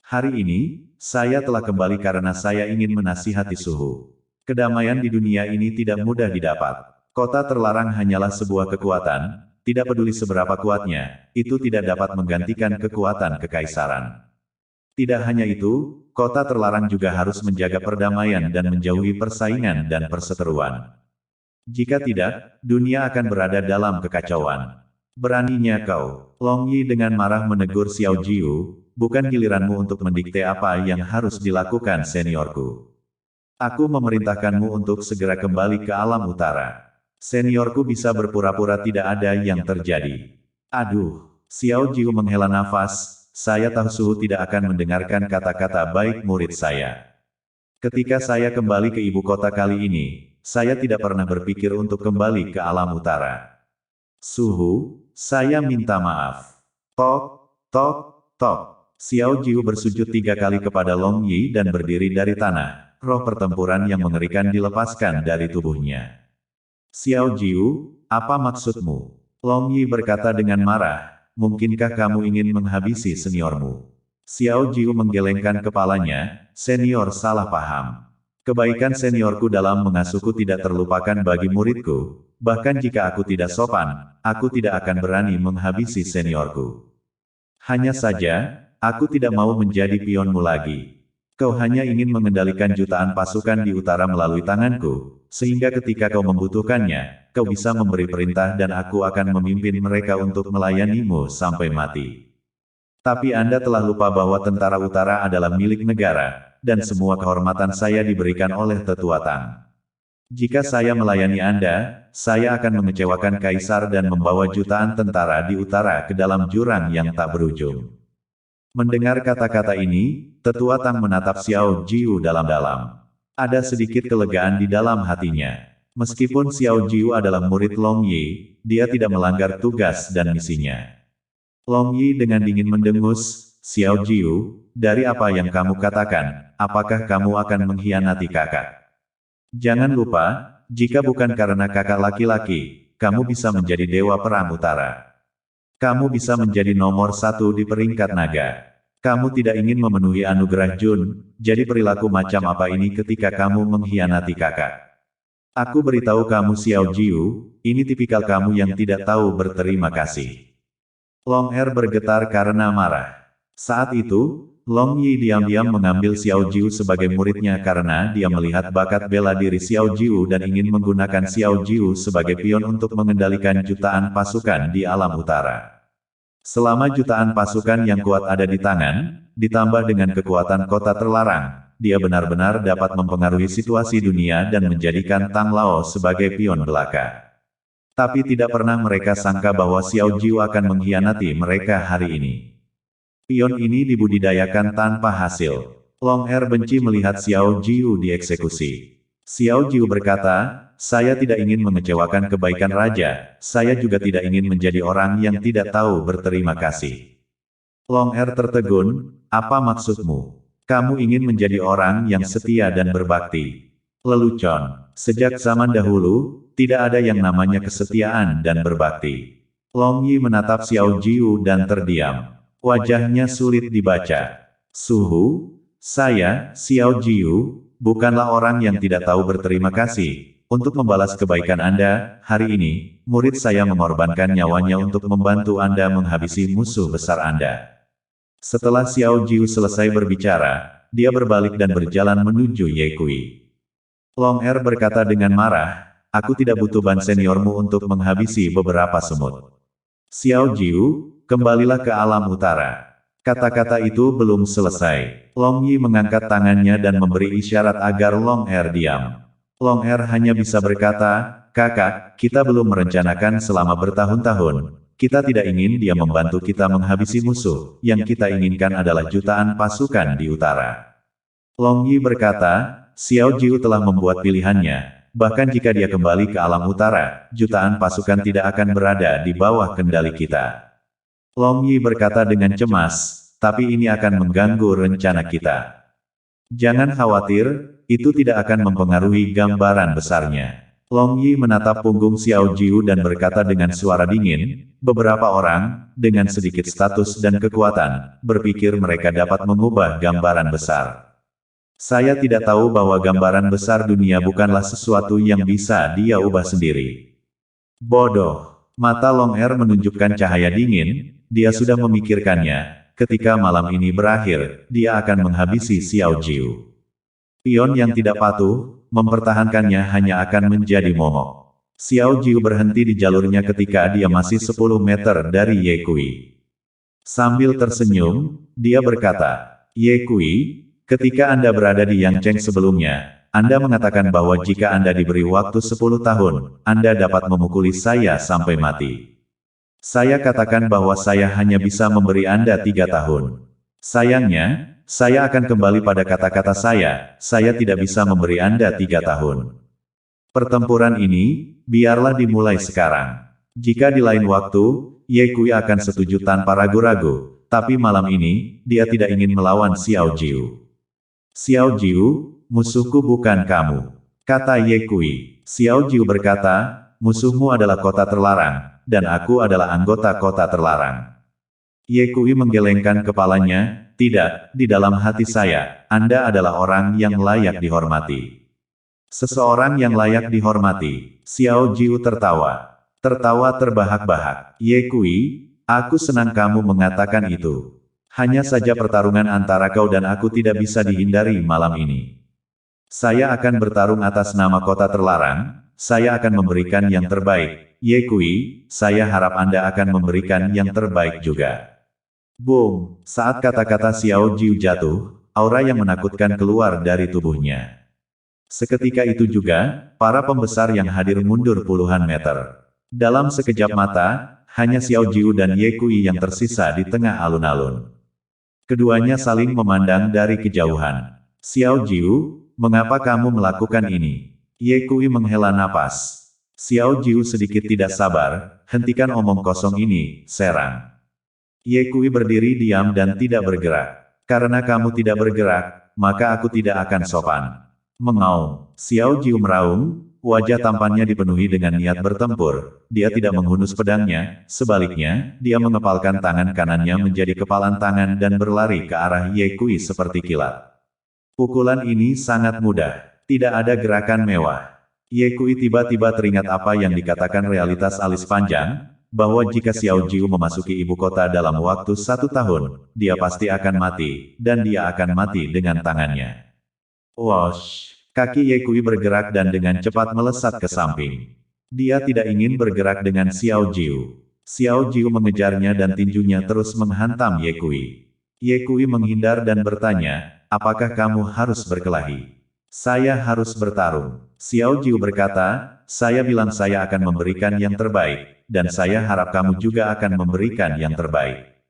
Hari ini, saya telah kembali karena saya ingin menasihati suhu. Kedamaian di dunia ini tidak mudah didapat. Kota terlarang hanyalah sebuah kekuatan, tidak peduli seberapa kuatnya, itu tidak dapat menggantikan kekuatan kekaisaran. Tidak hanya itu, kota terlarang juga harus menjaga perdamaian dan menjauhi persaingan dan perseteruan. Jika tidak, dunia akan berada dalam kekacauan. Beraninya kau, Long Yi dengan marah menegur Xiao Jiu, bukan giliranmu untuk mendikte apa yang harus dilakukan seniorku. Aku memerintahkanmu untuk segera kembali ke alam utara. Seniorku bisa berpura-pura tidak ada yang terjadi. Aduh, Xiao Jiu menghela nafas, saya tahu suhu tidak akan mendengarkan kata-kata baik murid saya. Ketika saya kembali ke ibu kota kali ini, saya tidak pernah berpikir untuk kembali ke alam utara. Suhu, saya minta maaf. Tok, tok, tok. Xiao Jiu bersujud 3 kali kepada Long Yi dan berdiri dari tanah. Roh pertempuran yang mengerikan dilepaskan dari tubuhnya. Xiao Jiu, apa maksudmu? Long Yi berkata dengan marah, mungkinkah kamu ingin menghabisi seniormu? Xiao Jiu menggelengkan kepalanya, senior salah paham. Kebaikan seniorku dalam mengasuhku tidak terlupakan bagi muridku, bahkan jika aku tidak sopan, aku tidak akan berani menghabisi seniorku. Hanya saja, aku tidak mau menjadi pionmu lagi. Kau hanya ingin mengendalikan jutaan pasukan di utara melalui tanganku, sehingga ketika kau membutuhkannya, kau bisa memberi perintah dan aku akan memimpin mereka untuk melayanimu sampai mati. Tapi Anda telah lupa bahwa tentara utara adalah milik negara, dan semua kehormatan saya diberikan oleh Tetua Tang. Jika saya melayani Anda, saya akan mengecewakan kaisar dan membawa jutaan tentara di utara ke dalam jurang yang tak berujung. Mendengar kata-kata ini, Tetua Tang menatap Xiao Jiu dalam-dalam. Ada sedikit kelegaan di dalam hatinya. Meskipun Xiao Jiu adalah murid Long Yi, dia tidak melanggar tugas dan misinya. Long Yi dengan dingin mendengus, Xiao Jiu, dari apa yang kamu katakan, apakah kamu akan mengkhianati kakak? Jangan lupa, jika bukan karena kakak laki-laki, kamu bisa menjadi dewa perang utara. Kamu bisa menjadi nomor 1 di peringkat naga. Kamu tidak ingin memenuhi anugerah Jun, jadi perilaku macam apa ini ketika kamu mengkhianati kakak? Aku beritahu kamu Xiao Jiu, ini tipikal kamu yang tidak tahu berterima kasih. Long Er bergetar karena marah. Saat itu, Long Yi diam-diam mengambil Xiao Jiu sebagai muridnya karena dia melihat bakat bela diri Xiao Jiu dan ingin menggunakan Xiao Jiu sebagai pion untuk mengendalikan jutaan pasukan di alam utara. Selama jutaan pasukan yang kuat ada di tangan, ditambah dengan kekuatan kota terlarang, dia benar-benar dapat mempengaruhi situasi dunia dan menjadikan Tang Lao sebagai pion belaka. Tapi tidak pernah mereka sangka bahwa Xiao Jiu akan mengkhianati mereka hari ini. Pion ini dibudidayakan tanpa hasil. Long Er benci melihat Xiao Jiu dieksekusi. Xiao Jiu berkata, saya tidak ingin mengecewakan kebaikan raja, saya juga tidak ingin menjadi orang yang tidak tahu berterima kasih. Long Er tertegun, apa maksudmu? Kamu ingin menjadi orang yang setia dan berbakti. Lelucon, sejak zaman dahulu, tidak ada yang namanya kesetiaan dan berbakti. Long Yi menatap Xiao Jiu dan terdiam. Wajahnya sulit dibaca. Suhu, saya, Xiao Jiu, bukanlah orang yang tidak tahu berterima kasih. Untuk membalas kebaikan Anda, hari ini, murid saya mengorbankan nyawanya untuk membantu Anda menghabisi musuh besar Anda. Setelah Xiao Jiu selesai berbicara, dia berbalik dan berjalan menuju Ye Kui. Long Er berkata dengan marah, aku tidak butuh ban seniormu untuk menghabisi beberapa semut. Xiao Jiu, kembalilah ke alam utara. Kata-kata itu belum selesai. Long Yi mengangkat tangannya dan memberi isyarat agar Long Er diam. Long Er hanya bisa berkata, kakak, kita belum merencanakan selama bertahun-tahun. Kita tidak ingin dia membantu kita menghabisi musuh. Yang kita inginkan adalah jutaan pasukan di utara. Long Yi berkata, Xiao Jiu telah membuat pilihannya. bahkan jika dia kembali ke alam utara, jutaan pasukan tidak akan berada di bawah kendali kita. Long Yi berkata dengan cemas, tapi ini akan mengganggu rencana kita. Jangan khawatir, itu tidak akan mempengaruhi gambaran besarnya. Long Yi menatap punggung Xiao Jiu dan berkata dengan suara dingin, beberapa orang, dengan sedikit status dan kekuatan, berpikir mereka dapat mengubah gambaran besar. Saya tidak tahu bahwa gambaran besar dunia bukanlah sesuatu yang bisa dia ubah sendiri. Bodoh. Mata Long Er menunjukkan cahaya dingin, dia sudah memikirkannya, ketika malam ini berakhir, dia akan menghabisi Xiao Jiu. Pion yang tidak patuh, mempertahankannya hanya akan menjadi momok. Xiao Jiu berhenti di jalurnya ketika dia masih 10 meter dari Ye Kui. Sambil tersenyum, dia berkata, Ye Kui, ketika Anda berada di Yangcheng sebelumnya, Anda mengatakan bahwa jika Anda diberi waktu 10 tahun, Anda dapat memukuli saya sampai mati. Saya katakan bahwa saya hanya bisa memberi Anda 3 tahun. Sayangnya, saya akan kembali pada kata-kata saya tidak bisa memberi Anda 3 tahun. Pertempuran ini, biarlah dimulai sekarang. Jika di lain waktu, Ye Kui akan setuju tanpa ragu-ragu, tapi malam ini, dia tidak ingin melawan Xiao Jiu. Xiao Jiu, musuhku bukan kamu, kata Ye Kui. Xiao Jiu berkata, musuhmu adalah kota terlarang, dan aku adalah anggota kota terlarang. Ye Kui menggelengkan kepalanya, tidak, di dalam hati saya, Anda adalah orang yang layak dihormati. Seseorang yang layak dihormati. Xiao Jiu tertawa. Tertawa terbahak-bahak. Ye Kui, aku senang kamu mengatakan itu. Hanya saja pertarungan antara kau dan aku tidak bisa dihindari malam ini. Saya akan bertarung atas nama kota terlarang, saya akan memberikan yang terbaik. Ye Kui, saya harap Anda akan memberikan yang terbaik juga. Boom! Saat kata-kata Xiao Jiu jatuh, aura yang menakutkan keluar dari tubuhnya. Seketika itu juga, para pembesar yang hadir mundur puluhan meter. Dalam sekejap mata, hanya Xiao Jiu dan Ye Kui yang tersisa di tengah alun-alun. Keduanya saling memandang dari kejauhan. Xiao Jiu, mengapa kamu melakukan ini? Ye Kui menghela napas. Xiao Jiu sedikit tidak sabar, hentikan omong kosong ini, serang. Ye Kui berdiri diam dan tidak bergerak. Karena kamu tidak bergerak, maka aku tidak akan sopan. Mengaum. Xiao Jiu meraung, wajah tampannya dipenuhi dengan niat bertempur. Dia tidak menghunus pedangnya, sebaliknya, dia mengepalkan tangan kanannya menjadi kepalan tangan dan berlari ke arah Ye Kui seperti kilat. Pukulan ini sangat mudah. Tidak ada gerakan mewah. Ye Kui tiba-tiba teringat apa yang dikatakan realitas alis panjang, bahwa jika Xiao Jiu memasuki ibu kota dalam waktu 1 tahun, dia pasti akan mati, dan dia akan mati dengan tangannya. Wosh! Kaki Ye Kui bergerak dan dengan cepat melesat ke samping. Dia tidak ingin bergerak dengan Xiao Jiu. Xiao Jiu mengejarnya dan tinjunya terus menghantam Ye Kui. Ye Kui menghindar dan bertanya, apakah kamu harus berkelahi? Saya harus bertarung. Xiao Jiu berkata, saya bilang saya akan memberikan yang terbaik, dan saya harap kamu juga akan memberikan yang terbaik.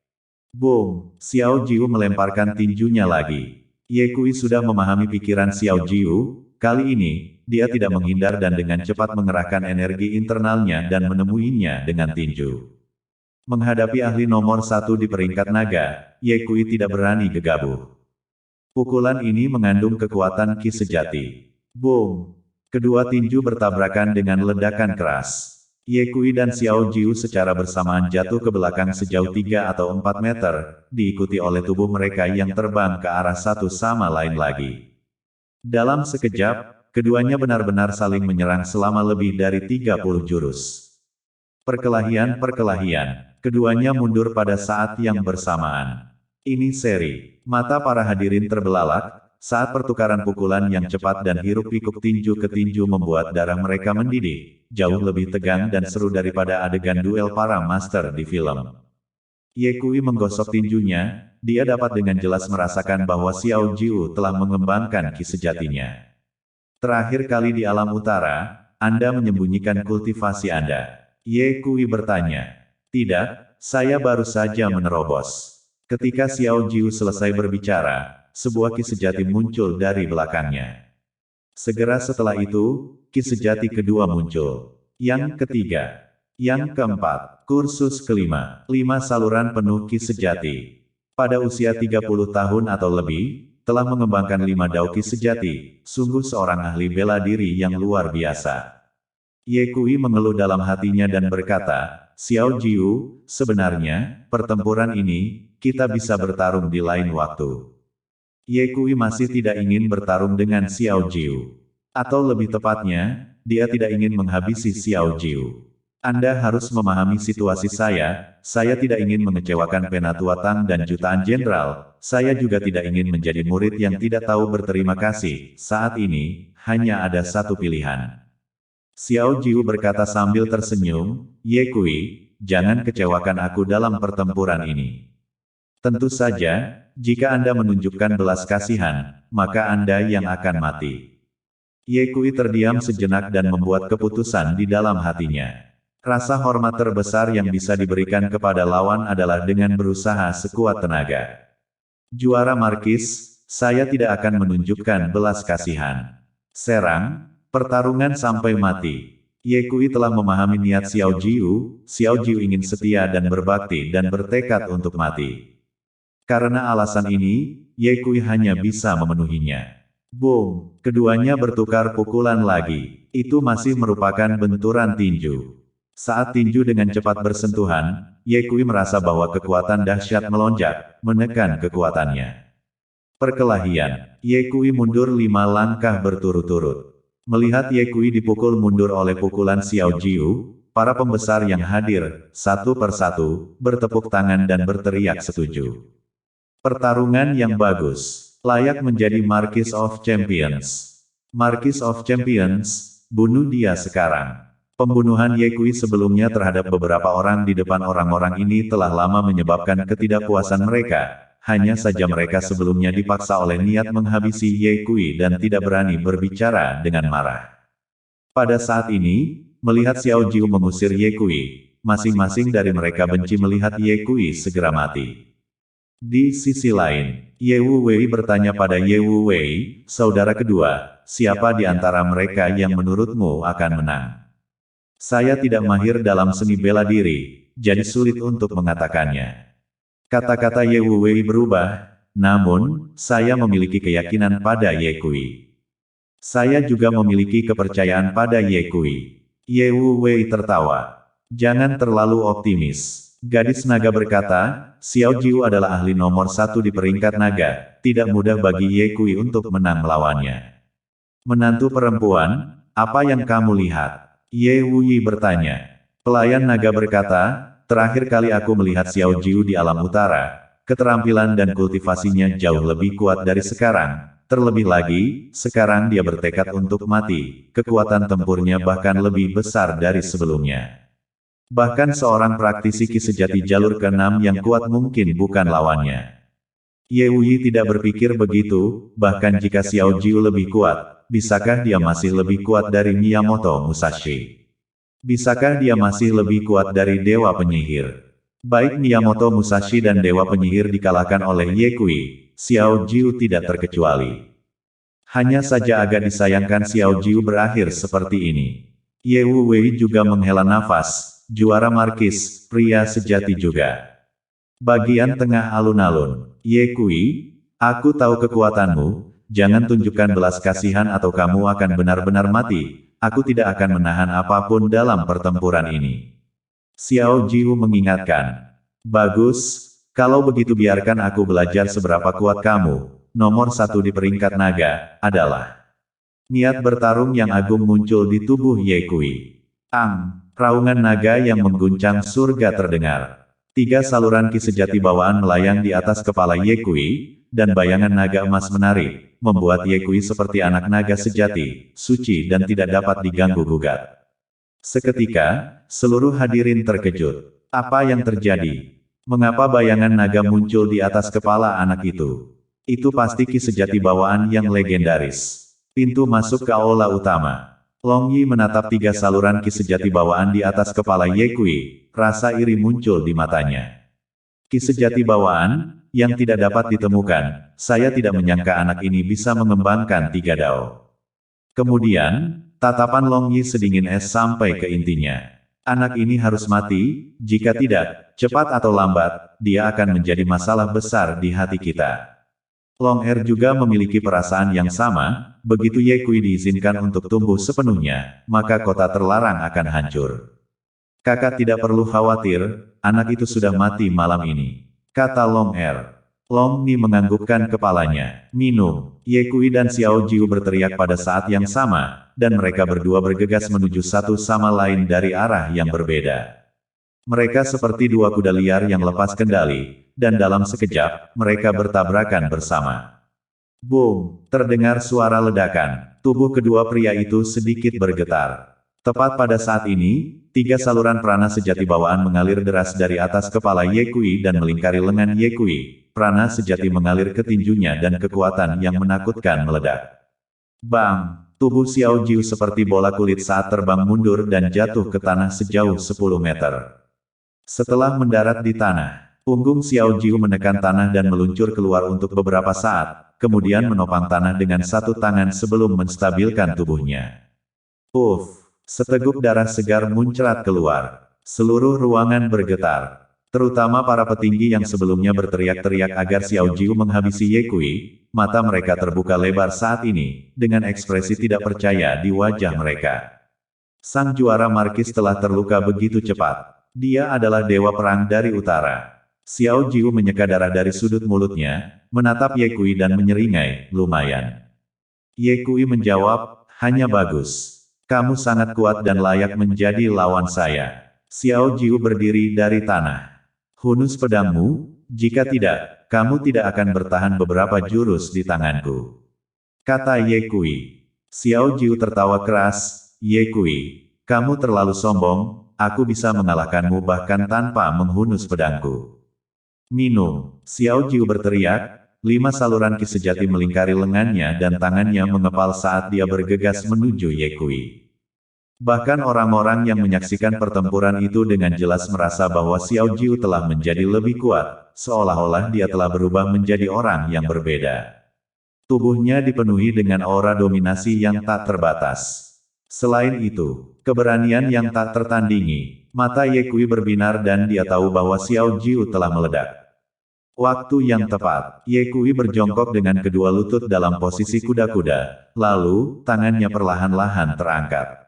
Boom! Xiao Jiu melemparkan tinjunya lagi. Ye Kui sudah memahami pikiran Xiao Jiu, kali ini, dia tidak menghindar dan dengan cepat mengerahkan energi internalnya dan menemuinya dengan tinju. Menghadapi ahli nomor 1 di peringkat naga, Ye Kui tidak berani gegabah. Pukulan ini mengandung kekuatan ki sejati. Boom! Kedua tinju bertabrakan dengan ledakan keras. Ye Kui dan Xiao Jiu secara bersamaan jatuh ke belakang sejauh 3 atau 4 meter, diikuti oleh tubuh mereka yang terbang ke arah satu sama lain lagi. Dalam sekejap, keduanya benar-benar saling menyerang selama lebih dari 30 jurus. Perkelahian, keduanya mundur pada saat yang bersamaan. Ini seri. Mata para hadirin terbelalak, saat pertukaran pukulan yang cepat dan hiruk-pikuk tinju ke tinju membuat darah mereka mendidih, jauh lebih tegang dan seru daripada adegan duel para master di film. Ye Kui menggosok tinjunya, dia dapat dengan jelas merasakan bahwa Xiao Jiu telah mengembangkan ki sejatinya. Terakhir kali di alam utara, Anda menyembunyikan kultivasi Anda. Ye Kui bertanya. Tidak, saya baru saja menerobos. Ketika Xiao Jiu selesai berbicara, sebuah ki sejati muncul dari belakangnya. Segera setelah itu, ki sejati kedua muncul. Yang ketiga. Yang keempat, kursus kelima. 5 saluran penuh ki sejati. Pada usia 30 tahun atau lebih, telah mengembangkan 5 dao ki sejati, sungguh seorang ahli bela diri yang luar biasa. Ye Kui mengeluh dalam hatinya dan berkata, Xiao Jiu, sebenarnya, pertempuran ini, kita bisa bertarung di lain waktu. Ye Kui masih tidak ingin bertarung dengan Xiao Jiu. Atau lebih tepatnya, dia tidak ingin menghabisi Xiao Jiu. Anda harus memahami situasi saya tidak ingin mengecewakan Penatua Tang dan jutaan jenderal, saya juga tidak ingin menjadi murid yang tidak tahu berterima kasih, saat ini, hanya ada satu pilihan. Xiao Jiu berkata sambil tersenyum, Ye Kui, jangan kecewakan aku dalam pertempuran ini. Tentu saja, jika Anda menunjukkan belas kasihan, maka Anda yang akan mati. Ye Kui terdiam sejenak dan membuat keputusan di dalam hatinya. Rasa hormat terbesar yang bisa diberikan kepada lawan adalah dengan berusaha sekuat tenaga. Juara Markis, saya tidak akan menunjukkan belas kasihan. Serang, pertarungan sampai mati. Ye Kui telah memahami niat Xiao Jiu ingin setia dan berbakti dan bertekad untuk mati. Karena alasan ini, Ye Kui hanya bisa memenuhinya. Boom! Keduanya bertukar pukulan lagi. Itu masih merupakan benturan tinju. Saat tinju dengan cepat bersentuhan, Ye Kui merasa bahwa kekuatan dahsyat melonjak, menekan kekuatannya. Perkelahian. Ye Kui mundur 5 langkah berturut-turut. Melihat Ye Kui dipukul mundur oleh pukulan Xiao Jiu, para pembesar yang hadir, satu persatu, bertepuk tangan dan berteriak setuju. Pertarungan yang bagus. Layak menjadi Marquis of Champions. Marquis of Champions, bunuh dia sekarang. Pembunuhan Ye Kui sebelumnya terhadap beberapa orang di depan orang-orang ini telah lama menyebabkan ketidakpuasan mereka. Hanya saja mereka sebelumnya dipaksa oleh niat menghabisi Ye Kui dan tidak berani berbicara dengan marah. Pada saat ini, melihat Xiao Jiu mengusir Ye Kui, masing-masing dari mereka benci melihat Ye Kui segera mati. Di sisi lain, Ye Wu Wei bertanya pada Ye Wu Wei, saudara kedua, siapa di antara mereka yang menurutmu akan menang? Saya tidak mahir dalam seni bela diri, jadi sulit untuk mengatakannya. Kata-kata Ye Wu Wei berubah, namun, saya memiliki keyakinan pada Ye Kui. Saya juga memiliki kepercayaan pada Ye Kui. Ye Wu Wei tertawa. Jangan terlalu optimis. Gadis naga berkata, Xiao Jiu adalah ahli nomor 1 di peringkat naga, tidak mudah bagi Ye Kui untuk menang melawannya. Menantu perempuan, apa yang kamu lihat? Ye Wu Yi bertanya. Pelayan naga berkata, terakhir kali aku melihat Xiao Jiu di alam utara, keterampilan dan kultivasinya jauh lebih kuat dari sekarang. Terlebih lagi, sekarang dia bertekad untuk mati, kekuatan tempurnya bahkan lebih besar dari sebelumnya. Bahkan seorang praktisi ki sejati jalur ke-6 yang kuat mungkin bukan lawannya. Ye Wu Yi tidak berpikir begitu, bahkan jika Xiao Jiu lebih kuat, bisakah dia masih lebih kuat dari Miyamoto Musashi? Bisakah dia masih lebih kuat dari Dewa Penyihir? Baik Miyamoto Musashi dan Dewa Penyihir dikalahkan oleh Ye Kui, Xiao Jiu tidak terkecuali. Hanya saja agak disayangkan Xiao Jiu berakhir seperti ini. Ye Wu Wei juga menghela nafas. Juara Markis, pria sejati juga. Bagian tengah alun-alun. Ye Kui, aku tahu kekuatanmu, jangan tunjukkan belas kasihan atau kamu akan benar-benar mati. Aku tidak akan menahan apapun dalam pertempuran ini. Xiao Jiu mengingatkan. Bagus, kalau begitu biarkan aku belajar seberapa kuat kamu. Nomor 1 di peringkat naga, adalah. Niat bertarung yang agung muncul di tubuh Ye Kui. Raungan naga yang mengguncang surga terdengar. 3 saluran ki sejati bawaan melayang di atas kepala Ye Kui, dan bayangan naga emas menari, membuat Ye Kui seperti anak naga sejati, suci dan tidak dapat diganggu-gugat. Seketika, seluruh hadirin terkejut. Apa yang terjadi? Mengapa bayangan naga muncul di atas kepala anak itu? Itu pasti ki sejati bawaan yang legendaris. Pintu masuk ke aula utama. Long Yi menatap 3 saluran ki sejati bawaan di atas kepala Ye Kui, rasa iri muncul di matanya. Ki sejati bawaan, yang tidak dapat ditemukan, saya tidak menyangka anak ini bisa mengembangkan 3 dao. Kemudian, tatapan Long Yi sedingin es sampai ke intinya. Anak ini harus mati, jika tidak, cepat atau lambat, dia akan menjadi masalah besar di hati kita. Long Er juga memiliki perasaan yang sama, begitu Ye Kui diizinkan untuk tumbuh sepenuhnya, maka kota terlarang akan hancur. Kakak tidak perlu khawatir, anak itu sudah mati malam ini, kata Long Er. Long Ni menganggukkan kepalanya. Minum. Ye Kui dan Xiao Jiu berteriak pada saat yang sama, dan mereka berdua bergegas menuju satu sama lain dari arah yang berbeda. Mereka seperti dua kuda liar yang lepas kendali, dan dalam sekejap, mereka bertabrakan bersama. Boom! Terdengar suara ledakan. Tubuh kedua pria itu sedikit bergetar. Tepat pada saat ini, 3 saluran prana sejati bawaan mengalir deras dari atas kepala Ye Kui dan melingkari lengan Ye Kui. Prana sejati mengalir ke tinjunya dan kekuatan yang menakutkan meledak. Bang! Tubuh Xiao Jiu seperti bola kulit saat terbang mundur dan jatuh ke tanah sejauh 10 meter. Setelah mendarat di tanah, punggung Xiao Jiu menekan tanah dan meluncur keluar untuk beberapa saat, kemudian menopang tanah dengan satu tangan sebelum menstabilkan tubuhnya. Seteguk darah segar muncrat keluar. Seluruh ruangan bergetar. Terutama para petinggi yang sebelumnya berteriak-teriak agar Xiao Jiu menghabisi Ye Kui, mata mereka terbuka lebar saat ini, dengan ekspresi tidak percaya di wajah mereka. Sang juara markis telah terluka begitu cepat. Dia adalah dewa perang dari utara. Xiao Jiu menyeka darah dari sudut mulutnya, menatap Ye Kui dan menyeringai, lumayan. Ye Kui menjawab, hanya bagus. Kamu sangat kuat dan layak menjadi lawan saya. Xiao Jiu berdiri dari tanah. Hunus pedangmu, jika tidak, kamu tidak akan bertahan beberapa jurus di tanganku, kata Ye Kui. Xiao Jiu tertawa keras, Ye Kui, kamu terlalu sombong, aku bisa mengalahkanmu bahkan tanpa menghunus pedangku. Minum. Xiao Jiu berteriak, 5 saluran ki sejati melingkari lengannya dan tangannya mengepal saat dia bergegas menuju Ye Kui. Bahkan orang-orang yang menyaksikan pertempuran itu dengan jelas merasa bahwa Xiao Jiu telah menjadi lebih kuat, seolah-olah dia telah berubah menjadi orang yang berbeda. Tubuhnya dipenuhi dengan aura dominasi yang tak terbatas. Selain itu, keberanian yang tak tertandingi. Mata Ye Kui berbinar dan dia tahu bahwa Xiao Jiu telah meledak. Waktu yang tepat, Ye Kui berjongkok dengan kedua lutut dalam posisi kuda-kuda, lalu, tangannya perlahan-lahan terangkat.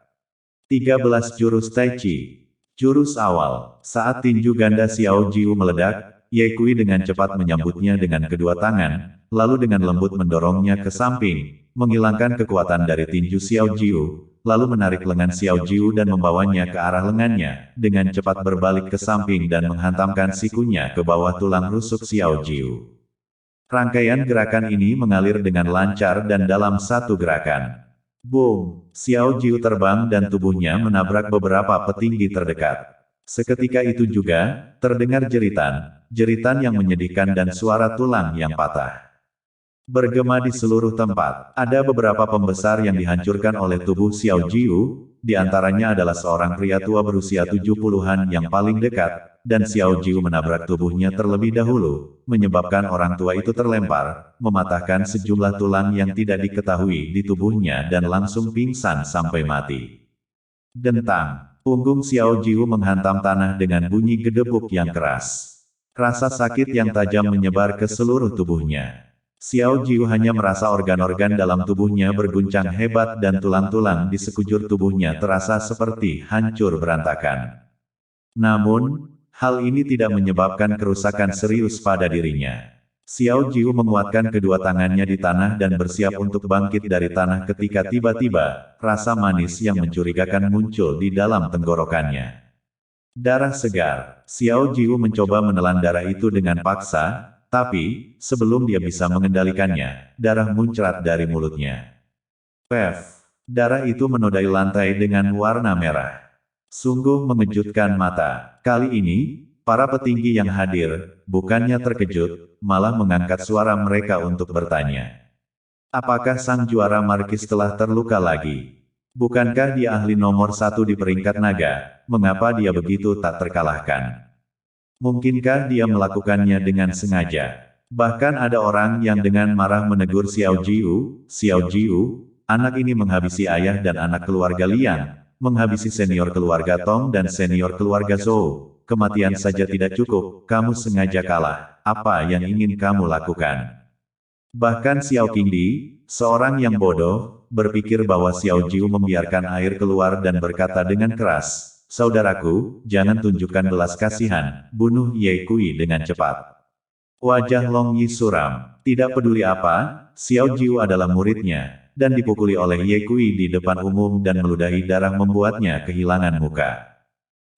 13 jurus Tai Chi. Jurus awal. Saat tinju ganda Xiao Jiu meledak, Ye Kui dengan cepat menyambutnya dengan kedua tangan, lalu dengan lembut mendorongnya ke samping, menghilangkan kekuatan dari tinju Xiao Jiu, lalu menarik lengan Xiao Jiu dan membawanya ke arah lengannya, dengan cepat berbalik ke samping dan menghantamkan sikunya ke bawah tulang rusuk Xiao Jiu. Rangkaian gerakan ini mengalir dengan lancar dan dalam satu gerakan. Boom! Xiao Jiu terbang dan tubuhnya menabrak beberapa petinggi terdekat. Seketika itu juga, terdengar jeritan yang menyedihkan dan suara tulang yang patah. Bergema di seluruh tempat, ada beberapa pembesar yang dihancurkan oleh tubuh Xiao Jiu, di antaranya adalah seorang pria tua berusia 70-an yang paling dekat, dan Xiao Jiu menabrak tubuhnya terlebih dahulu, menyebabkan orang tua itu terlempar, mematahkan sejumlah tulang yang tidak diketahui di tubuhnya dan langsung pingsan sampai mati. Dentang, punggung Xiao Jiu menghantam tanah dengan bunyi gedebuk yang keras. Rasa sakit yang tajam menyebar ke seluruh tubuhnya. Xiao Jiu hanya merasa organ-organ dalam tubuhnya berguncang hebat dan tulang-tulang di sekujur tubuhnya terasa seperti hancur berantakan. Namun, hal ini tidak menyebabkan kerusakan serius pada dirinya. Xiao Jiu menguatkan kedua tangannya di tanah dan bersiap untuk bangkit dari tanah ketika tiba-tiba, rasa manis yang mencurigakan muncul di dalam tenggorokannya. Darah segar. Xiao Jiu mencoba menelan darah itu dengan paksa, tapi, sebelum dia bisa mengendalikannya, darah muncrat dari mulutnya. Pef! Darah itu menodai lantai dengan warna merah. Sungguh mengejutkan mata. Kali ini, para petinggi yang hadir, bukannya terkejut, malah mengangkat suara mereka untuk bertanya. Apakah sang juara markis telah terluka lagi? Bukankah dia ahli nomor 1 di peringkat naga? Mengapa dia begitu tak terkalahkan? Mungkinkah dia melakukannya dengan sengaja? Bahkan ada orang yang dengan marah menegur Xiao Jiu, anak ini menghabisi ayah dan anak keluarga Liang, menghabisi senior keluarga Tong dan senior keluarga Zhou. Kematian saja tidak cukup, kamu sengaja kalah. Apa yang ingin kamu lakukan? Bahkan Xiao Qingdi, seorang yang bodoh, berpikir bahwa Xiao Jiu membiarkan air keluar dan berkata dengan keras, "Saudaraku, jangan tunjukkan belas kasihan, bunuh Ye Kui dengan cepat." Wajah Long Yi suram. Tidak peduli apa, Xiao Jiu adalah muridnya, dan dipukuli oleh Ye Kui di depan umum dan meludahi darah membuatnya kehilangan muka.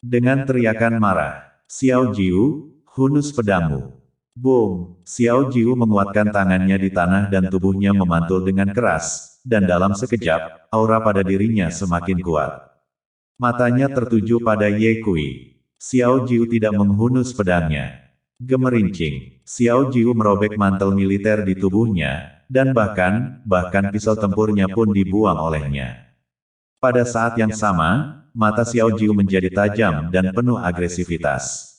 Dengan teriakan marah, "Xiao Jiu, hunus pedangmu." Boom! Xiao Jiu menguatkan tangannya di tanah dan tubuhnya memantul dengan keras, dan dalam sekejap, aura pada dirinya semakin kuat. Matanya tertuju pada Ye Kui. Xiao Jiu tidak menghunus pedangnya. Gemerincing, Xiao Jiu merobek mantel militer di tubuhnya, dan bahkan pisau tempurnya pun dibuang olehnya. Pada saat yang sama, mata Xiao Jiu menjadi tajam dan penuh agresivitas.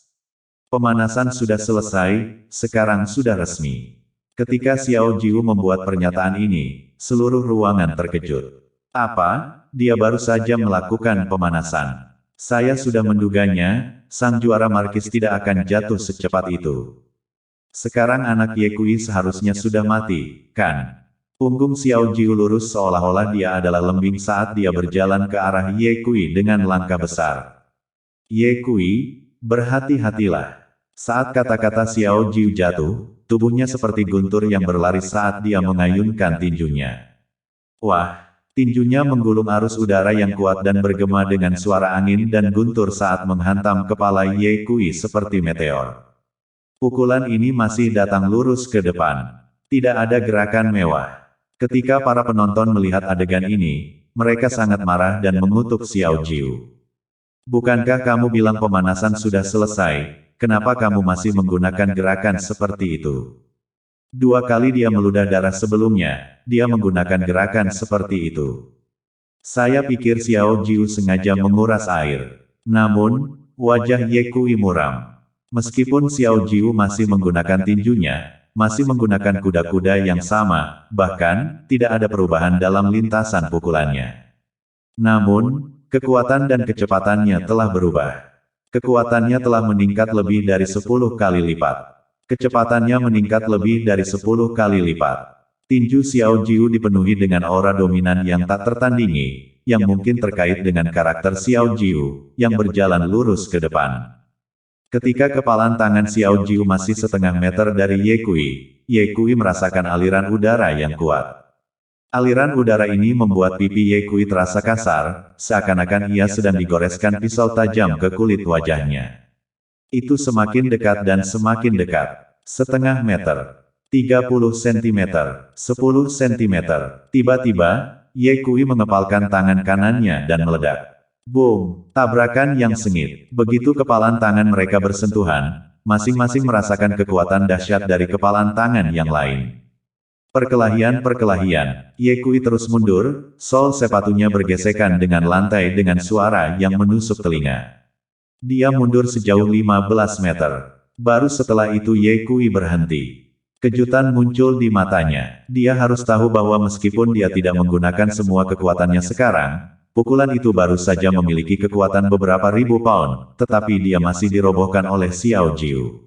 Pemanasan sudah selesai, sekarang sudah resmi. Ketika Xiao Jiu membuat pernyataan ini, seluruh ruangan terkejut. Apa? Dia baru saja melakukan pemanasan. Saya sudah menduganya, sang juara markis tidak akan jatuh secepat itu. Sekarang anak Ye Kui seharusnya sudah mati, kan? Punggung Xiao Jiu lurus seolah-olah dia adalah lembing saat dia berjalan ke arah Ye Kui dengan langkah besar. Ye Kui, berhati-hatilah. Saat kata-kata Xiao Jiu jatuh, tubuhnya seperti guntur yang berlari saat dia mengayunkan tinjunya. Wah! Tinjunya menggulung arus udara yang kuat dan bergema dengan suara angin dan guntur saat menghantam kepala Ye Kui seperti meteor. Pukulan ini masih datang lurus ke depan. Tidak ada gerakan mewah. Ketika para penonton melihat adegan ini, mereka sangat marah dan mengutuk Xiao Jiu. Bukankah kamu bilang pemanasan sudah selesai, kenapa kamu masih menggunakan gerakan seperti itu? 2 kali dia meludah darah sebelumnya, dia menggunakan gerakan seperti itu. Saya pikir Xiao Jiu sengaja menguras air. Namun, wajah Ye Kui muram. Meskipun Xiao Jiu masih menggunakan tinjunya, masih menggunakan kuda-kuda yang sama, bahkan, tidak ada perubahan dalam lintasan pukulannya. Namun, kekuatan dan kecepatannya telah berubah. Kekuatannya telah meningkat lebih dari 10 kali lipat. Kecepatannya meningkat lebih dari 10 kali lipat. Tinju Xiao Jiu dipenuhi dengan aura dominan yang tak tertandingi, yang mungkin terkait dengan karakter Xiao Jiu, yang berjalan lurus ke depan. Ketika kepalan tangan Xiao Jiu masih setengah meter dari Ye Kui merasakan aliran udara yang kuat. Aliran udara ini membuat pipi Ye Kui terasa kasar, seakan-akan ia sedang digoreskan pisau tajam ke kulit wajahnya. Itu semakin dekat dan semakin dekat. Setengah meter. 30 cm. 10 cm. Tiba-tiba, Ye Kui mengepalkan tangan kanannya dan meledak. Boom! Tabrakan yang sengit. Begitu kepalan tangan mereka bersentuhan, masing-masing merasakan kekuatan dahsyat dari kepalan tangan yang lain. Perkelahian. Ye Kui terus mundur, sol sepatunya bergesekan dengan lantai dengan suara yang menusuk telinga. Dia mundur sejauh 15 meter. Baru setelah itu Ye Kui berhenti. Kejutan muncul di matanya. Dia harus tahu bahwa meskipun dia tidak menggunakan semua kekuatannya sekarang, pukulan itu baru saja memiliki kekuatan beberapa ribu pound, tetapi dia masih dirobohkan oleh Xiao Jiu.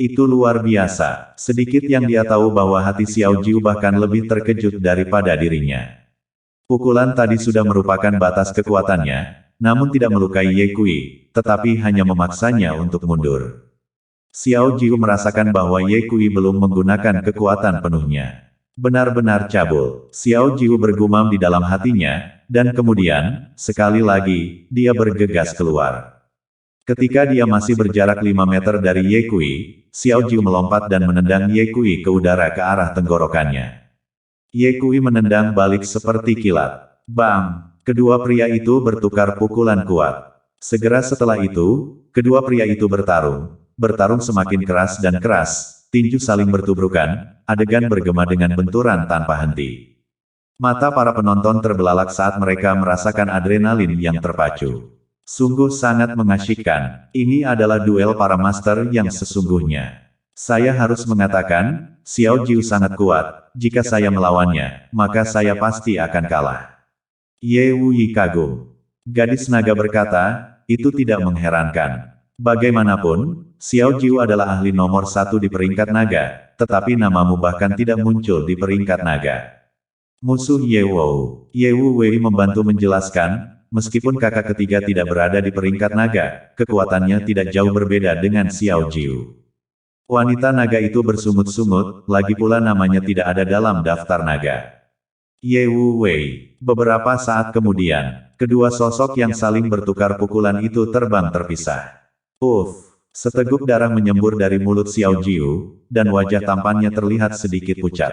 Itu luar biasa. Sedikit yang dia tahu bahwa hati Xiao Jiu bahkan lebih terkejut daripada dirinya. Pukulan tadi sudah merupakan batas kekuatannya, namun tidak melukai Ye Kui, tetapi hanya memaksanya untuk mundur. Xiao Jiu merasakan bahwa Ye Kui belum menggunakan kekuatan penuhnya. Benar-benar cabul. Xiao Jiu bergumam di dalam hatinya, dan kemudian, sekali lagi, dia bergegas keluar. Ketika dia masih berjarak 5 meter dari Ye Kui, Xiao Jiu melompat dan menendang Ye Kui ke udara ke arah tenggorokannya. Ye Kui menendang balik seperti kilat. Bang! Kedua pria itu bertukar pukulan kuat. Segera setelah itu, kedua pria itu bertarung. Bertarung semakin keras dan keras, tinju saling bertubrukan, adegan bergema dengan benturan tanpa henti. Mata para penonton terbelalak saat mereka merasakan adrenalin yang terpacu. Sungguh sangat mengasyikkan. Ini adalah duel para master yang sesungguhnya. Saya harus mengatakan, Xiao Jiu sangat kuat, jika saya melawannya, maka saya pasti akan kalah. Ye Wuyi kagum. Gadis naga berkata, itu tidak mengherankan. Bagaimanapun, Xiao Jiu adalah ahli nomor 1 di peringkat naga, tetapi namamu bahkan tidak muncul di peringkat naga. Musuh Ye Wu. Ye Wu Wei membantu menjelaskan, meskipun kakak ketiga tidak berada di peringkat naga, kekuatannya tidak jauh berbeda dengan Xiao Jiu. Wanita naga itu bersungut-sungut, lagi pula namanya tidak ada dalam daftar naga. Ye Wu Wei. Beberapa saat kemudian, kedua sosok yang saling bertukar pukulan itu terbang terpisah. Seteguk darah menyembur dari mulut Xiao Jiu, dan wajah tampannya terlihat sedikit pucat.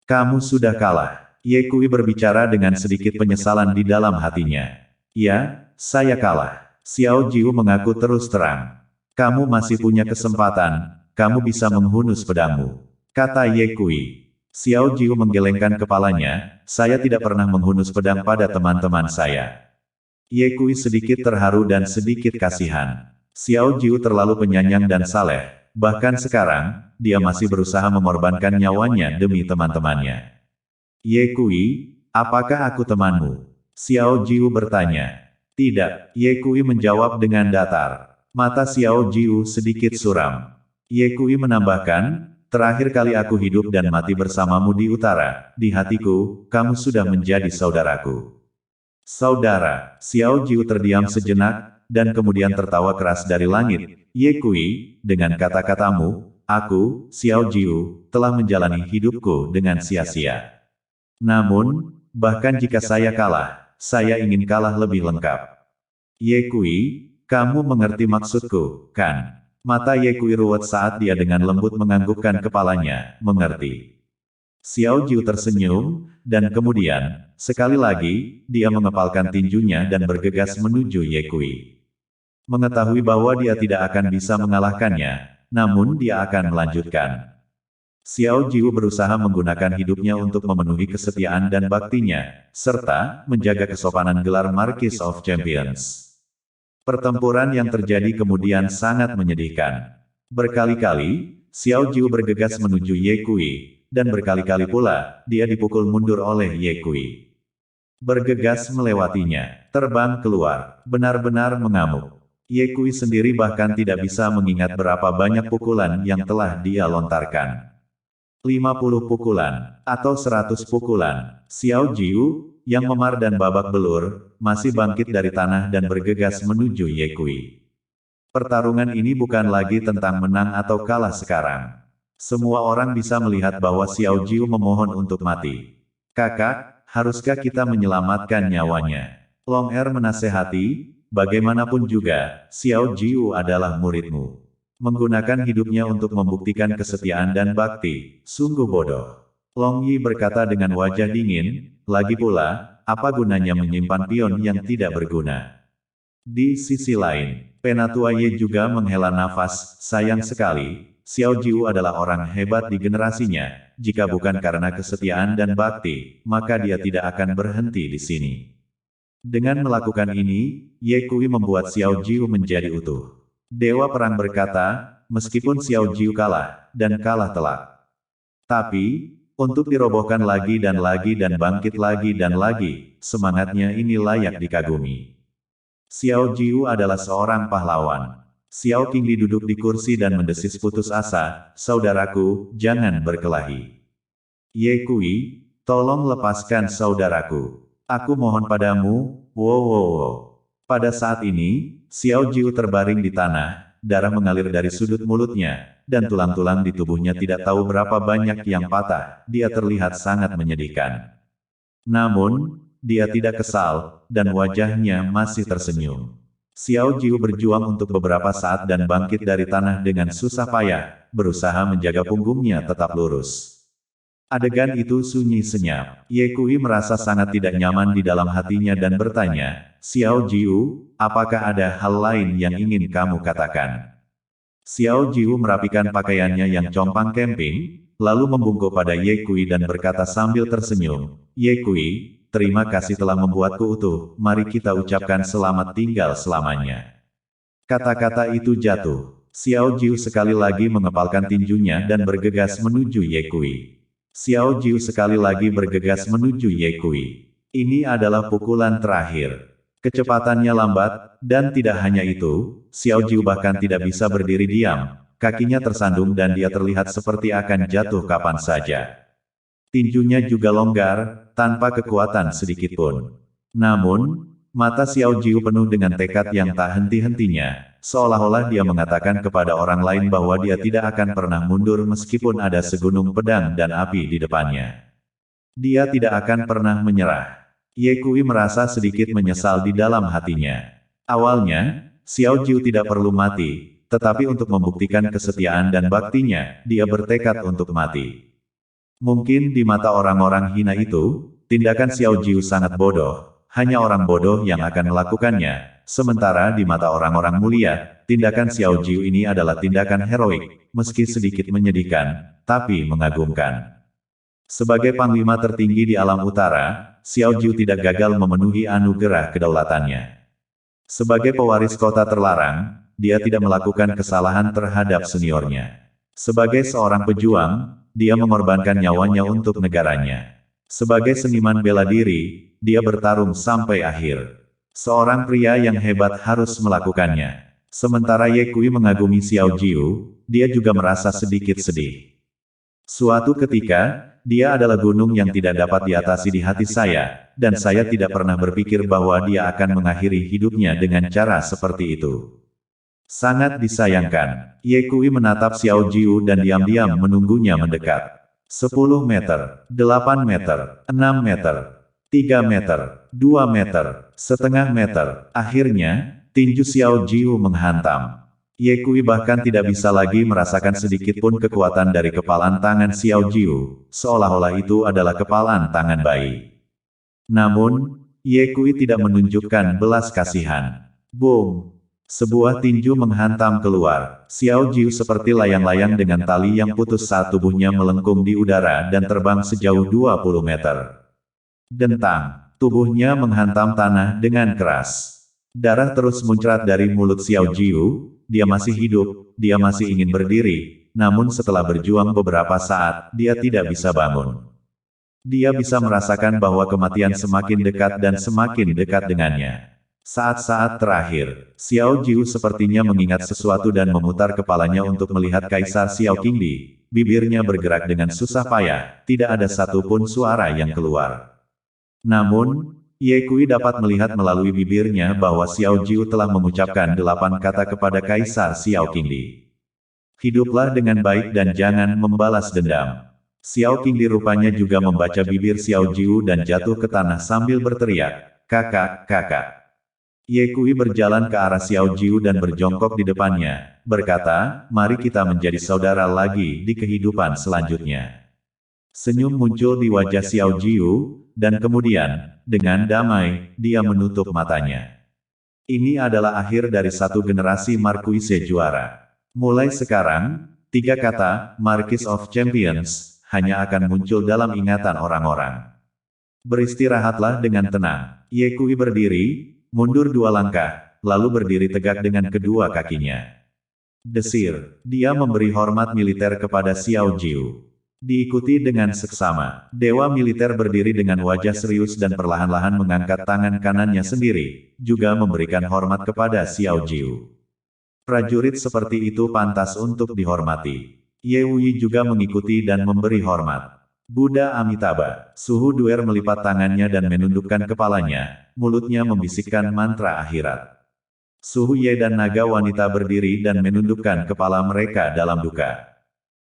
Kamu sudah kalah. Ye Kui berbicara dengan sedikit penyesalan di dalam hatinya. Ya, saya kalah. Xiao Jiu mengaku terus terang. Kamu masih punya kesempatan, kamu bisa menghunus pedangmu, kata Ye Kui. Xiao Jiu menggelengkan kepalanya, saya tidak pernah menghunus pedang pada teman-teman saya. Ye Kui sedikit terharu dan sedikit kasihan. Xiao Jiu terlalu penyayang dan saleh, bahkan sekarang, dia masih berusaha mengorbankan nyawanya demi teman-temannya. Ye Kui, apakah aku temanmu? Xiao Jiu bertanya. Tidak, Ye Kui menjawab dengan datar. Mata Xiao Jiu sedikit suram. Ye Kui menambahkan, terakhir kali aku hidup dan mati bersamamu di utara, di hatiku, kamu sudah menjadi saudaraku. Saudara, Xiao Jiu terdiam sejenak, dan kemudian tertawa keras dari langit. Ye Kui, dengan kata-katamu, aku, Xiao Jiu, telah menjalani hidupku dengan sia-sia. Namun, bahkan jika saya kalah, saya ingin kalah lebih lengkap. Ye Kui, kamu mengerti maksudku, kan? Mata Ye Kui ruwet saat dia dengan lembut menganggukkan kepalanya, mengerti. Xiao Jiu tersenyum, dan kemudian, sekali lagi, dia mengepalkan tinjunya dan bergegas menuju Ye Kui. Mengetahui bahwa dia tidak akan bisa mengalahkannya, namun dia akan melanjutkan. Xiao Jiu berusaha menggunakan hidupnya untuk memenuhi kesetiaan dan baktinya, serta menjaga kesopanan gelar Marquis of Champions. Pertempuran yang terjadi kemudian sangat menyedihkan. Berkali-kali, Xiao Jiu bergegas menuju Ye Kui, dan berkali-kali pula, dia dipukul mundur oleh Ye Kui. Bergegas melewatinya, terbang keluar, benar-benar mengamuk. Ye Kui sendiri bahkan tidak bisa mengingat berapa banyak pukulan yang telah dia lontarkan. 50 pukulan, atau 100 pukulan. Xiao Jiu, yang memar dan babak belur, masih bangkit dari tanah dan bergegas menuju Ye Kui. Pertarungan ini bukan lagi tentang menang atau kalah sekarang. Semua orang bisa melihat bahwa Xiao Jiu memohon untuk mati. Kakak, haruskah kita menyelamatkan nyawanya? Long Er menasehati, bagaimanapun juga, Xiao Jiu adalah muridmu. Menggunakan hidupnya untuk membuktikan kesetiaan dan bakti, sungguh bodoh. Long Yi berkata dengan wajah dingin, lagi pula, apa gunanya menyimpan pion yang tidak berguna? Di sisi lain, Penatua Ye juga menghela nafas, sayang sekali, Xiao Jiu adalah orang hebat di generasinya, jika bukan karena kesetiaan dan bakti, maka dia tidak akan berhenti di sini. Dengan melakukan ini, Ye Kui membuat Xiao Jiu menjadi utuh. Dewa Perang berkata, meskipun Xiao Jiu kalah, dan kalah telak. Tapi, untuk dirobohkan lagi dan bangkit lagi dan lagi, semangatnya ini layak dikagumi. Xiao Jiu adalah seorang pahlawan. Xiao Qingdi duduk di kursi dan mendesis putus asa, saudaraku, jangan berkelahi. Ye Kui, tolong lepaskan saudaraku. Aku mohon padamu, wow. Pada saat ini, Xiao Jiu terbaring di tanah, darah mengalir dari sudut mulutnya, dan tulang-tulang di tubuhnya tidak tahu berapa banyak yang patah, dia terlihat sangat menyedihkan. Namun, dia tidak kesal, dan wajahnya masih tersenyum. Xiao Jiu berjuang untuk beberapa saat dan bangkit dari tanah dengan susah payah, berusaha menjaga punggungnya tetap lurus. Adegan itu sunyi senyap. Ye Kui merasa sangat tidak nyaman di dalam hatinya dan bertanya, Xiao Jiu, apakah ada hal lain yang ingin kamu katakan? Xiao Jiu merapikan pakaiannya yang compang camping, lalu membungkuk pada Ye Kui dan berkata sambil tersenyum, Ye Kui, terima kasih telah membuatku utuh, mari kita ucapkan selamat tinggal selamanya. Kata-kata itu jatuh. Xiao Jiu sekali lagi mengepalkan tinjunya dan bergegas menuju Ye Kui. Xiao Jiu sekali lagi bergegas menuju Ye Kui. Ini adalah pukulan terakhir. Kecepatannya lambat, dan tidak hanya itu, Xiao Jiu bahkan tidak bisa berdiri diam. Kakinya tersandung dan dia terlihat seperti akan jatuh kapan saja. Tinjunya juga longgar, tanpa kekuatan sedikitpun. Namun, mata Xiao Jiu penuh dengan tekad yang tak henti-hentinya, seolah-olah dia mengatakan kepada orang lain bahwa dia tidak akan pernah mundur meskipun ada segunung pedang dan api di depannya. Dia tidak akan pernah menyerah. Ye Kui merasa sedikit menyesal di dalam hatinya. Awalnya, Xiao Jiu tidak perlu mati, tetapi untuk membuktikan kesetiaan dan baktinya, dia bertekad untuk mati. Mungkin di mata orang-orang hina itu, tindakan Xiao Jiu sangat bodoh, hanya orang bodoh yang akan melakukannya, sementara di mata orang-orang mulia, tindakan Xiao Jiu ini adalah tindakan heroik, meski sedikit menyedihkan, tapi mengagumkan. Sebagai panglima tertinggi di alam utara, Xiao Jiu tidak gagal memenuhi anugerah kedaulatannya. Sebagai pewaris kota terlarang, dia tidak melakukan kesalahan terhadap seniornya. Sebagai seorang pejuang, dia mengorbankan nyawanya untuk negaranya. Sebagai seniman bela diri, dia bertarung sampai akhir. Seorang pria yang hebat harus melakukannya. Sementara Ye Kui mengagumi Xiao Jiu, dia juga merasa sedikit sedih. Suatu ketika, dia adalah gunung yang tidak dapat diatasi di hati saya, dan saya tidak pernah berpikir bahwa dia akan mengakhiri hidupnya dengan cara seperti itu. Sangat disayangkan. Ye Kui menatap Xiao Jiu dan diam-diam menunggunya mendekat. 10 meter, 8 meter, 6 meter, 3 meter, 2 meter, setengah meter. Akhirnya, tinju Xiao Jiu menghantam. Ye Kui bahkan tidak bisa lagi merasakan sedikit pun kekuatan dari kepalan tangan Xiao Jiu, seolah-olah itu adalah kepalan tangan bayi. Namun, Ye Kui tidak menunjukkan belas kasihan. Boom! Sebuah tinju menghantam keluar. Xiao Jiu seperti layang-layang dengan tali yang putus saat tubuhnya melengkung di udara dan terbang sejauh 20 meter. Dentang, tubuhnya menghantam tanah dengan keras. Darah terus muncrat dari mulut Xiao Jiu, dia masih hidup, dia masih ingin berdiri, namun setelah berjuang beberapa saat, dia tidak bisa bangun. Dia bisa merasakan bahwa kematian semakin dekat dan semakin dekat dengannya. Saat-saat terakhir, Xiao Jiu sepertinya mengingat sesuatu dan memutar kepalanya untuk melihat Kaisar Xiao Qingdi. Bibirnya bergerak dengan susah payah, tidak ada satupun suara yang keluar. Namun, Ye Kui dapat melihat melalui bibirnya bahwa Xiao Jiu telah mengucapkan 8 kata kepada Kaisar Xiao Qingdi. Hiduplah dengan baik dan jangan membalas dendam. Xiao Qingdi rupanya juga membaca bibir Xiao Jiu dan jatuh ke tanah sambil berteriak, "Kakak, kakak." Ye Kui berjalan ke arah Xiao Jiu dan berjongkok di depannya, berkata, "Mari kita menjadi saudara lagi di kehidupan selanjutnya." Senyum muncul di wajah Xiao Jiu, dan kemudian, dengan damai, dia menutup matanya. Ini adalah akhir dari satu generasi Marquise juara. Mulai sekarang, 3 kata, Marquis of Champions, hanya akan muncul dalam ingatan orang-orang. Beristirahatlah dengan tenang. Ye Kui berdiri, mundur 2 langkah, lalu berdiri tegak dengan kedua kakinya. Desir, dia memberi hormat militer kepada Xiao Jiu. Diikuti dengan seksama, dewa militer berdiri dengan wajah serius dan perlahan-lahan mengangkat tangan kanannya sendiri, juga memberikan hormat kepada Xiao Jiu. Prajurit seperti itu pantas untuk dihormati. Ye Wuyi juga mengikuti dan memberi hormat. Buddha Amitabha, Suhu Duer melipat tangannya dan menundukkan kepalanya, mulutnya membisikkan mantra akhirat. Suhu Ye dan naga wanita berdiri dan menundukkan kepala mereka dalam duka.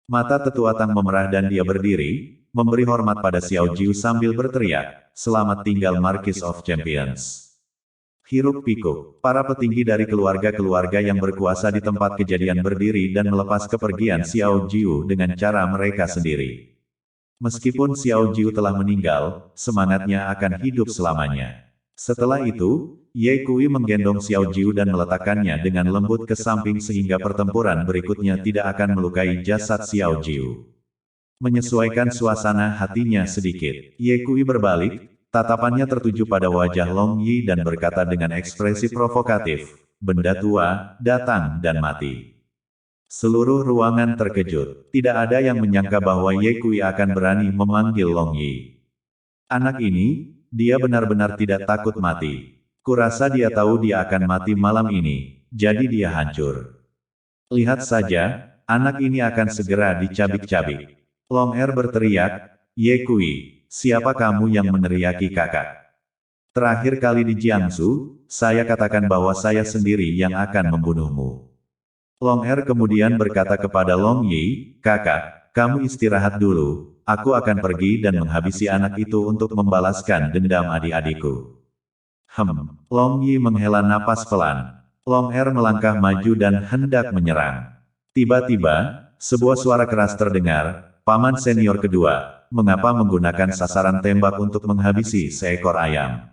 Mata tetua Tang memerah dan dia berdiri, memberi hormat pada Xiao Jiu sambil berteriak, "Selamat tinggal Marquis of Champions." Hiruk pikuk, para petinggi dari keluarga-keluarga yang berkuasa di tempat kejadian berdiri dan melepas kepergian Xiao Jiu dengan cara mereka sendiri. Meskipun Xiao Jiu telah meninggal, semangatnya akan hidup selamanya. Setelah itu, Ye Kui menggendong Xiao Jiu dan meletakkannya dengan lembut ke samping sehingga pertempuran berikutnya tidak akan melukai jasad Xiao Jiu. Menyesuaikan suasana hatinya sedikit, Ye Kui berbalik, tatapannya tertuju pada wajah Long Yi dan berkata dengan ekspresi provokatif, "Benda tua, datang dan mati." Seluruh ruangan terkejut. Tidak ada yang menyangka bahwa Ye Kui akan berani memanggil Long Yi. Anak ini, dia benar-benar tidak takut mati. Kurasa dia tahu dia akan mati malam ini, jadi dia hancur. Lihat saja, anak ini akan segera dicabik-cabik. Long Er berteriak, Ye Kui, siapa kamu yang meneriaki kakak? Terakhir kali di Jiangsu, saya katakan bahwa saya sendiri yang akan membunuhmu. Long Er kemudian berkata kepada Long Yi, kakak, kamu istirahat dulu, aku akan pergi dan menghabisi anak itu untuk membalaskan dendam adik-adikku. Long Yi menghela napas pelan. Long Er melangkah maju dan hendak menyerang. Tiba-tiba, sebuah suara keras terdengar, paman senior kedua, mengapa menggunakan sasaran tembak untuk menghabisi seekor ayam?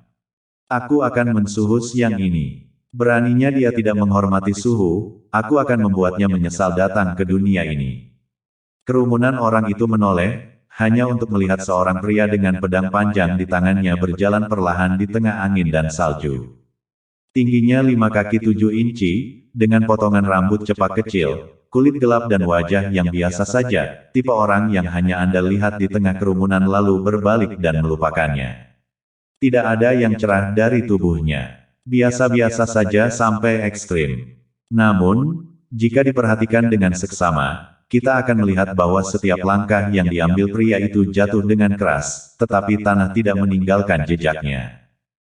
Aku akan mensuhu siang ini. Beraninya dia tidak menghormati suhu, aku akan membuatnya menyesal datang ke dunia ini. Kerumunan orang itu menoleh, hanya untuk melihat seorang pria dengan pedang panjang di tangannya berjalan perlahan di tengah angin dan salju. Tingginya 5 kaki 7 inci, dengan potongan rambut cepak kecil, kulit gelap dan wajah yang biasa saja, tipe orang yang hanya Anda lihat di tengah kerumunan lalu berbalik dan melupakannya. Tidak ada yang cerah dari tubuhnya. Biasa-biasa saja sampai ekstrim. Namun, jika diperhatikan dengan seksama, kita akan melihat bahwa setiap langkah yang diambil pria itu jatuh dengan keras, tetapi tanah tidak meninggalkan jejaknya.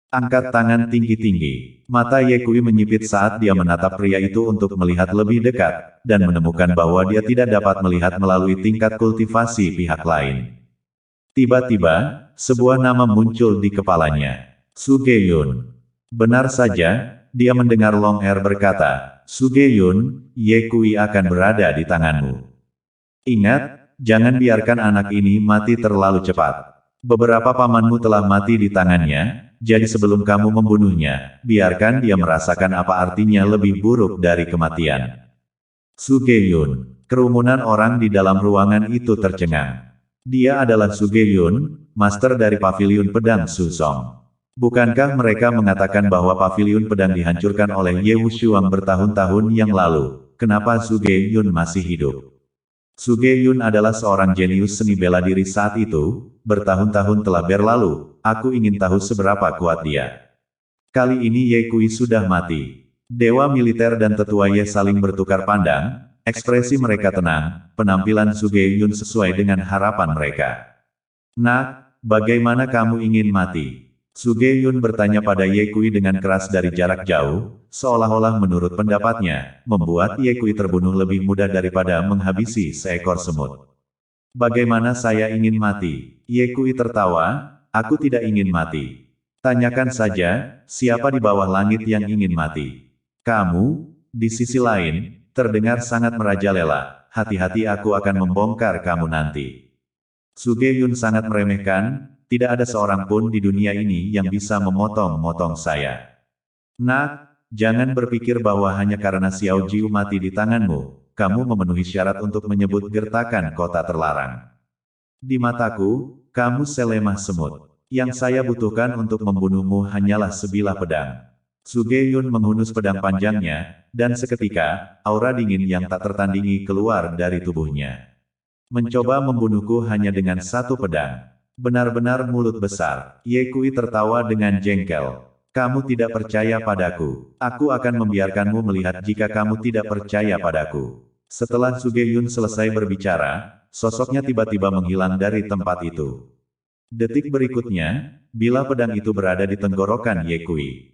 Angkat tangan tinggi-tinggi. Mata Ye Kui menyipit saat dia menatap pria itu untuk melihat lebih dekat, dan menemukan bahwa dia tidak dapat melihat melalui tingkat kultivasi pihak lain. Tiba-tiba, sebuah nama muncul di kepalanya. Su Ge-yun. Benar saja, dia mendengar Long Er berkata, Su Ge-yun, Ye Kui akan berada di tanganmu. Ingat, jangan biarkan anak ini mati terlalu cepat. Beberapa pamanmu telah mati di tangannya, jadi sebelum kamu membunuhnya, biarkan dia merasakan apa artinya lebih buruk dari kematian. Su Ge-yun. Kerumunan orang di dalam ruangan itu tercengang. Dia adalah Su Ge-yun, master dari paviliun pedang Su Song. Bukankah mereka mengatakan bahwa paviliun pedang dihancurkan oleh Ye Wushuang bertahun-tahun yang lalu? Kenapa Su Ge-yun masih hidup? Su Ge-yun adalah seorang jenius seni bela diri saat itu, bertahun-tahun telah berlalu, aku ingin tahu seberapa kuat dia. Kali ini Ye Kui sudah mati. Dewa militer dan tetua Ye saling bertukar pandang, ekspresi mereka tenang, penampilan Su Ge-yun sesuai dengan harapan mereka. Nak, bagaimana kamu ingin mati? Su Ge-yun bertanya pada Ye Kui dengan keras dari jarak jauh, seolah-olah menurut pendapatnya, membuat Ye Kui terbunuh lebih mudah daripada menghabisi seekor semut. Bagaimana saya ingin mati? Ye Kui tertawa, aku tidak ingin mati. Tanyakan saja, siapa di bawah langit yang ingin mati? Kamu, di sisi lain, terdengar sangat merajalela, hati-hati aku akan membongkar kamu nanti. Su Ge-yun sangat meremehkan, tidak ada seorang pun di dunia ini yang bisa memotong-motong saya. Nak, jangan berpikir bahwa hanya karena Xiao Jiu mati di tanganmu, kamu memenuhi syarat untuk menyebut gertakan kota terlarang. Di mataku, kamu selemah semut. Yang saya butuhkan untuk membunuhmu hanyalah sebilah pedang. Su Ge-yun menghunus pedang panjangnya, dan seketika, aura dingin yang tak tertandingi keluar dari tubuhnya. Mencoba membunuhku hanya dengan satu pedang. Benar-benar mulut besar. Ye Kui tertawa dengan jengkel. Kamu tidak percaya padaku. Aku akan membiarkanmu melihat jika kamu tidak percaya padaku. Setelah Su Ge-yun selesai berbicara, sosoknya tiba-tiba menghilang dari tempat itu. Detik berikutnya, bilah pedang itu berada di tenggorokan Ye Kui.